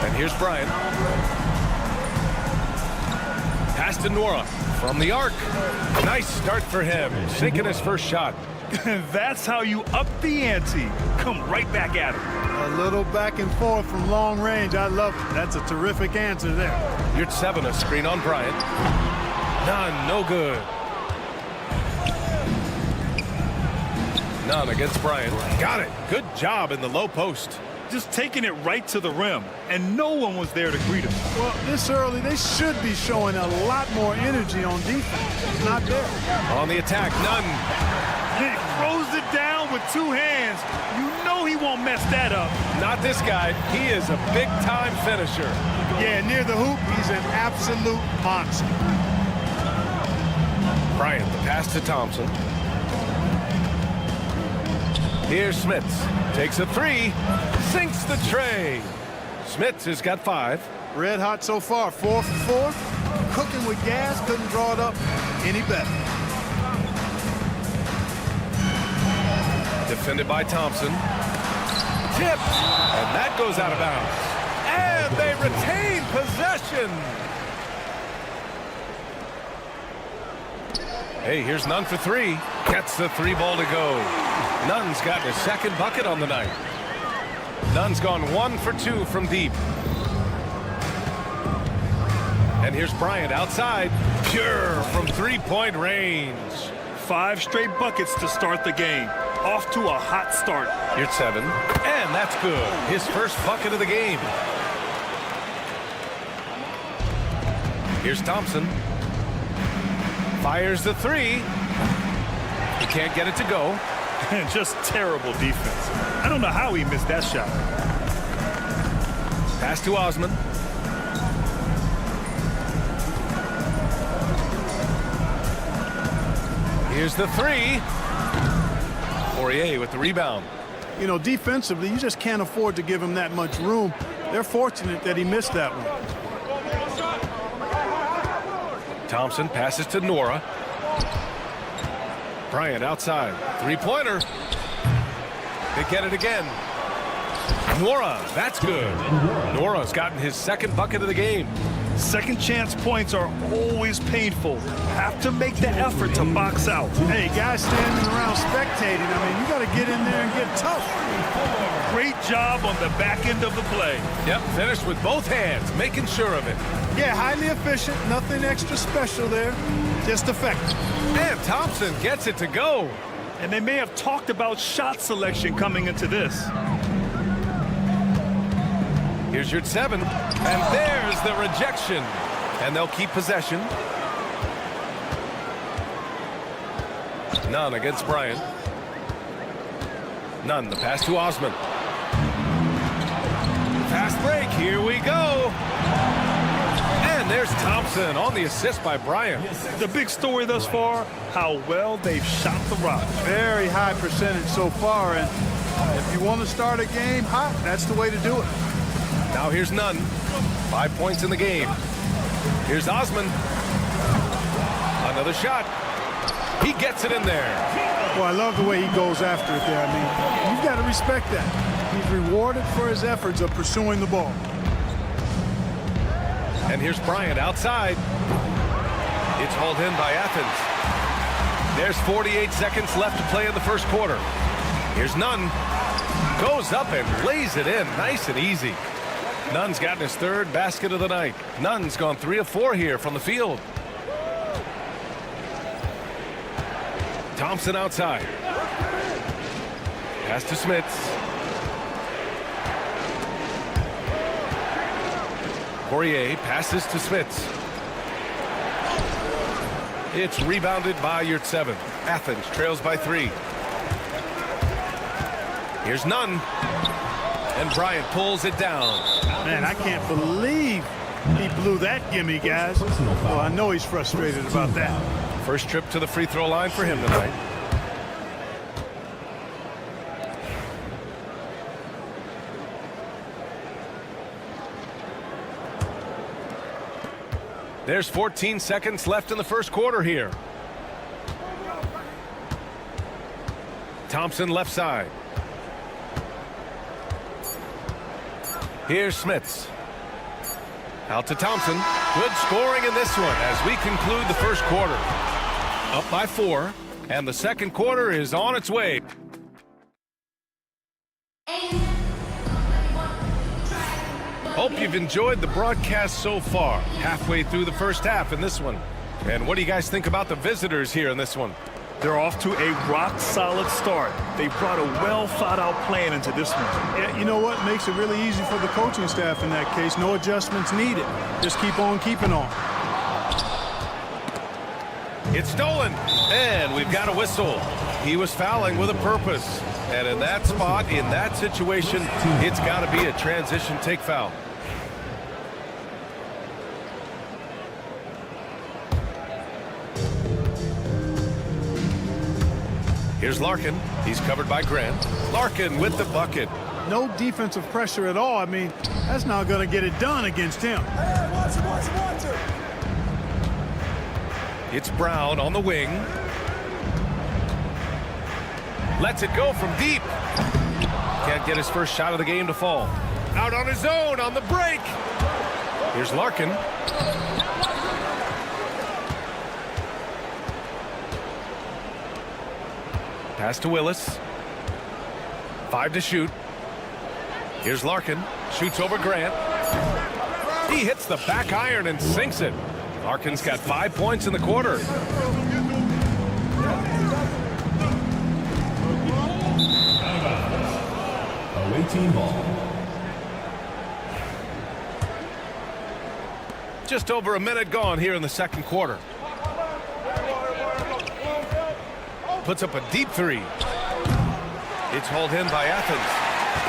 And here's Bryant. Pass to Nora from the arc. Nice start for him, sinking his first shot. That's how you up the ante. Come right back at him. A little back and forth from long range. I love it. That's a terrific answer there. Yurtseven, a screen on Bryant. None, no good. None against Bryant. Got it. Good job in the low post. Just taking it right to the rim, and no one was there to greet him. Well, this early, they should be showing a lot more energy on defense. It's not there. On the attack, Nunn. He throws it down with two hands. You know he won't mess that up. Not this guy. He is a big-time finisher. Yeah, near the hoop, he's an absolute monster. Bryant, the pass to Thompson. Here's Smits. Takes a three. Sinks the tray. Smits has got 5. Red hot so far. 4 for 4. Cooking with gas. Couldn't draw it up any better. Defended by Thompson. Tipped. And that goes out of bounds. And they retain possession. Hey, here's Nunn for 3. Gets the 3 ball to go. Nunn's gotten his second bucket on the night. Nunn's gone 1 for 2 from deep. And here's Bryant outside. Pure from 3-point range. 5 straight buckets to start the game. Off to a hot start. Here's 7. And that's good. His first bucket of the game. Here's Thompson. Fires the 3. He can't get it to go. And just terrible defense. I don't know how he missed that shot. Pass to Osman. Here's the 3. Poirier with the rebound. You know, defensively, you just can't afford to give him that much room. They're fortunate that he missed that one. Thompson passes to Nora. Bryant outside. 3-pointer. They get it again. Nora, that's good. Nora's gotten his second bucket of the game. Second chance points are always painful. Have to make the effort to box out. Hey, guys standing around spectating, I mean, you got to get in there and get tough. Great job on the back end of the play. Yep, finished with both hands, making sure of it. Yeah, highly efficient, nothing extra special there, just effective. And Thompson gets it to go. And they may have talked about shot selection coming into this. Here's your 7. And there's the rejection. And they'll keep possession. Nunn against Bryant. Nunn, the pass to Osman. Fast break, here we go. And there's Thompson on the assist by Bryant. The big story thus far, how well they've shot the rock. Very high percentage so far, and if you want to start a game hot, that's the way to do it. Now here's Nunn. 5 points in the game. Here's Osman. Another shot. He gets it in there. Well, I love the way he goes after it there. I mean, you've got to respect that. He's rewarded for his efforts of pursuing the ball. And here's Bryant outside. It's hauled in by Athens. There's 48 seconds left to play in the first quarter. Here's Nunn. Goes up and lays it in nice and easy. Nunn's gotten his 3rd basket of the night. Nunn's gone 3 of 4 here from the field. Thompson outside. Pass to Smits. Poirier passes to Smits. It's rebounded by Yurtseven. Athens trails by 3. Here's Nunn. And Bryant pulls it down. Man, I can't believe he blew that gimme, guys. Well, I know he's frustrated about that. First trip to the free throw line for him tonight. There's 14 seconds left in the first quarter here. Thompson left side. Here's Smits. Out to Thompson. Good scoring in this one as we conclude the first quarter. Up by 4, and the second quarter is on its way. Hope you've enjoyed the broadcast so far. Halfway through the first half in this one. And what do you guys think about the visitors here in this one? They're off to a rock-solid start. They brought a well-thought-out plan into this one. Yeah, you know what makes it really easy for the coaching staff in that case? No adjustments needed. Just keep on keeping on. It's stolen, and we've got a whistle. He was fouling with a purpose. And in that spot, in that situation, it's got to be a transition take foul. Here's Larkin. He's covered by Grant. Larkin with the bucket. No defensive pressure at all. I mean, that's not going to get it done against him. It's Brown on the wing. Lets it go from deep. Can't get his first shot of the game to fall. Out on his own on the break. Here's Larkin. Pass to Willis. 5 to shoot. Here's Larkin. Shoots over Grant. He hits the back iron and sinks it. Larkin's got 5 points in the quarter. Away team ball. Just over a minute gone here in the second quarter. Puts up a deep three. It's hauled in by Athens.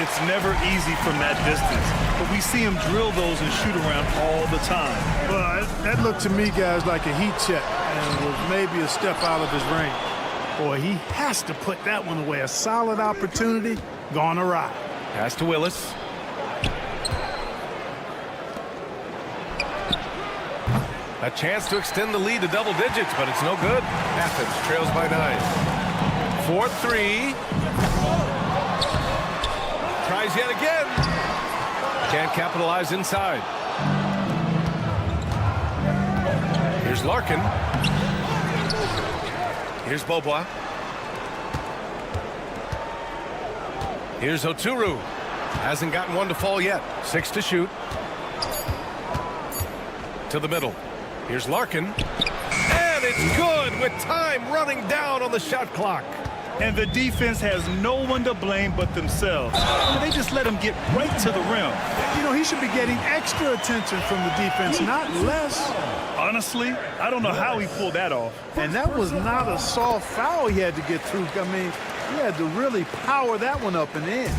It's never easy from that distance, but we see him drill those and shoot around all the time. Well, that looked to me, guys, like a heat check, and was maybe a step out of his range. Boy, he has to put that one away. A solid opportunity, gone awry. Pass to Willis. A chance to extend the lead to double digits, but it's no good. Athens trails by 9. 4-3. Tries yet again. Can't capitalize inside. Here's Larkin. Here's Bobois. Here's Oturu. Hasn't gotten one to fall yet. 6 to shoot. To the middle. Here's Larkin. And it's good with time running down on the shot clock. And the defense has no one to blame but themselves. They just let him get right to the rim. You know, he should be getting extra attention from the defense, not less. Honestly, I don't know how he pulled that off. And that was not a soft foul he had to get through. I mean, he had to really power that one up and in.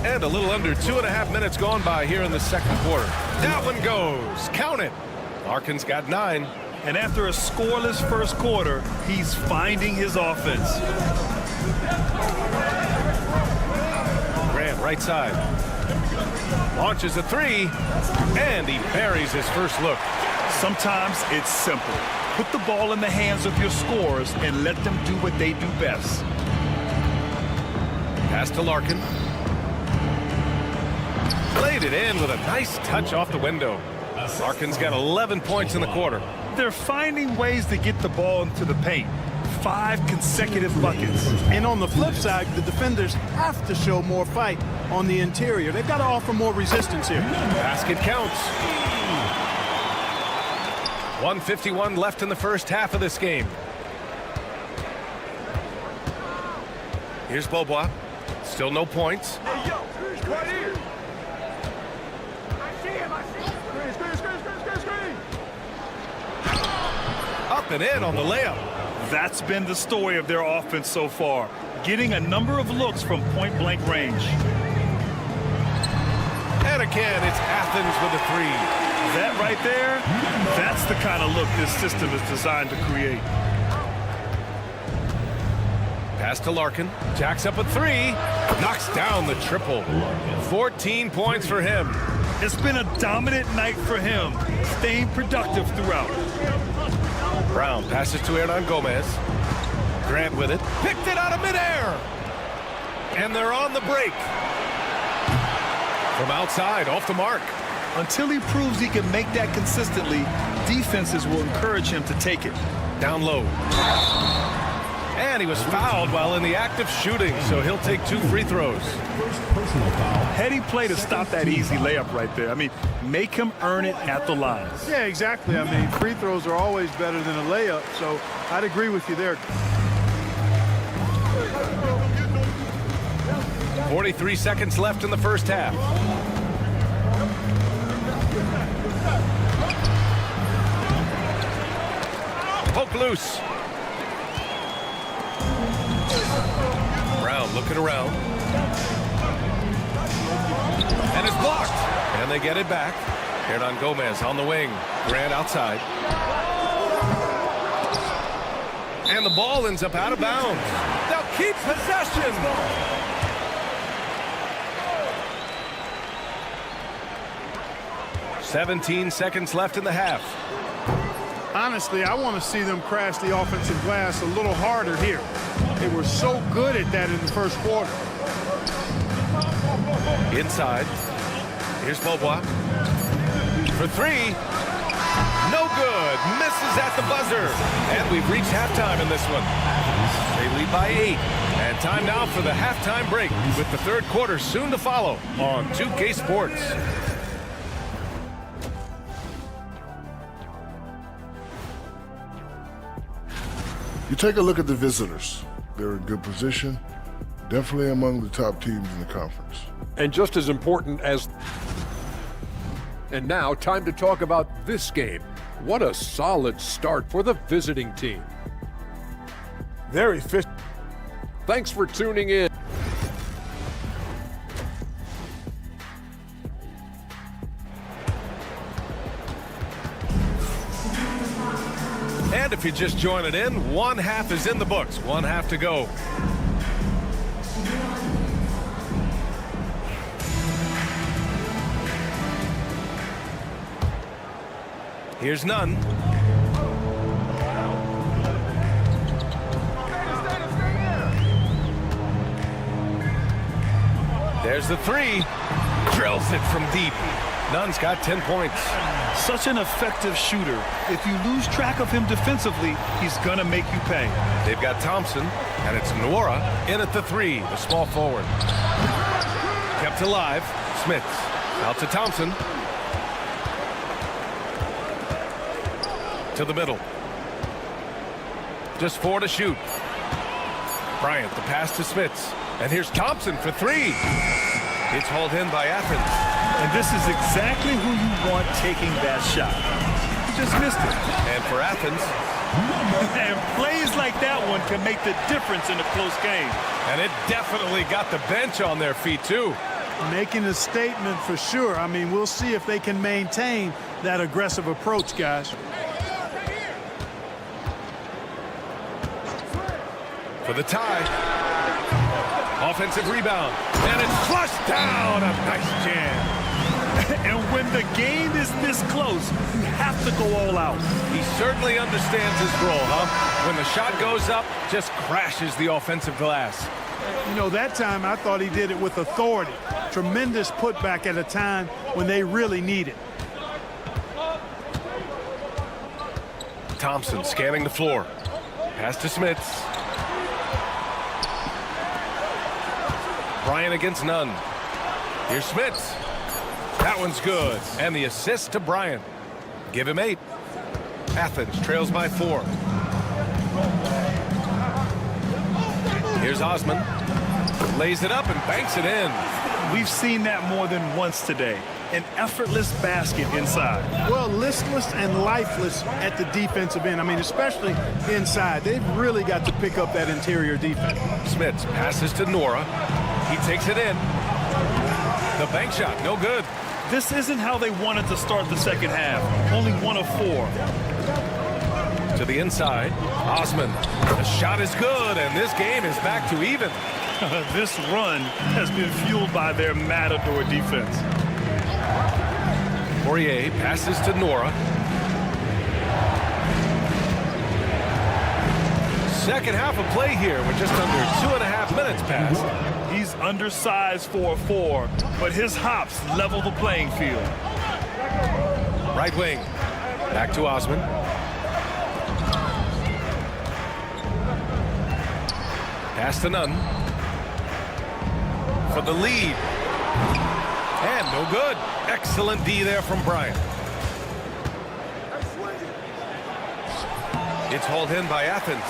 And a little under 2.5 minutes gone by here in the second quarter. That one goes. Count it. Larkin's got 9. And after a scoreless first quarter, he's finding his offense. Grant right side. Launches a 3. And he buries his first look. Sometimes it's simple. Put the ball in the hands of your scorers and let them do what they do best. Pass to Larkin. Played it in with a nice touch off the window. Larkin's got 11 points in the quarter. They're finding ways to get the ball into the paint. 5 consecutive buckets. And on the flip side, the defenders have to show more fight on the interior. They've got to offer more resistance here. Basket counts. 1:51 left in the first half of this game. Here's Bobois. Still no points. Hey, yo, right here. I see him. Screen. Up and in on the layup. That's been the story of their offense so far, getting a number of looks from point-blank range. And again, it's Athens with a 3. That right there, that's the kind of look this system is designed to create. Pass to Larkin. Jacks up a 3. Knocks down the triple. 14 points for him. It's been a dominant night for him, staying productive throughout. Brown passes to Hernan Gomez. Grant with it. Picked it out of midair. And they're on the break. From outside, off the mark. Until he proves he can make that consistently, defenses will encourage him to take it. Down low. And he was fouled while in the act of shooting, so he'll take 2 free throws. Personal foul. Heady play to stop that easy layup right there. I mean, make him earn it at the line. Yeah, exactly. I mean, free throws are always better than a layup, so I'd agree with you there. 43 seconds left in the first half. Poke loose. Brown looking around. And it's blocked. And they get it back. Hernan Gomez on the wing. Grant outside. And the ball ends up out of bounds. They'll keep possession. "17 seconds left in the half." Honestly, I want to see them crash the offensive glass a little harder here. They were so good at that in the first quarter. Inside. Here's Beaubois. For 3. No good. Misses at the buzzer. And we've reached halftime in this one. They lead by 8. And time now for the halftime break, with the third quarter soon to follow on 2K Sports. You take a look at the visitors. They're in good position, definitely among the top teams in the conference. And just as important as... And now, time to talk about this game. What a solid start for the visiting team. Very efficient. Thanks for tuning in. And if you're just joining in, one half is in the books. One half to go. Here's Nunn. There's the 3. Drills it from deep. Nunn's got 10 points. Such an effective shooter. If you lose track of him defensively, he's gonna make you pay. They've got Thompson, and it's Nwora in at the 3, the small forward. Kept alive. Smith out to Thompson. To the middle. Just 4 to shoot. Bryant, the pass to Smits. And here's Thompson for 3. It's hauled in by Athens. And this is exactly who you want taking that shot. He just missed it. And for Athens. And plays like that one can make the difference in a close game. And it definitely got the bench on their feet, too. Making a statement for sure. I mean, we'll see if they can maintain that aggressive approach, guys. For the tie. Offensive rebound. And it's flushed down. A nice jam. And when the game is this close, you have to go all out. He certainly understands his role, huh? When the shot goes up, just crashes the offensive glass. You know, that time I thought he did it with authority. Tremendous putback at a time when they really need it. Thompson scanning the floor. Pass to Smits. Bryant against Nunn. Here's Smits. That one's good. And the assist to Bryant. Give him 8. Athens trails by 4. Here's Osman. Lays it up and banks it in. We've seen that more than once today. An effortless basket inside. Well, listless and lifeless at the defensive end. I mean, especially inside. They've really got to pick up that interior defense. Smits passes to Nwora. He takes it in. The bank shot, no good. This isn't how they wanted to start the second half. Only 1 of 4. To the inside. Osman. The shot is good, and this game is back to even. This run has been fueled by their matador defense. Poirier passes to Nwora. Second half of play here with just under 2.5 minutes passed. He's undersized for a 4, but his hops level the playing field. Right wing. Back to Osman. Pass to Nunn. For the lead. And no good. Excellent D there from Bryant. It's hauled in by Athens.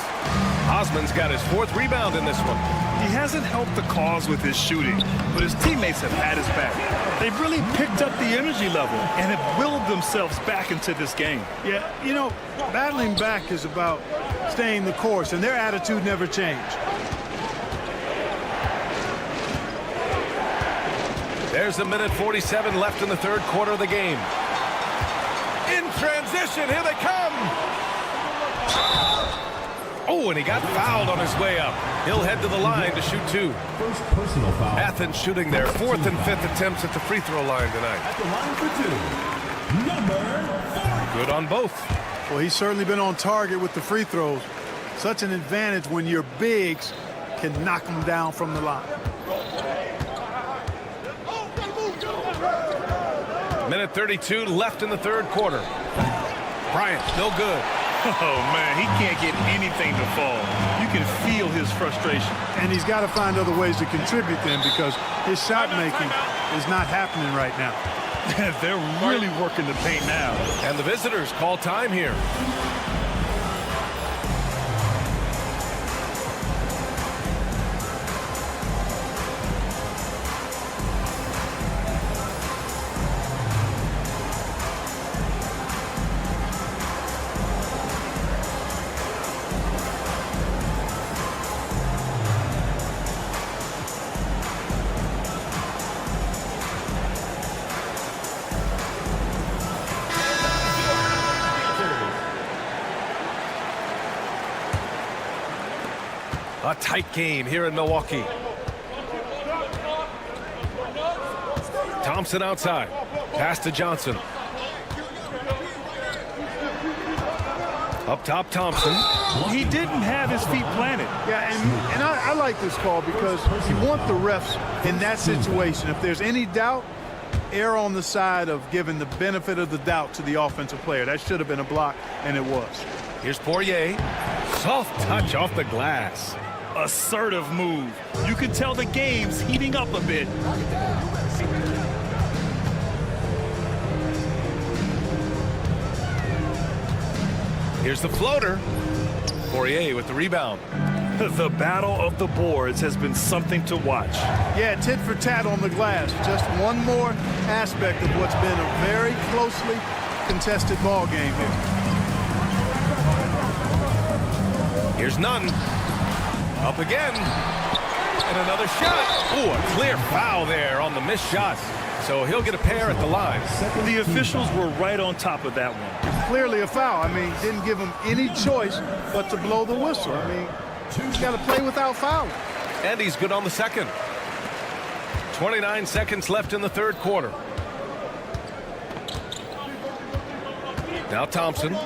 Osman's got his 4th rebound in this one. He hasn't helped the cause with his shooting, but his teammates have had his back. They've really picked up the energy level and have willed themselves back into this game. Yeah, you know, battling back is about staying the course, and their attitude never changed. There's a minute 47 left in the 3rd quarter of the game. In transition, here they come. Oh, and he got fouled on his way up. He'll head to the line to shoot 2. First personal foul. Athens shooting their 4th and 5th attempts at the free throw line tonight. At the line for 2, number 4. Good on both. Well, he's certainly been on target with the free throws. Such an advantage when your bigs can knock them down from the line. Minute 32 left in the 3rd quarter. Bryant, no good. Oh, man, he can't get anything to fall. You can feel his frustration. And he's got to find other ways to contribute then, because his shot making is not happening right now. They're really working the paint now. And the visitors call time here. A tight game here in Milwaukee. Thompson outside. Pass to Johnson. Up top, Thompson. He didn't have his feet planted. Yeah, and I like this call because you want the refs in that situation. If there's any doubt, err on the side of giving the benefit of the doubt to the offensive player. That should have been a block, and it was. Here's Poirier. Soft touch off the glass. Assertive move. You can tell the game's heating up a bit. Here's the floater. Poirier with the rebound. The battle of the boards has been something to watch. Yeah, tit for tat on the glass. Just one more aspect of what's been a very closely contested ball game here. Here's Nunn. Up again. And another shot. Ooh, a clear foul there on the missed shot. So he'll get a pair at the line. The officials were right on top of that one. Clearly a foul. I mean, didn't give him any choice but to blow the whistle. I mean, he's got to play without fouling. And he's good on the second. 29 seconds left in the 3rd quarter. Now Thompson.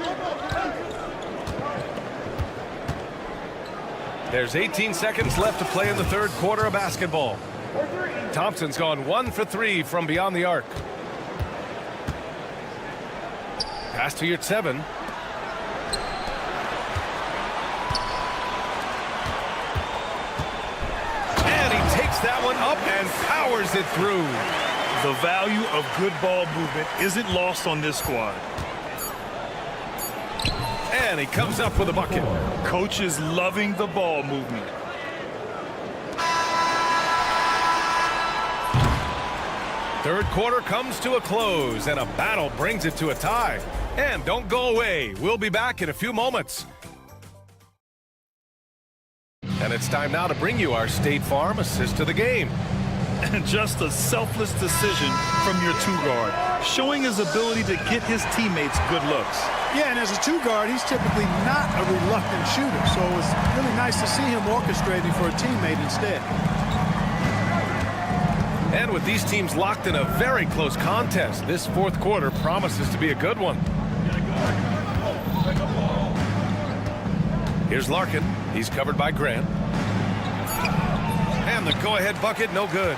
There's 18 seconds left to play in the 3rd quarter of basketball. Thompson's gone 1 for 3 from beyond the arc. Pass to Yurtseven. And he takes that one up and powers it through. The value of good ball movement isn't lost on this squad. And he comes up with a bucket. Coach is loving the ball movement. Third quarter comes to a close, and a battle brings it to a tie. And don't go away. We'll be back in a few moments. And it's time now to bring you our State Farm assist of the game. And just a selfless decision from your two-guard, showing his ability to get his teammates good looks. Yeah, and as a two-guard, he's typically not a reluctant shooter, so it's really nice to see him orchestrating for a teammate instead. And with these teams locked in a very close contest, this 4th quarter promises to be a good one. Here's Larkin. He's covered by Grant. And the go-ahead bucket, no good.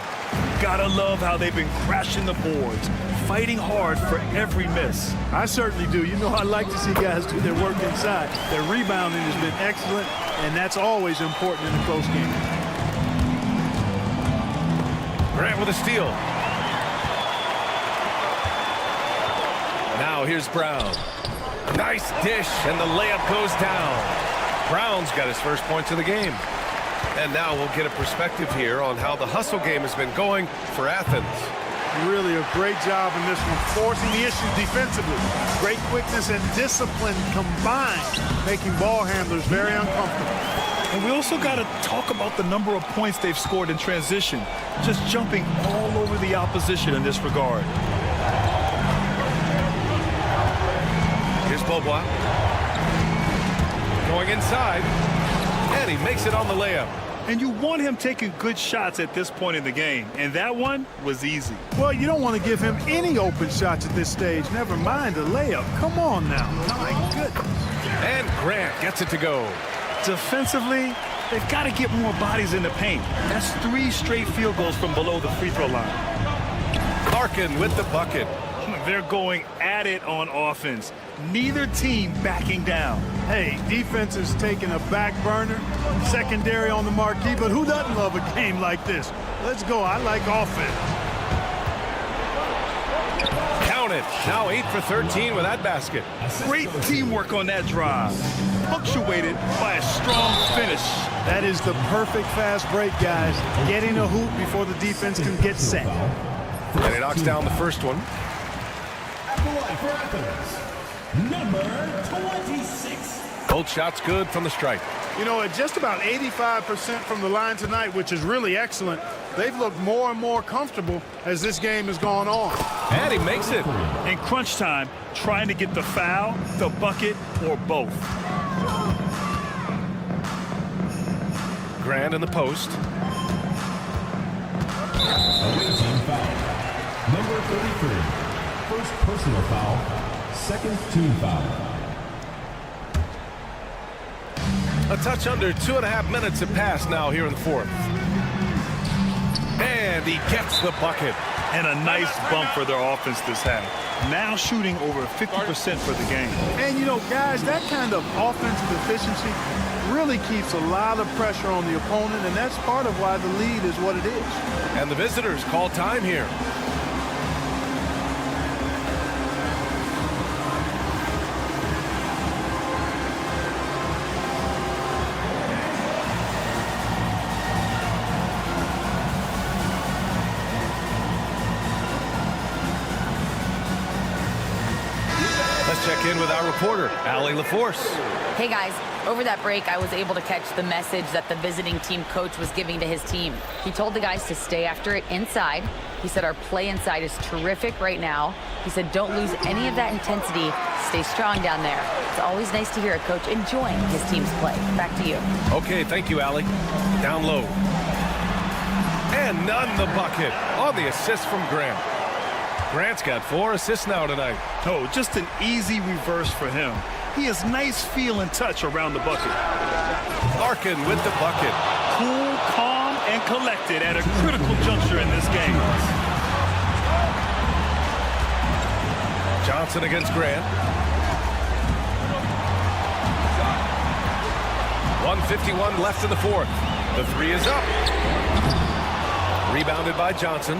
Gotta love how they've been crashing the boards, fighting hard for every miss. I certainly do. You know, I like to see guys do their work inside. Their rebounding has been excellent, and that's always important in a close game. Grant with a steal. Now here's Brown. Nice dish, and the layup goes down. Brown's got his first points of the game. And now we'll get a perspective here on how the hustle game has been going for Athens. Really a great job in this one, forcing the issue defensively. Great quickness and discipline combined, making ball handlers very uncomfortable. And we also got to talk about the number of points they've scored in transition, just jumping all over the opposition in this regard. Here's Beaubois. Going inside, and he makes it on the layup. And you want him taking good shots at this point in the game, and that one was easy. Well, you don't want to give him any open shots at this stage, never mind a layup. Come on now, my goodness. And Grant gets it to go. Defensively, they've got to get more bodies in the paint. That's 3 straight field goals from below the free throw line. Larkin with the bucket. They're going at it on offense. Neither team backing down. Hey, defense is taking a back burner, secondary on the marquee, but who doesn't love a game like this? Let's go. I like offense. Count it. Now 8 for 13 with that basket. Great teamwork on that drive, punctuated by a strong finish. That is the perfect fast break, guys. Getting a hoop before the defense can get set. And he knocks down the first one. For Athens, number 26. Both shots good from the stripe. You know, at just about 85% from the line tonight, which is really excellent, they've looked more and more comfortable as this game has gone on. And he makes it. In crunch time, trying to get the foul, the bucket, or both. Grant in the post. Away team foul. Number 33. First personal foul, second team foul. A touch under 2.5 minutes have passed now here in the fourth. And he gets the bucket. And a nice bump for their offense this half. Now shooting over 50% for the game. And, you know, guys, that kind of offensive efficiency really keeps a lot of pressure on the opponent, and that's part of why the lead is what it is. And the visitors call time here. Check in with our reporter, Allie LaForce. Hey guys, over that break, I was able to catch the message that the visiting team coach was giving to his team. He told the guys to stay after it inside. He said our play inside is terrific right now. He said don't lose any of that intensity. Stay strong down there. It's always nice to hear a coach enjoying his team's play. Back to you. Okay, thank you, Allie. Down low. And none the bucket on the assist from Grant. Grant's got 4 assists now tonight. Oh, just an easy reverse for him. He has nice feel and touch around the bucket. Larkin with the bucket. Cool, calm, and collected at a critical juncture in this game. Johnson against Grant. 1:51 left in the fourth. The 3 is up. Rebounded by Johnson.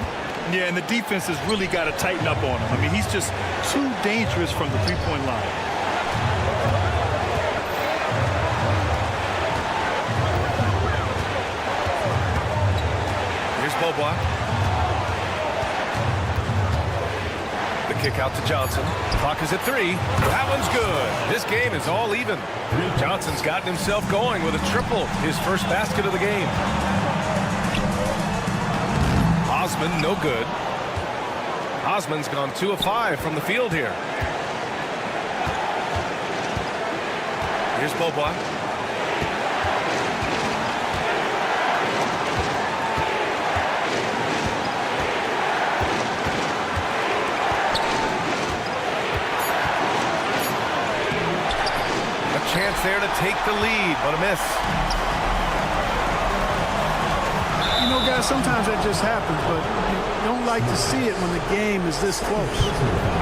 Yeah, and the defense has really got to tighten up on him. I mean, he's just too dangerous from the three-point line. Here's Beaubois. The kick out to Johnson. Clock is at 3. That one's good. This game is all even. Johnson's gotten himself going with a triple, his first basket of the game. Osman, no good. Osman's gone 2 of 5 from the field here. Here's Beaubois. A chance there to take the lead, but a miss. You know, guys, sometimes that just happens, but you don't like to see it when the game is this close.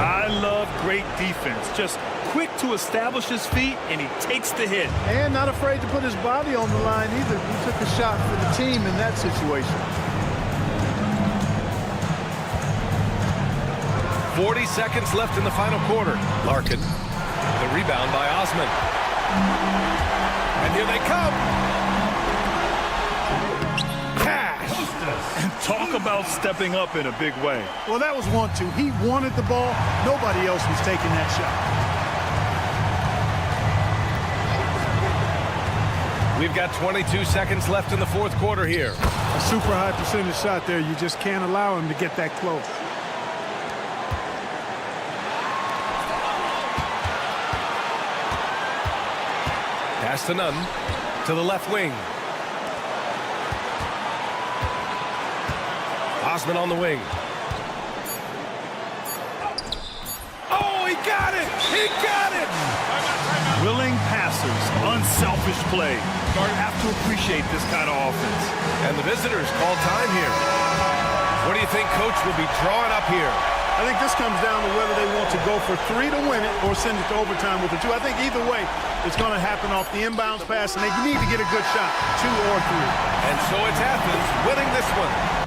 I love great defense. Just quick to establish his feet, and he takes the hit. And not afraid to put his body on the line either. He took a shot for the team in that situation. 40 seconds left in the final quarter. Larkin, the rebound by Osman. And here they come. Cash. And talk about stepping up in a big way. Well, that was 1-2. He wanted the ball. Nobody else was taking that shot. We've got 22 seconds left in the fourth quarter here. A super high percentage shot there. You just can't allow him to get that close. Pass to Nunn to the left wing. Osman on the wing. Oh, he got it! He got it! Willing passers, unselfish play. You have to appreciate this kind of offense. And the visitors call time here. What do you think Coach will be drawing up here? I think this comes down to whether they want to go for 3 to win it or send it to overtime with a 2. I think either way, it's going to happen off the inbounds pass, and they need to get a good shot, 2 or 3. And so it's Athens winning this one.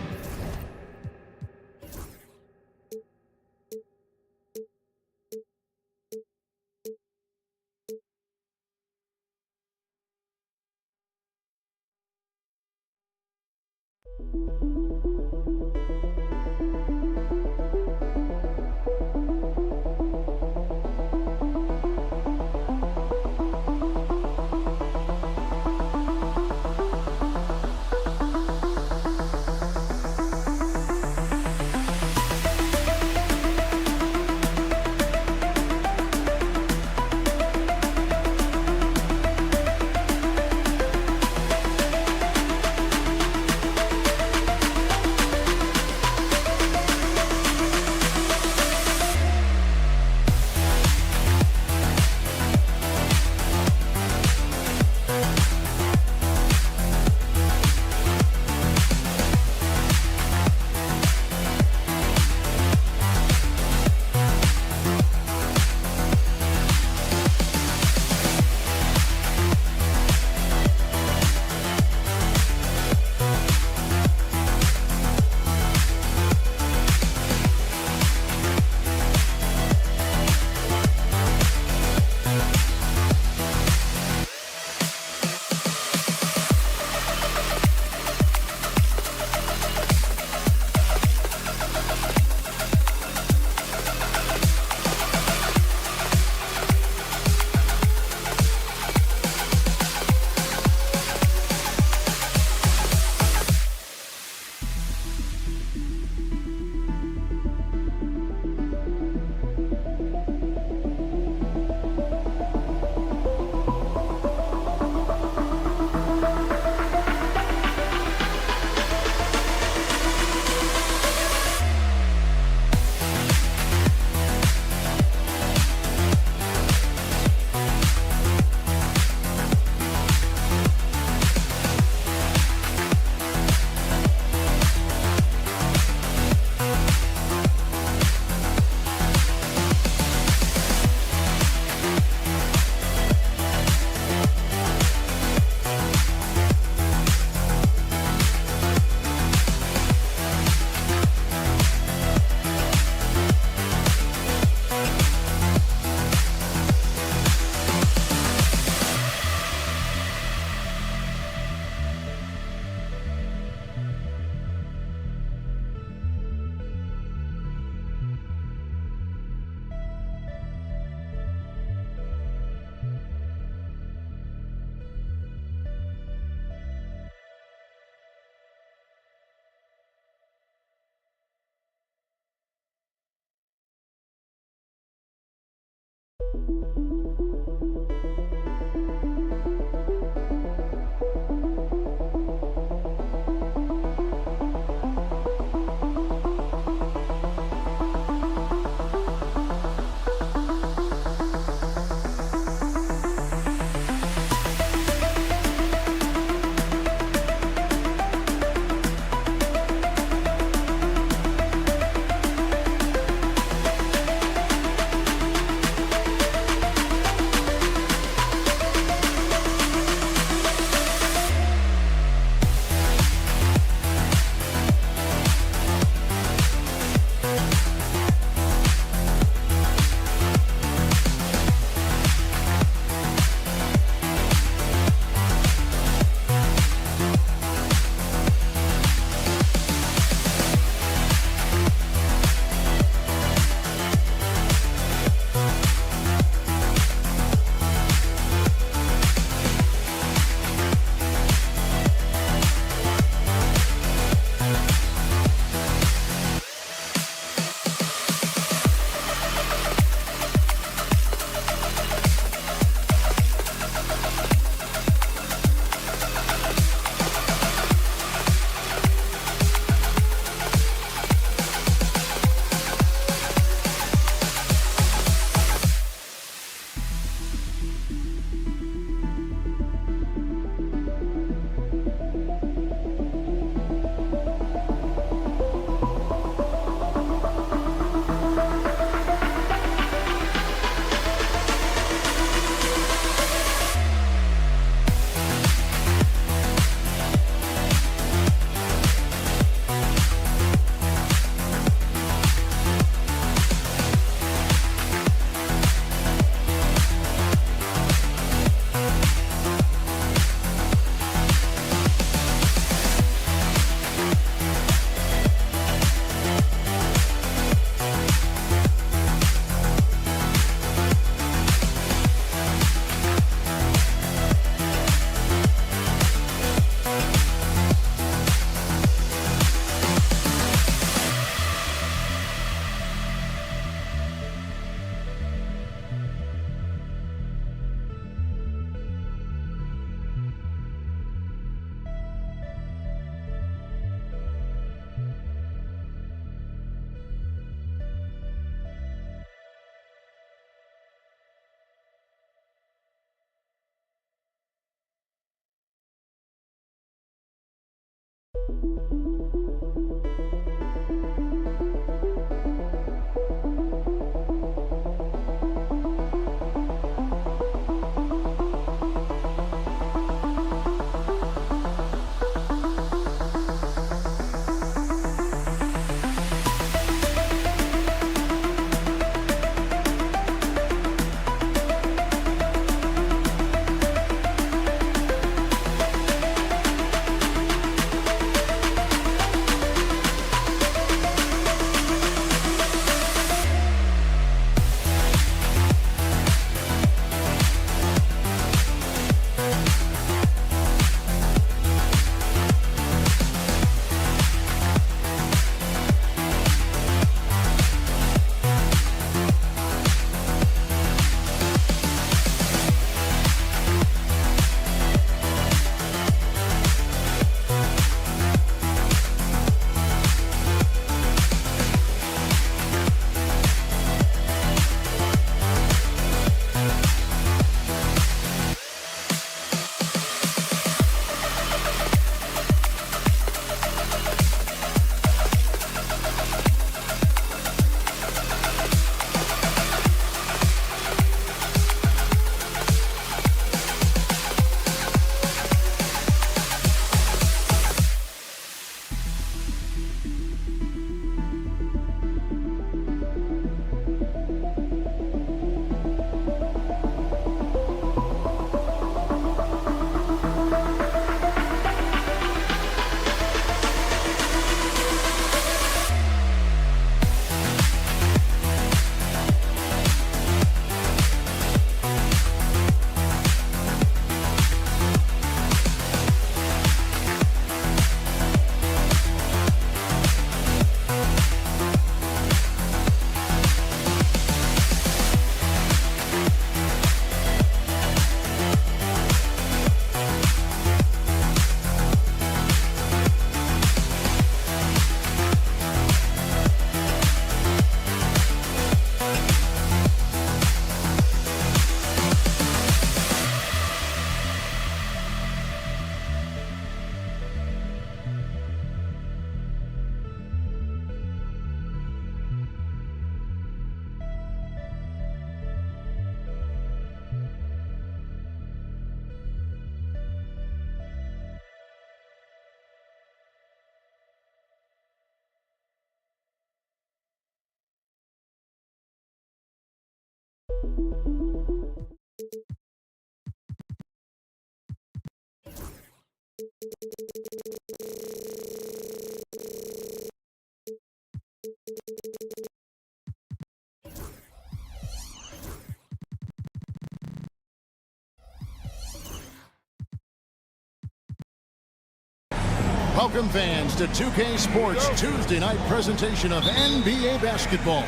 Welcome fans to 2K Sports Tuesday night presentation of NBA basketball.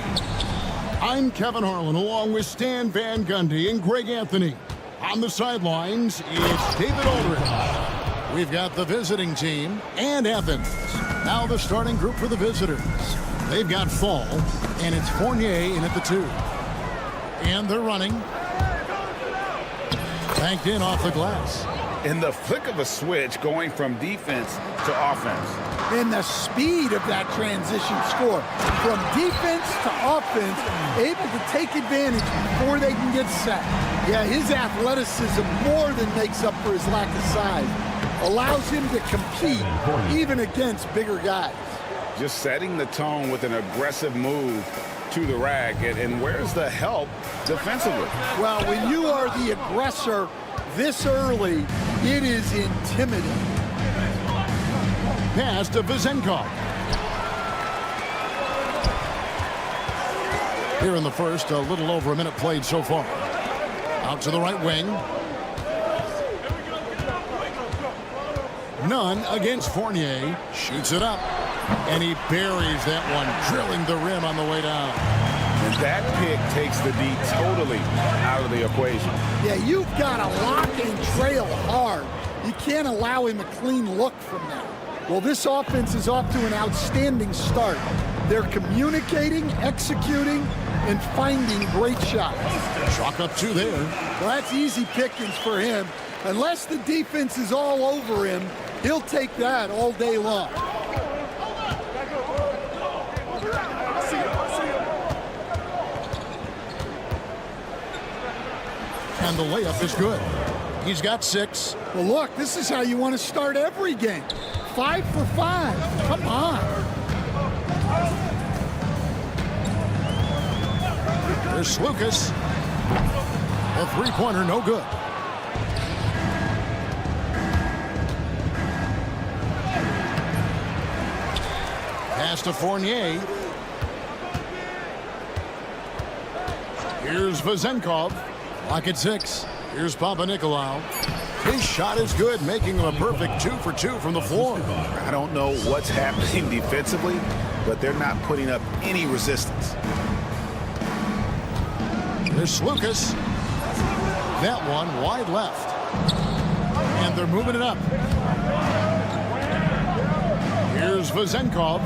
I'm Kevin Harlan along with Stan Van Gundy and Greg Anthony. On the sidelines, it's David Aldridge. We've got the visiting team and Athens. Now the starting group for the visitors. They've got Fall, and it's Fournier in at the 2. And they're running. Banked in off the glass. In the flick of a switch, going from defense to offense. And the speed of that transition score. From defense to offense, able to take advantage before they can get set. Yeah, his athleticism more than makes up for his lack of size. Allows him to compete even against bigger guys. Just setting the tone with an aggressive move to the rack. And where's the help defensively? Well, when you are the aggressor this early, it is intimidating. Pass to Vizenkov. Here in the first, a little over a minute played so far. Out to the right wing. None against Fournier. Shoots it up. And he buries that one, drilling the rim on the way down. And that pick takes the D totally out of the equation. Yeah, you've got to lock and trail hard. You can't allow him a clean look from that. Well, this offense is off to an outstanding start. They're communicating, executing, and finding great shots. Chalk up 2 there. Well, that's easy pickings for him. Unless the defense is all over him, He'll take that all day long. And the layup is good. He's got 6. Well, look, this is how you want to start every game. 5 for 5. Come on. There's Lucas. A three-pointer, no good. Pass to Fournier. Here's Vezenkov. Lock at 6. Here's Panathinaikos. His shot is good, making him a perfect 2 for 2 from the floor. I don't know what's happening defensively, but they're not putting up any resistance. There's Lucas. That one wide left. And they're moving it up. Here's Vezenkov.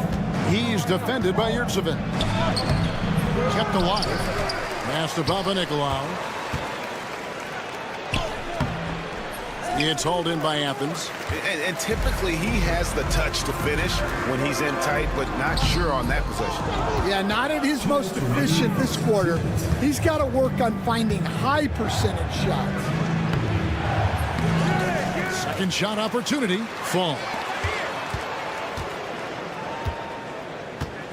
He's defended by Yurtsevin. Kept alive. Pass to Panathinaikos. It's hauled in by Athens. And typically he has the touch to finish when he's in tight, but not sure on that possession. Yeah, not at his most efficient this quarter. He's got to work on finding high percentage shots. Second shot opportunity. Fall.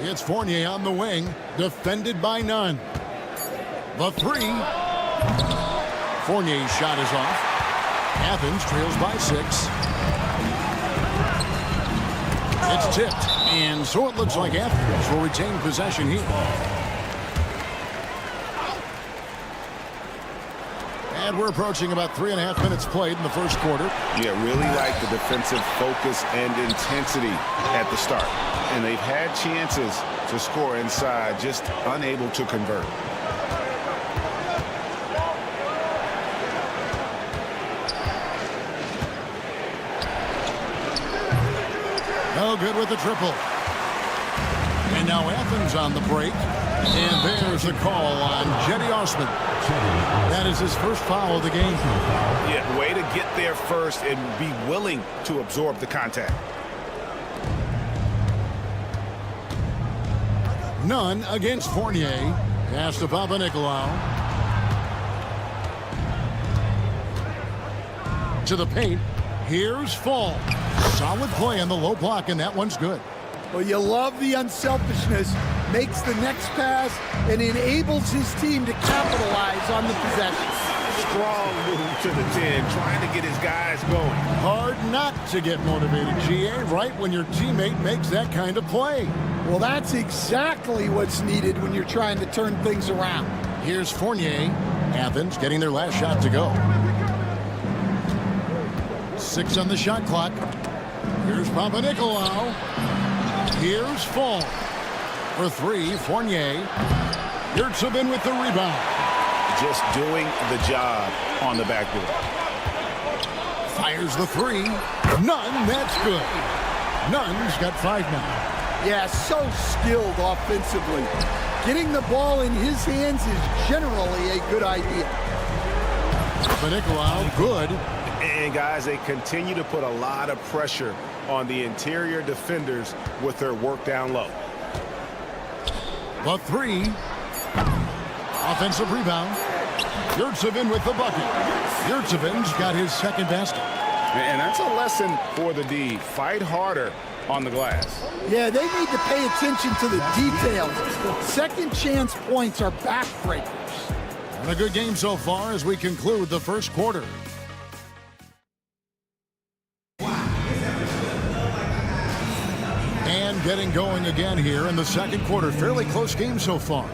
It's Fournier on the wing, defended by none. The 3. Fournier's shot is off. Athens trails by 6. It's tipped, and so it looks like Athens will retain possession here. And we're approaching about 3.5 minutes played in the first quarter. Yeah, really like the defensive focus and intensity at the start. And they've had chances to score inside, just unable to convert. No good with the triple. And now Athens on the break. And there's a call on Jedi Osman. That is his first foul of the game. Yeah, way to get there first and be willing to absorb the contact. None against Fournier. Pass to Panathinaikos. To the paint. Here's Fall. Solid play on the low block, and that one's good. Well, you love the unselfishness. Makes the next pass and enables his team to capitalize on the possession. Strong move to the 10, trying to get his guys going. Hard not to get motivated, GA, right when your teammate makes that kind of play. Well, that's exactly what's needed when you're trying to turn things around. Here's Fournier. Athens getting their last shot to go. 6 on the shot clock. Here's Panathinaikos. Here's Fall. For 3, Fournier. Yurtsevin with the rebound. Just doing the job on the backboard. Fires the 3. None, that's good. Nunn's got 5 now. Yeah, so skilled offensively. Getting the ball in his hands is generally a good idea. Panathinaikos, good. And guys, they continue to put a lot of pressure on the interior defenders with their work down low. The 3. Offensive rebound. Yurtsevin with the bucket. Yurtsevin's got his second basket. And that's a lesson for the D. Fight harder on the glass. Yeah, they need to pay attention to the details. Second chance points are backbreakers. And a good game so far as we conclude the first quarter. And getting going again here in the second quarter. Fairly close game so far.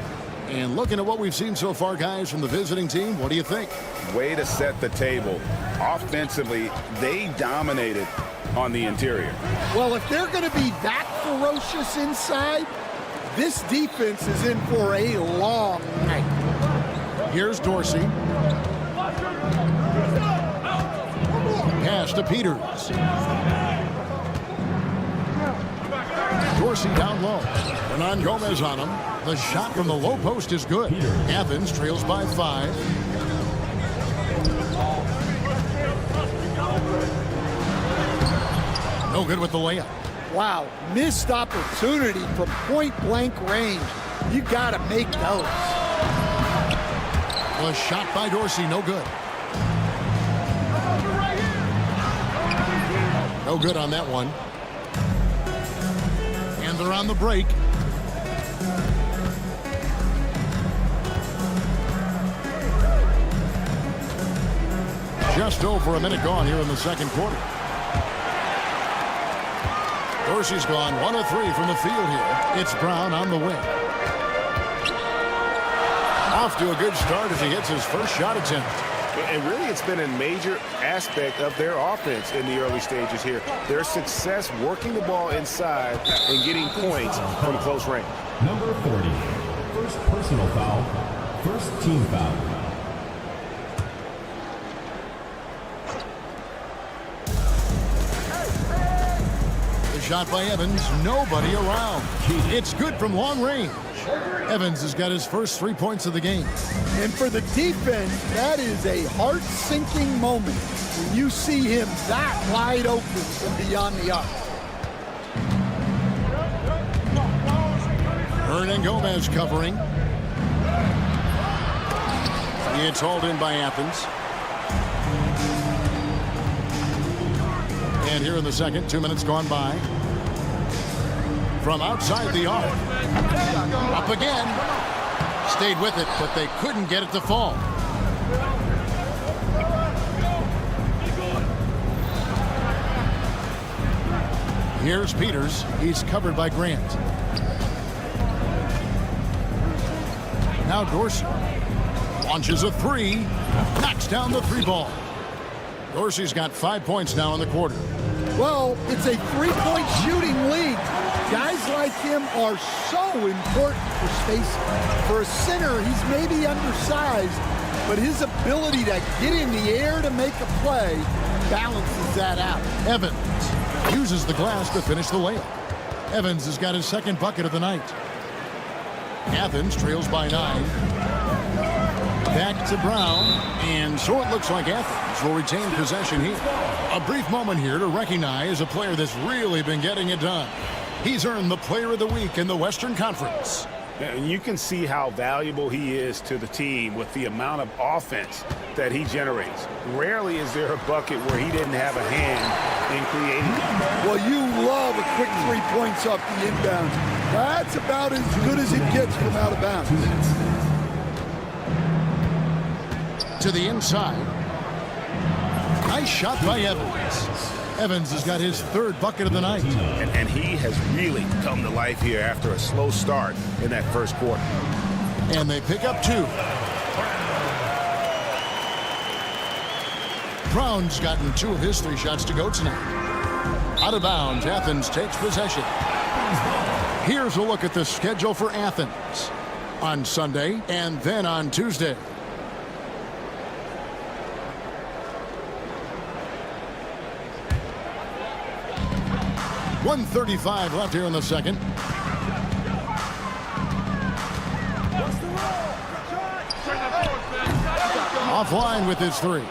And looking at what we've seen so far, guys, from the visiting team, what do you think? Way to set the table. Offensively, they dominated on the interior. Well, if they're going to be that ferocious inside, this defense is in for a long night. Here's Dorsey. Pass to Peters. Dorsey down low. Hernan Gomez on him. The shot from the low post is good. Athens trails by 5. No good with the layup. Wow, missed opportunity from point-blank range. You got to make those. A shot by Dorsey, no good. No good on that one. And they're on the break. Just over a minute gone here in the second quarter. Dorsey's gone 1 of 3 from the field here. It's Brown on the wing. Off to a good start as he hits his first shot attempt. And really, it's been a major aspect of their offense in the early stages here. Their success working the ball inside and getting points from close range. Number 40, first personal foul, first team foul. The shot by Evans, nobody around. It's good from long range. Evans has got his first 3 points of the game. And for the defense, that is a heart-sinking moment when you see him that wide open from beyond the arc. Hernan Gomez covering. It's hauled in by Athens. And here in the second, 2 minutes gone by. From outside the arc. Up again. Stayed with it, but they couldn't get it to fall. Here's Peters. He's covered by Grant. Now Dorsey. Launches a 3. Knocks down the 3 ball. Dorsey's got 5 points now in the quarter. Well, it's a 3-point shooting league. Guys like him are so important for spacing. For a center, he's maybe undersized, but his ability to get in the air to make a play balances that out. Evans uses the glass to finish the layup. Evans has got his second bucket of the night. Athens trails by 9. Back to Brown, and so it looks like Athens will retain possession here. A brief moment here to recognize a player that's really been getting it done. He's earned the Player of the Week in the Western Conference. And you can see how valuable he is to the team with the amount of offense that he generates. Rarely is there a bucket where he didn't have a hand in creating it. Well, you love a quick 3 points off the inbound. That's about as good as it gets from out of bounds. To the inside. Nice shot by Evans. Evans has got his 3rd bucket of the night. And he has really come to life here after a slow start in that first quarter. And they pick up 2. Brown's gotten 2 of his 3 shots to go tonight. Out of bounds, Athens takes possession. Here's a look at the schedule for Athens on Sunday and then on Tuesday. 1:35 left here in the second. Offline with his 3.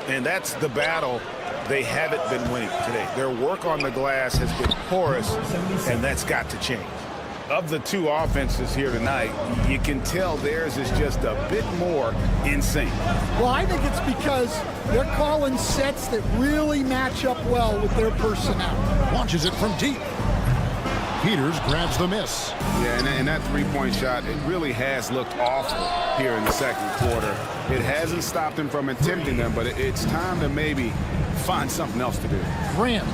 And that's the battle they haven't been winning today. Their work on the glass has been porous, and that's got to change. Of the 2 offenses here tonight, you can tell theirs is just a bit more in sync. Well, I think it's because they're calling sets that really match up well with their personnel. Launches it from deep. Peters grabs the miss. Yeah, and that 3-point shot, it really has looked awful here in the second quarter. It hasn't stopped him from attempting them, but it's time to maybe find something else to do. Grant.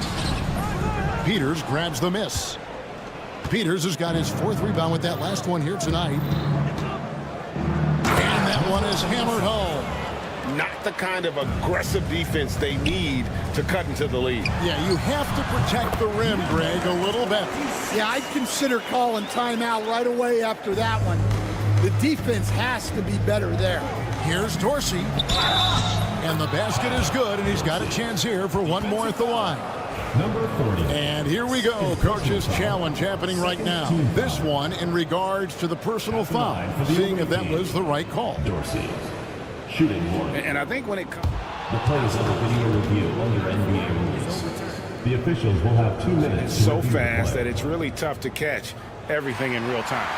Peters grabs the miss. Peters has got his 4th rebound with that last one here tonight. And that one is hammered home. Not the kind of aggressive defense they need to cut into the lead. Yeah, you have to protect the rim, Greg, a little bit. Yeah, I'd consider calling timeout right away after that one. The defense has to be better there. Here's Dorsey. And the basket is good, and he's got a chance here for one more at the line. Number 40. And here we go. Coach's challenge happening right now. This one in regards to the personal foul, seeing if that was the right call. Dorsey. Shooting 1. And I think when it comes... The play is under video review under NBA rules. The officials will have 2 minutes. It's so fast that it's really tough to catch everything in real time.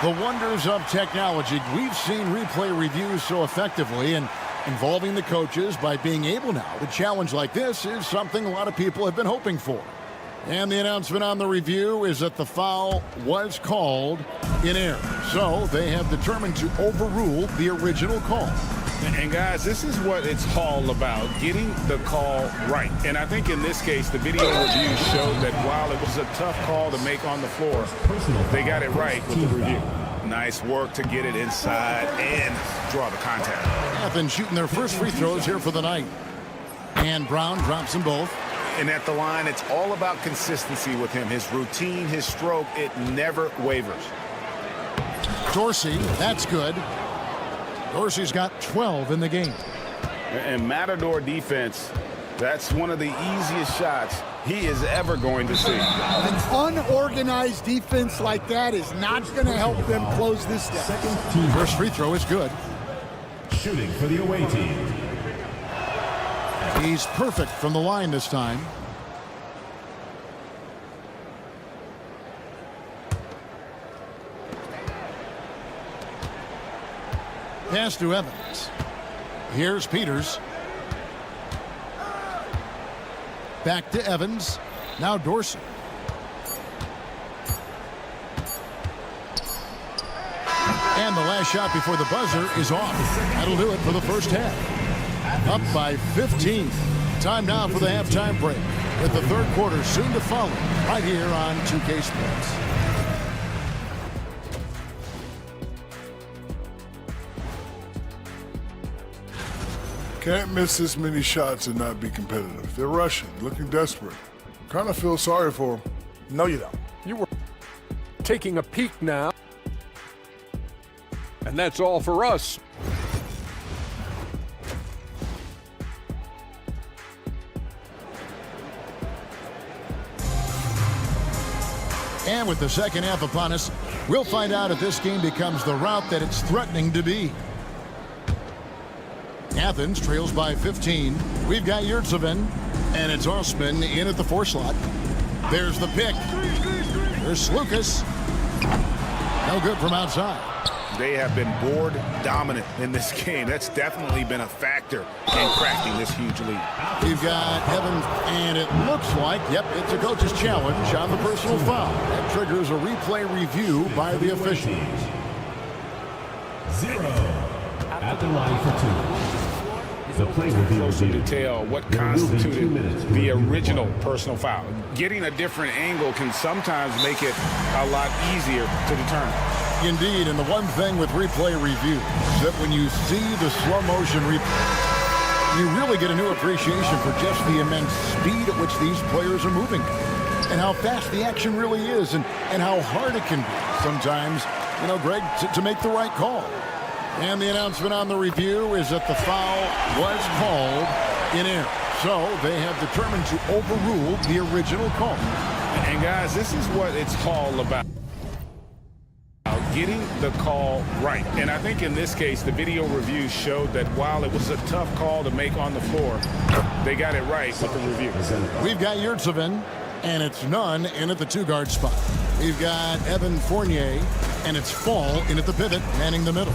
The wonders of technology. We've seen replay reviews so effectively, and involving the coaches by being able now to challenge like this is something a lot of people have been hoping for. And the announcement on the review is that the foul was called in error. So they have determined to overrule the original call. And guys, this is what it's all about, getting the call right. And I think in this case, the video review showed that while it was a tough call to make on the floor, they got it right with the review. Nice work to get it inside and draw the contact. Athens shooting their first free throws here for the night. And Brown drops them both. And at the line, it's all about consistency with him. His routine, his stroke, it never wavers. Dorsey, that's good. Dorsey's got 12 in the game. And Matador defense, that's one of the easiest shots he is ever going to see. An unorganized defense like that is not going to help them close this down. First free throw is good. Shooting for the away team. He's perfect from the line this time. Pass to Evans. Here's Peters. Back to Evans. Now Dorsey. And the last shot before the buzzer is off. That'll do it for the first half. Up by 15. Time now for the halftime break, with the third quarter soon to follow right here on 2K Sports. Can't miss this many shots and not be competitive. They're rushing, looking desperate. Kind of feel sorry for them. No, you don't. You were taking a peek now. And that's all for us. And with the second half upon us, we'll find out if this game becomes the route that it's threatening to be. Athens trails by 15. We've got Yurtseven, and it's Osman in at the 4 slot. There's the pick. There's Lucas. No good from outside. They have been board dominant in this game. That's definitely been a factor in cracking this huge lead. We've got Evans, and it looks like, yep, it's a coach's challenge on the personal foul. That triggers a replay review by the officials. 0 at the line for 2. The play will be closer to tell what constituted the original personal foul. Getting a different angle can sometimes make it a lot easier to determine. Indeed, and the one thing with replay review is that when you see the slow motion replay, you really get a new appreciation for just the immense speed at which these players are moving and how fast the action really is and how hard it can be sometimes, you know, Greg, to make the right call. And the announcement on the review is that the foul was called in error. So they have determined to overrule the original call. And guys, this is what it's all about. Getting the call right. And I think in this case, the video review showed that while it was a tough call to make on the floor, they got it right with the review. We've got Yurtseven, and it's Nunn in at the 2-guard spot. We've got Evan Fournier, and it's Fall in at the pivot, manning the middle.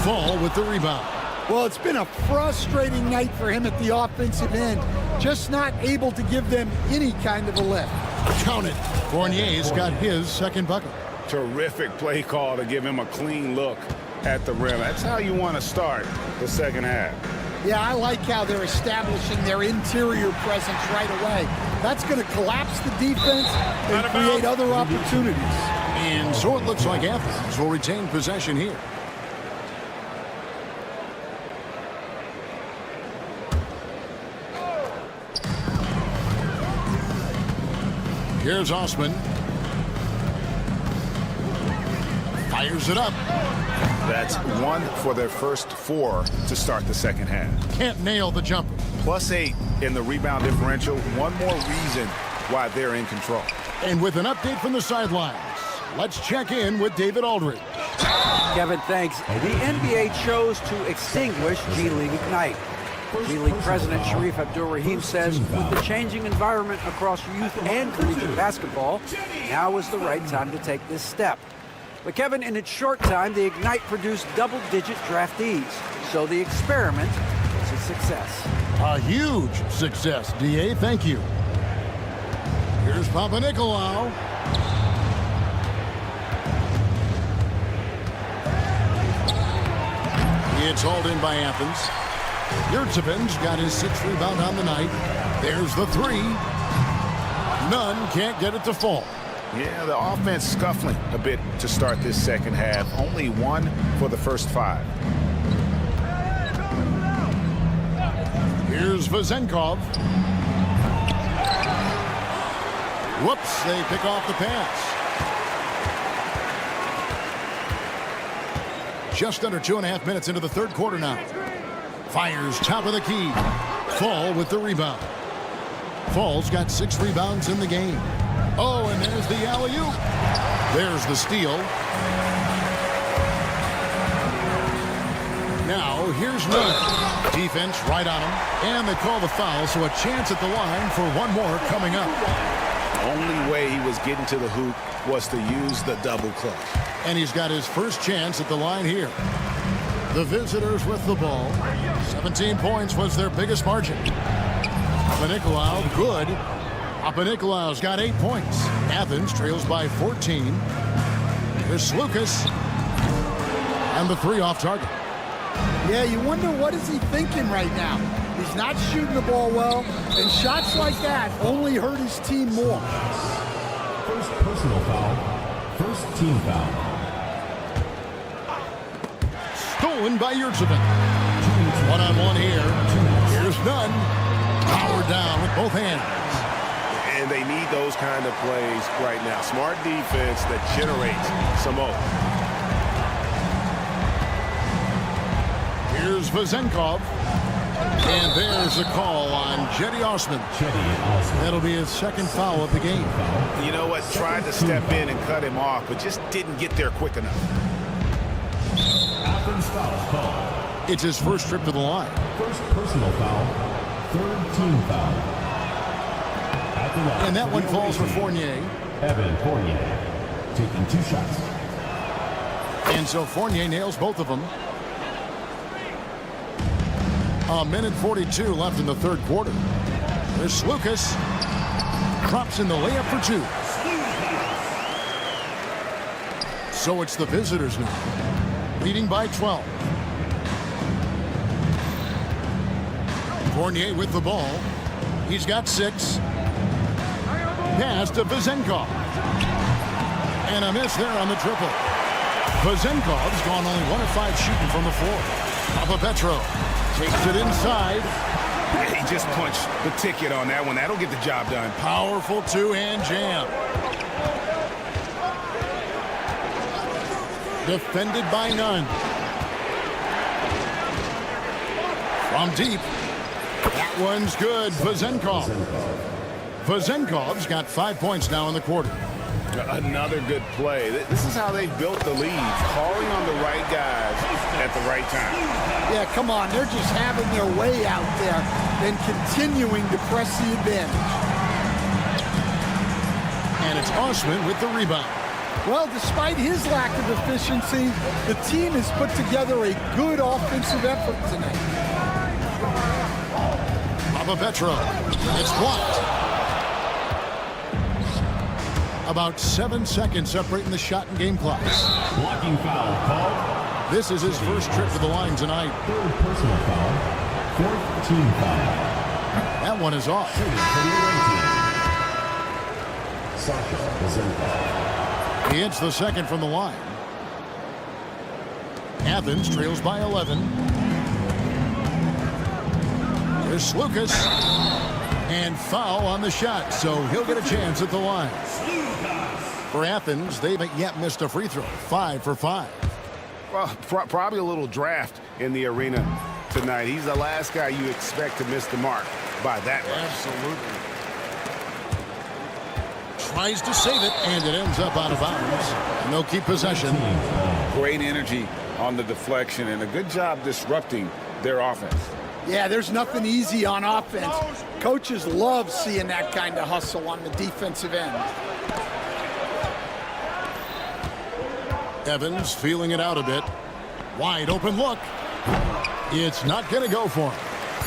Fall with the rebound. Well, it's been a frustrating night for him at the offensive end. Just not able to give them any kind of a lift. Count it. Fournier's got his second bucket. Terrific play call to give him a clean look at the rim. That's how you want to start the second half. Yeah, I like how they're establishing their interior presence right away. That's going to collapse the defense and create other opportunities. And so it looks like Athens will retain possession here. Here's Osman. Fires it up. That's 1 for their first 4 to start the second half. Can't nail the jumper. +8 in the rebound differential. One more reason why they're in control. And with an update from the sidelines, let's check in with David Aldridge. Kevin, thanks. The NBA chose to extinguish G League Ignite. G-League President Sharif Abdul-Rahim says with the changing environment across youth and collegiate basketball, now is the right time to take this step. But Kevin, in its short time, the Ignite produced double-digit draftees, so the experiment was a success. A huge success, D.A. Thank you. Here's Panathinaikos. It's hauled in by Athens. Yurtsevic's got his 6th rebound on the night. There's the 3. None can't get it to fall. Yeah, the offense scuffling a bit to start this second half. Only 1 for the first 5. Here's Vezenkov. Whoops, they pick off the pass. Just under 2.5 minutes into the third quarter now. Fires top of the key. Fall with the rebound. Fall's got 6 rebounds in the game. Oh, and there's the alley-oop. There's the steal. Now, here's Miller. Defense right on him. And they call the foul, so a chance at the line for one more coming up. The only way he was getting to the hoop was to use the double clutch. And he's got his first chance at the line here. The visitors with the ball. 17 points was their biggest margin. Panathinaikos, good. Panathinaikos got 8 points. Athens trails by 14. Here's Lucas. And the 3 off target. Yeah, you wonder what is he thinking right now. He's not shooting the ball well, and shots like that only hurt his team more. First personal foul. First team foul. Stolen by Yurtsevic. 1-on-1 here. Here's Nunn. Powered down with both hands. And they need those kind of plays right now. Smart defense that generates some more. Here's Vezenkov. And there's a call on Jedi Osman. That'll be his 2nd foul of the game. You know what? Tried to step in and cut him off, but just didn't get there quick enough. Athens foul call. It's his first trip to the line. First personal foul. 3rd team foul. And that one falls for Fournier. Evan Fournier taking 2 shots. And so Fournier nails both of them. 1:42 left in the third quarter. There's Lucas. Drops in the layup for 2. So it's the visitors now. Leading by 12. Fournier with the ball. He's got 6. Pass to Vezenkov. And a miss there on the triple. Vezenkov's gone only 1 of 5 shooting from the floor. Petro takes it inside. He just punched the ticket on that one. That'll get the job done. Powerful 2-hand jam. Defended by Nunn. From deep. That one's good. Vezenkov. Vezenkov's got 5 points now in the quarter. Another good play. This is how they built the lead. Calling on the right guys at the right time. Yeah, come on. They're just having their way out there and continuing to press the advantage. And it's Osman with the rebound. Well, despite his lack of efficiency, the team has put together a good offensive effort tonight. Petro. It's blocked. About 7 seconds separating the shot and game clocks. Blocking foul called. This is his first trip to the line tonight. 3rd personal foul. 4th team foul. That one is off. He hits the 2nd from the line. Athens trails by 11. There's Lucas. And foul on the shot, so he'll get a chance at the line. For Athens, they haven't yet missed a free throw. 5 for 5. Well, probably a little draft in the arena tonight. He's the last guy you expect to miss the mark by that much. Absolutely. Tries to save it, and it ends up out of bounds. And they'll keep possession. Great energy on the deflection, and a good job disrupting their offense. Yeah, there's nothing easy on offense. Coaches love seeing that kind of hustle on the defensive end. Evans feeling it out a bit. Wide open look. It's not going to go for him.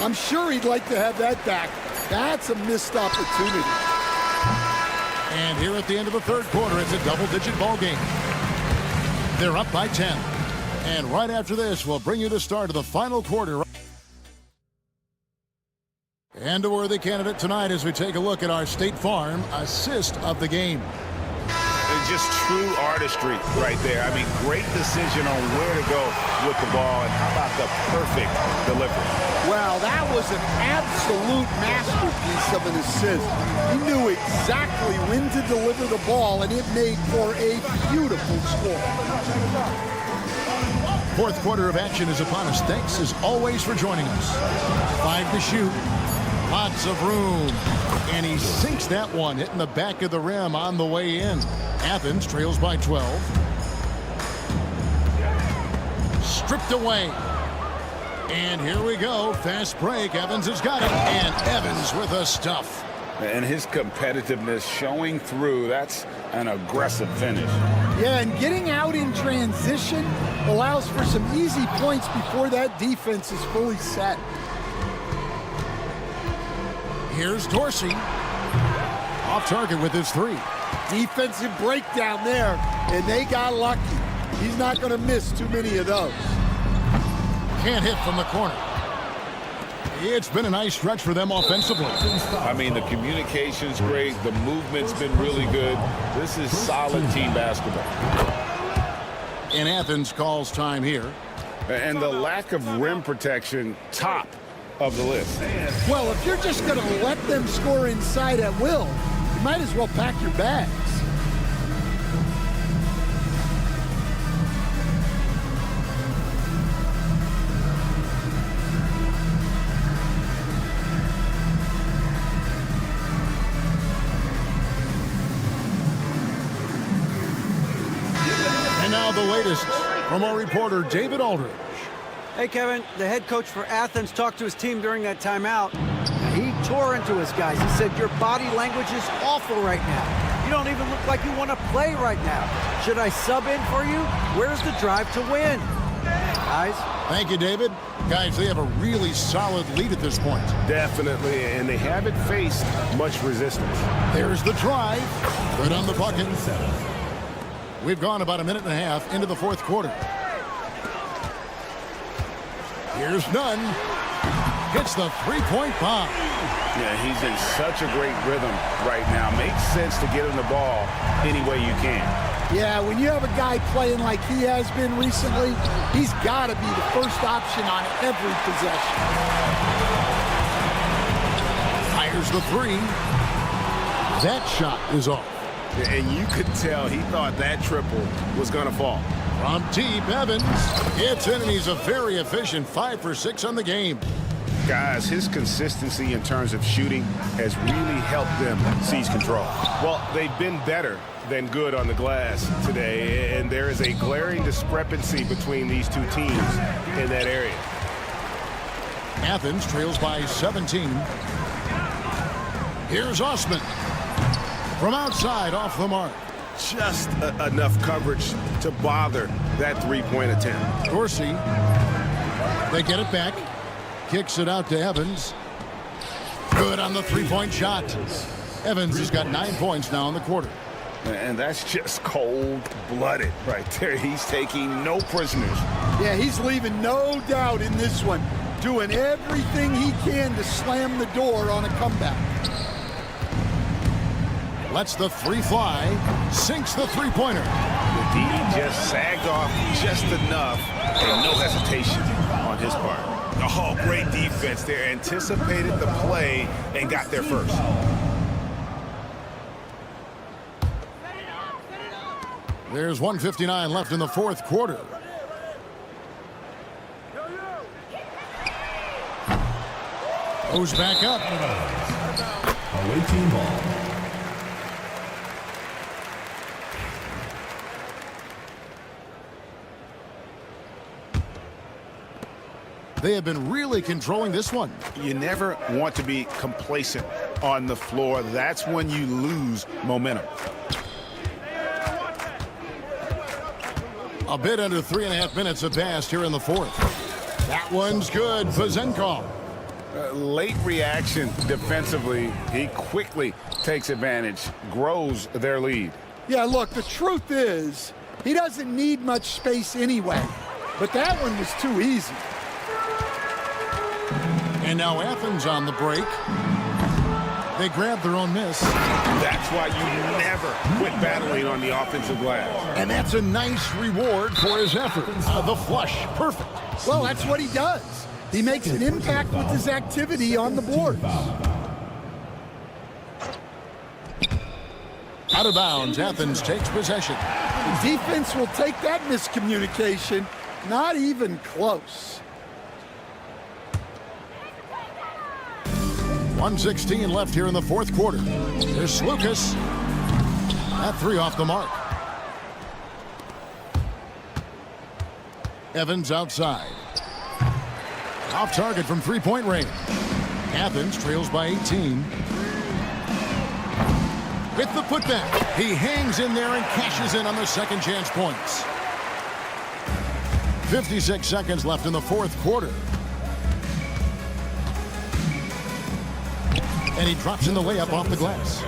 I'm sure he'd like to have that back. That's a missed opportunity. And here at the end of the third quarter, it's a double-digit ball game. They're up by 10. And right after this, we'll bring you the start of the final quarter. And a worthy candidate tonight as we take a look at our State Farm assist of the game. And just true artistry right there. I mean, great decision on where to go with the ball, and how about the perfect delivery? Well, that was an absolute masterpiece of an assist. He knew exactly when to deliver the ball, and it made for a beautiful score. Fourth quarter of action is upon us. Thanks, as always, for joining us. 5 to shoot. Lots of room. And he sinks that one, hitting the back of the rim on the way in. Athens trails by 12. Stripped away. And here we go. Fast break. Evans has got it. And Evans with a stuff. And his competitiveness showing through. That's an aggressive finish. Yeah, and getting out in transition allows for some easy points before that defense is fully set. Here's Dorsey. Off target with his 3. Defensive breakdown there, and they got lucky. He's not going to miss too many of those. Can't hit from the corner. It's been a nice stretch for them offensively. I mean, the communication's great. The movement's been really good. This is solid team basketball. And Athens calls time here. And the lack of rim protection, top of the list. Well, if you're just going to let them score inside at will, you might as well pack your bags. And now the latest from our reporter, David Aldridge. Hey, Kevin, the head coach for Athens talked to his team during that timeout. He tore into his guys. He said, your body language is awful right now. You don't even look like you want to play right now. Should I sub in for you? Where's the drive to win? Guys? Thank you, David. Guys, they have a really solid lead at this point. Definitely, and they haven't faced much resistance. There's the drive. Good on the bucket. We've gone about a minute and a half into the fourth quarter. Here's Nunn. Gets the three-point bomb. Yeah, he's in such a great rhythm right now. Makes sense to get him the ball any way you can. Yeah, when you have a guy playing like he has been recently, he's got to be the first option on every possession. Fires the 3. That shot is off. And you could tell he thought that triple was going to fall. From deep, Evans. It's in, and he's a very efficient 5 for 6 on the game. Guys, his consistency in terms of shooting has really helped them seize control. Well, they've been better than good on the glass today, and there is a glaring discrepancy between these two teams in that area. Athens trails by 17. Here's Osman. From outside, off the mark. Just enough coverage to bother that three-point attempt. Dorsey. They get it back. Kicks it out to Evans. Good on the three-point shot. Evans has got 9 points now in the quarter. And that's just cold-blooded right there. He's taking no prisoners. Yeah, he's leaving no doubt in this one. Doing everything he can to slam the door on a comeback. Lets the 3 fly. Sinks the three-pointer. The D just sagged off just enough, and no hesitation on his part. Oh, great defense there. Anticipated the play and got there first. There's 1:59 left in the fourth quarter. Goes back up. Away team ball. They have been really controlling this one. You never want to be complacent on the floor. That's when you lose momentum. A bit under 3.5 minutes have passed here in the fourth. That one's good. Vezenkov. Late reaction defensively. He quickly takes advantage, grows their lead. Yeah, look, the truth is, he doesn't need much space anyway. But that one was too easy. And now Athens on the break. They grab their own miss. That's why you never quit battling on the offensive glass. And that's a nice reward for his effort. The flush, perfect. Well, that's what he does. He makes an impact with his activity on the board. Out of bounds, Athens takes possession. The defense will take that miscommunication. Not even close. 1:16 left here in the fourth quarter. There's Lucas. That three off the mark. Evans outside. Off target from three-point range. Athens trails by 18. With the putback, he hangs in there and cashes in on the second chance points. 56 seconds left in the fourth quarter. And he drops in the layup off the glass.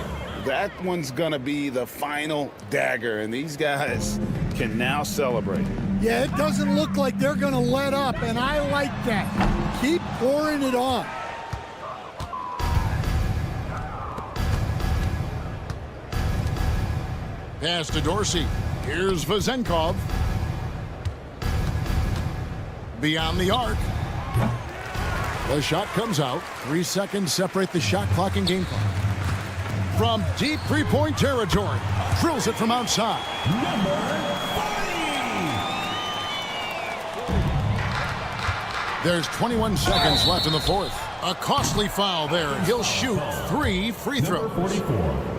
That one's gonna be the final dagger, and these guys can now celebrate. Yeah, it doesn't look like they're gonna let up, and I like that. Keep pouring it on. Pass to Dorsey. Here's Vezenkov. Beyond the arc. The shot comes out. 3 seconds separate the shot clock and game clock. From deep three-point territory. Drills it from outside. Number 30. There's 21 seconds left in the fourth. A costly foul there. He'll shoot 3 free throws.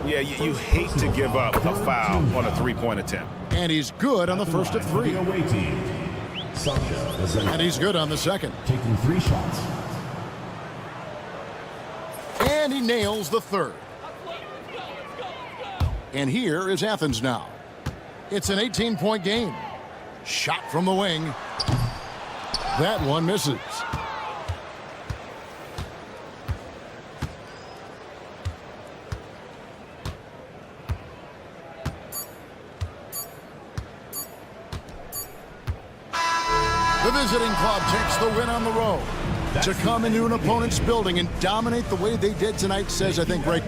Yeah, you hate to give up a foul on a three-point attempt. And he's good on the first of 3. And he's good on the second. Taking 3 shots. And he nails the third. And here is Athens now. It's an 18-point game. Shot from the wing. That one misses. The visiting club takes the win on the road. To come into an opponent's building and dominate the way they did tonight says, I think, Greg,